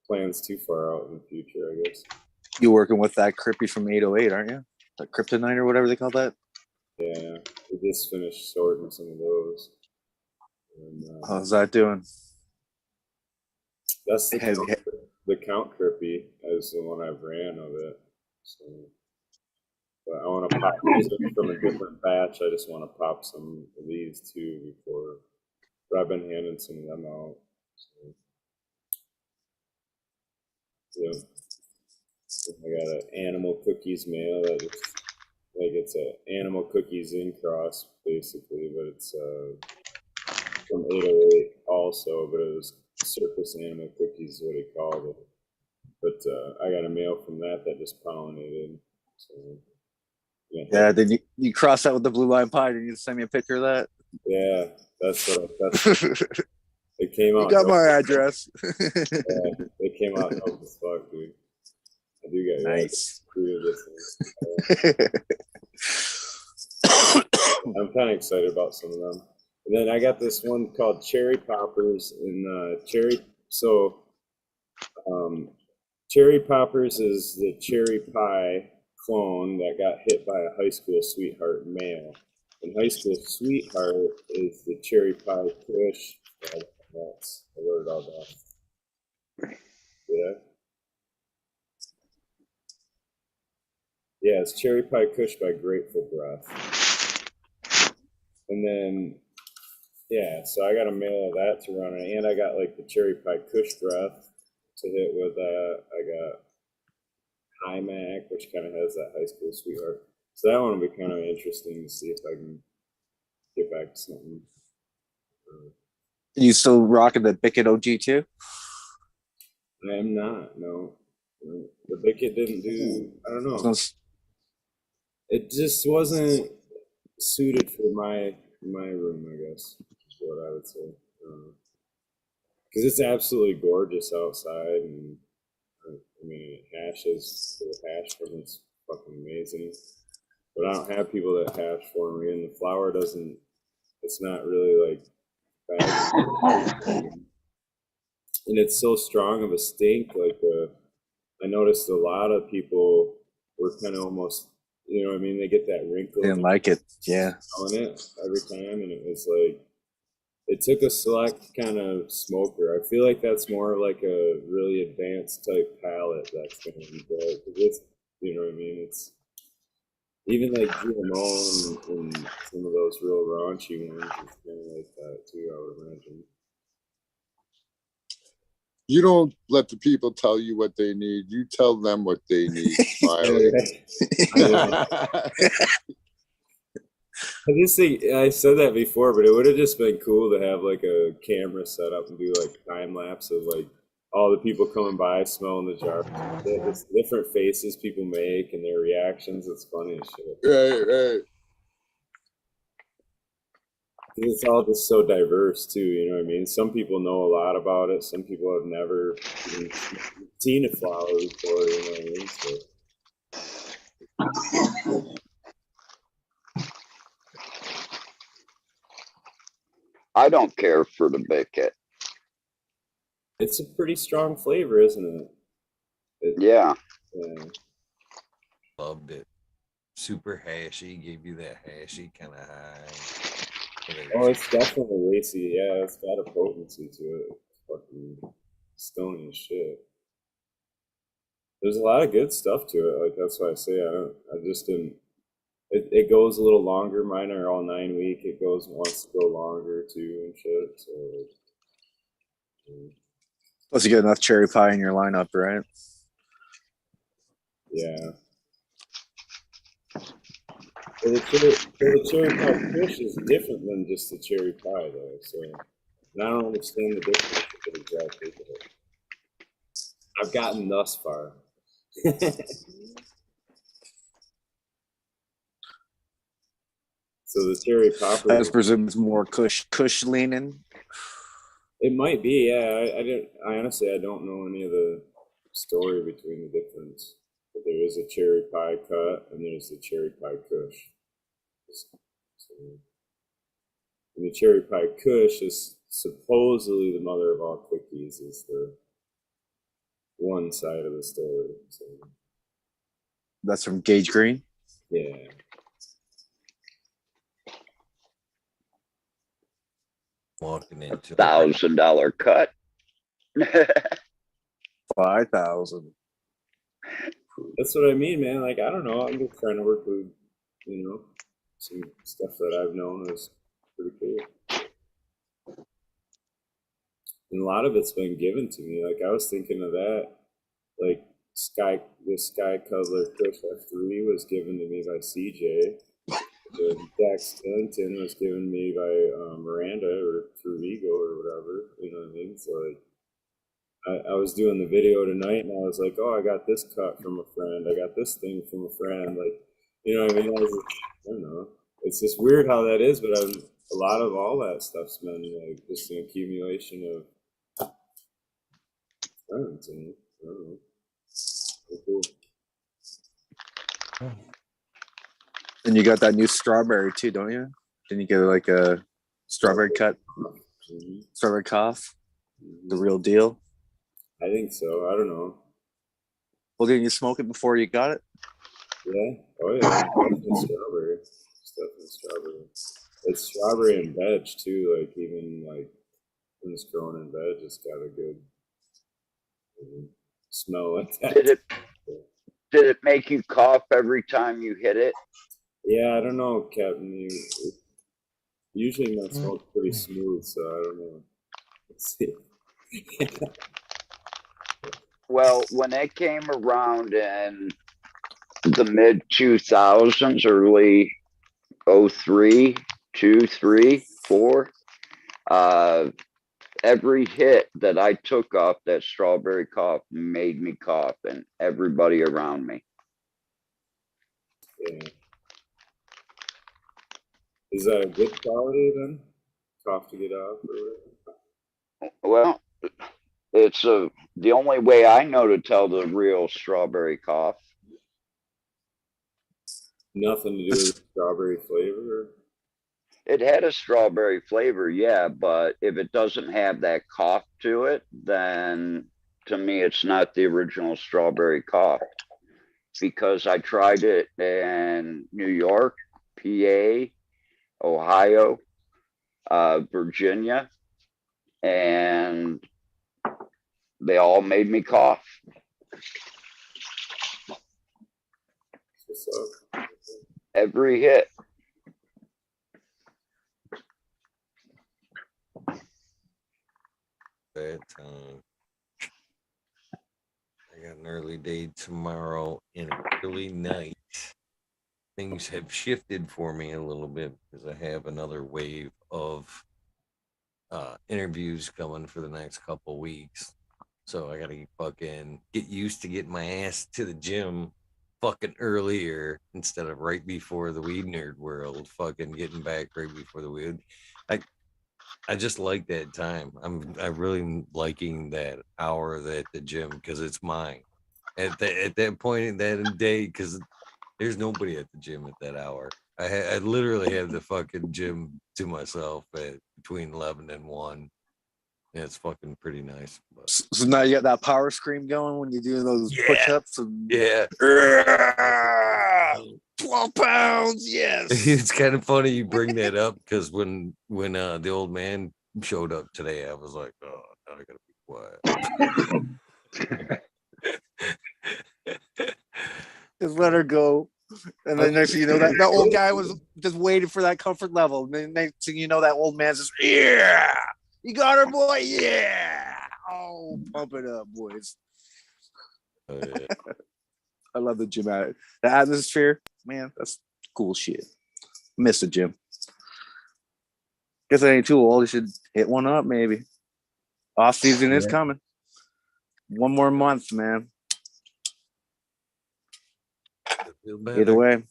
plans too far out in the future, I guess. You working with that Crippy from 808, aren't you? That Kryptonite or whatever they call that? Yeah, we just finished sorting some of those. And, how's that doing? That's the Count Crippy is the one I've ran of it. So, but I want to pop from a different batch. I just want to pop some of these too before. But I've been handing some of them out. So, yeah. I got an animal cookies mail that is like it's a animal cookies in cross basically, but it's from 808 also, but it was circus animal cookies is what he called it. But I got a mail from that just pollinated. So, yeah, then you cross that with the blue line pie. Did you send me a picture of that? Yeah, that's it came out. You got my address. Yeah, it came out dope as fuck, dude. I do get nice. I'm kind of excited about some of them. And then I got this one called Cherry Poppers and cherry. So, Cherry Poppers is the cherry pie clone that got hit by a high school sweetheart male. And high school sweetheart is the cherry pie kush. I wrote it all down. Yeah. Yeah, it's Cherry Pie Kush by Grateful Breath. And then, yeah, so I got a mail of that to run, and I got like the Cherry Pie Kush Breath to hit with that. I got High Mac, which kind of has that high school sweetheart. So that one will be kind of interesting to see if I can get back to something. You still rocking the Bickett OG too? I am not, no. The Bickett didn't do, I don't know. It just wasn't suited for my room, I guess, is what I would say. Because it's absolutely gorgeous outside, and I mean, it hashes. The hash from it's fucking amazing. But I don't have people that hash for me, and the flower doesn't. It's not really like bad. And it's so strong of a stink. Like I noticed a lot of people were kind of almost, you know what I mean? They get that wrinkle. Didn't like it. Yeah. On it every time, and it was like it took a select kind of smoker. I feel like that's more like a really advanced type palette that's going to be built. It's, you know what I mean? It's even like GMO and some of those real raunchy ones. It's kind of like that too, I would imagine. You don't let the people tell you what they need. You tell them what they need, Smiley. I just think I said that before, but it would have just been cool to have like a camera set up and do like time lapse of like all the people coming by smelling the jar. It's different faces people make and their reactions. It's funny as shit. Right. It's all just so diverse too, you know what I mean? Some people know a lot about it. Some people have never even seen a flower before, you know what I mean? So. I don't care for the Bickett. It's a pretty strong flavor, isn't it? Yeah. Loved it. Super hashy, gave you that hashy kind of high. Oh, it's definitely racy. Yeah, it's got a potency to it. It's fucking stony as shit. There's a lot of good stuff to it. Like that's why I say I just didn't. It goes a little longer. Mine are all 9 week. It wants to go longer too and shit. So. Plus, you get enough cherry pie in your lineup, right? Yeah. So the cherry pie kush is different than just the cherry pie, though. So, and I don't understand the difference exactly. But I've gotten thus far. So the cherry popper. I presume it's more kush leaning. It might be, yeah. I honestly don't know any of the story between the difference. But there is a cherry pie cut and there's the cherry pie kush. So, and the cherry pie kush is supposedly the mother of all cookies, is the one side of the story. So, that's from Gage Green. Yeah. Walking into $1,000 cut. 5,000. That's what I mean, man. Like, I don't know. I'm just trying to work with, some stuff that I've known is pretty cool. And a lot of it's been given to me. Like, I was thinking of that. Like, the Sky Cuddler Kush F3 was given to me by CJ. The Dax Clinton was given me by Miranda or through Ego or whatever. You know what I mean? So, like, I was doing the video tonight and I was like, oh, I got this cut from a friend. I got this thing from a friend. Like, you know what I mean? I don't know. It's just weird how that is, but a lot of all that stuff's been like just an accumulation of friends. And I don't know. Cool. And you got that new strawberry too, don't you? Didn't you get like a strawberry cut? Mm-hmm. Strawberry cough? The real deal? I think so. I don't know. Well, didn't you smoke it before you got it? Yeah. Oh, yeah. Definitely strawberry. It's definitely strawberry. It's strawberry and veg, too. Like, even, like, when it's growing in veg, it's got a good smell like that. Did it make you cough every time you hit it? Yeah, I don't know, Captain. Usually my smoke's pretty smooth, so I don't know. Let's see. Well, when it came around in the mid 2000s, early 03, 2, 3, 4, every hit that I took off that strawberry cough made me cough, and everybody around me. Yeah. Is that a good quality then? Cough to get off or whatever? Well, it's the only way I know to tell the real strawberry cough. Nothing to do with strawberry flavor? It had a strawberry flavor, yeah, but if it doesn't have that cough to it, then to me it's not the original strawberry cough. Because I tried it in New York, PA, Ohio, Virginia, and they all made me cough. Every hit. That time. I got an early day tomorrow and an early night. Things have shifted for me a little bit because I have another wave of interviews coming for the next couple weeks. So I gotta fucking get used to getting my ass to the gym fucking earlier instead of right before the Weed Nerd World. Fucking getting back right before the weed. I just like that time. I'm really liking that hour at the gym because it's mine. At that point in that day, because there's nobody at the gym at that hour. I literally have the fucking gym to myself at between 11 and 1. Yeah, it's fucking pretty nice. But. So now you got that power scream going when you're doing those push-ups. And... Yeah. 12 pounds. Yes. It's kind of funny you bring that up because when the old man showed up today, I was like, oh, now I gotta be quiet. Just let her go. And then next thing you know, that old guy was just waiting for that comfort level. And then next thing you know, that old man's just, yeah, you got her, boy. Yeah. Oh, pump it up, boys. Oh, yeah. I love the gym. The atmosphere, man, that's cool shit. Miss the gym. Guess I ain't too old. You should hit one up, maybe. Off season is coming. One more month, man. Either way.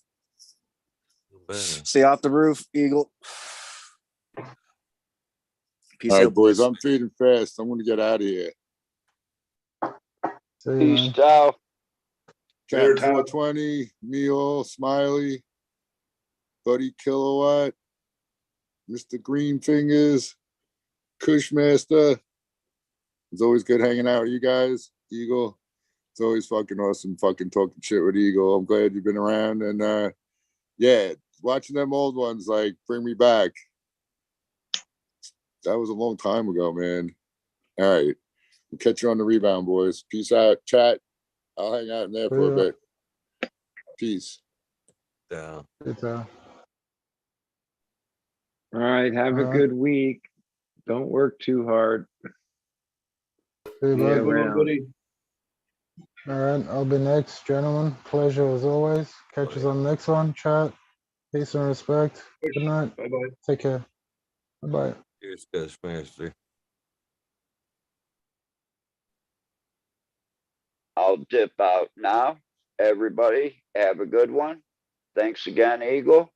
Stay off the roof, Eagle. Peace out, boys. I'm feeding fast. I'm going to get out of here. Peace out. Cat 420, Neil, Smiley, Buddy Kilowatt, Mr. Green Fingers, Cushmaster. It's always good hanging out with you guys, Eagle. It's always fucking awesome fucking talking shit with Eagle. I'm glad you've been around. And yeah, watching them old ones like bring me back. That was a long time ago, man. All right. We'll catch you on the rebound, boys. Peace out. Chat. I'll hang out in there for a bit. Peace. Yeah. All right. Have a good week. Don't work too hard. Hey, See you around. All right, I'll be next, gentlemen. Pleasure as always. Catch us on the next one. Chat. Peace and respect. Good night. Bye-bye. Take care. Bye-bye. Cheers, Cushmaster. I'll dip out now. Everybody, have a good one. Thanks again, Eagle.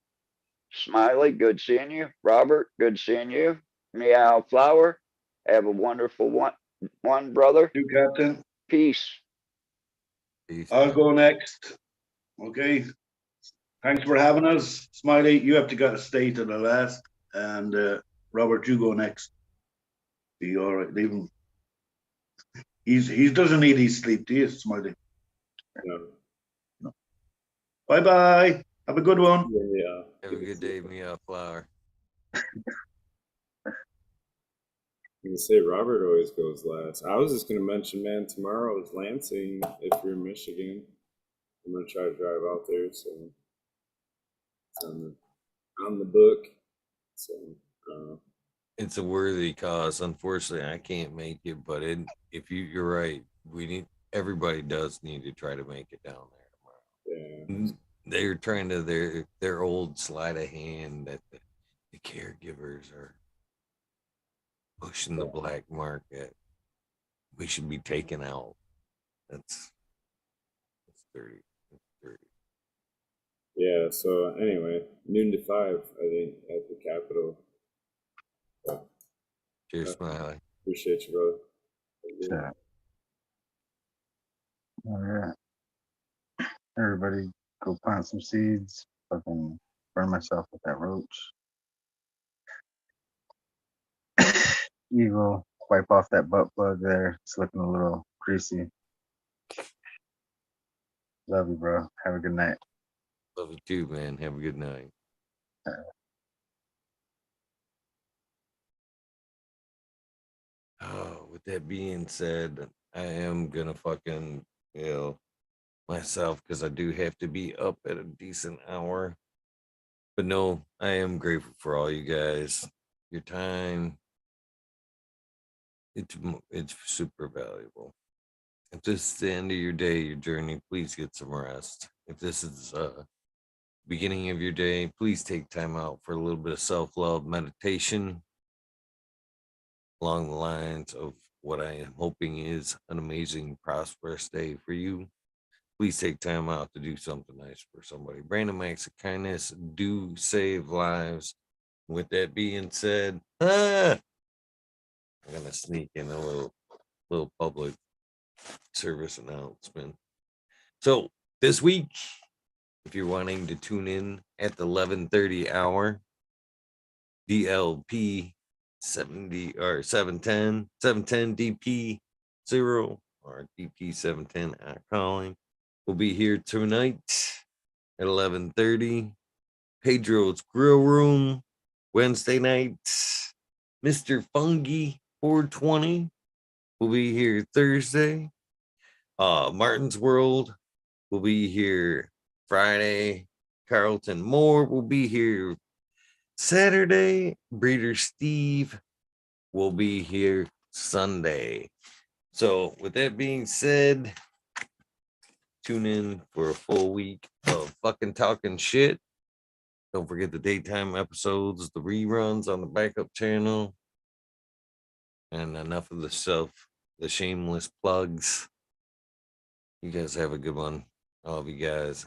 Smiley, good seeing you. Robert, good seeing you. Meow Flower, have a wonderful one, brother. You, Captain. Peace. I'll go next. Okay. Thanks for having us. Smiley, you have to get a stay to the last. And Robert, you go next. Be all right. Leave him. He doesn't need his sleep, do you, Smiley? No. Bye-bye. Have a good one. Yeah. Have a good day, Meow Flower. You can say Robert always goes last. I was just gonna mention, man, tomorrow is Lansing. If you're in Michigan, I'm gonna try to drive out there. So it's on the book. So it's a worthy cause. Unfortunately, I can't make it, but you're right. Everybody does need to try to make it down there tomorrow. Yeah. They're trying to their old sleight of hand that the caregivers are pushing the black market. We should be taken out. That's dirty. That's dirty. Yeah. So anyway, noon to 5, I think, at the Capitol. Cheers, Smiley. Appreciate you, brother. Yeah. All right. Everybody go plant some seeds. Fucking burn myself with that roach. Eagle, wipe off that butt plug there. It's looking a little greasy. Love you, bro. Have a good night. Love you too, man. Have a good night. Oh, with that being said, I am gonna fucking myself because I do have to be up at a decent hour. But no, I am grateful for all you guys. Your time. It's super valuable. If this is the end of your day, your journey, please get some rest. If this is beginning of your day, please take time out for a little bit of self-love meditation along the lines of what I am hoping is an amazing, prosperous day for you. Please take time out to do something nice for somebody. Random acts of kindness do save lives. With that being said, I'm gonna sneak in a little public service announcement. So this week, if you're wanting to tune in at the 11:30 hour, DLP 70 or 710 DP 0 or DP 710 calling will be here tonight at 11:30. Pedro's Grill Room, Wednesday nights. Mr. Fungi 420 will be here Thursday. Martin's World will be here Friday. Carlton Moore will be here Saturday. Breeder Steve will be here Sunday. So, with that being said, tune in for a full week of fucking talking shit. Don't forget the daytime episodes, the reruns on the backup channel. And enough of the shameless plugs. You guys have a good one. All of you guys.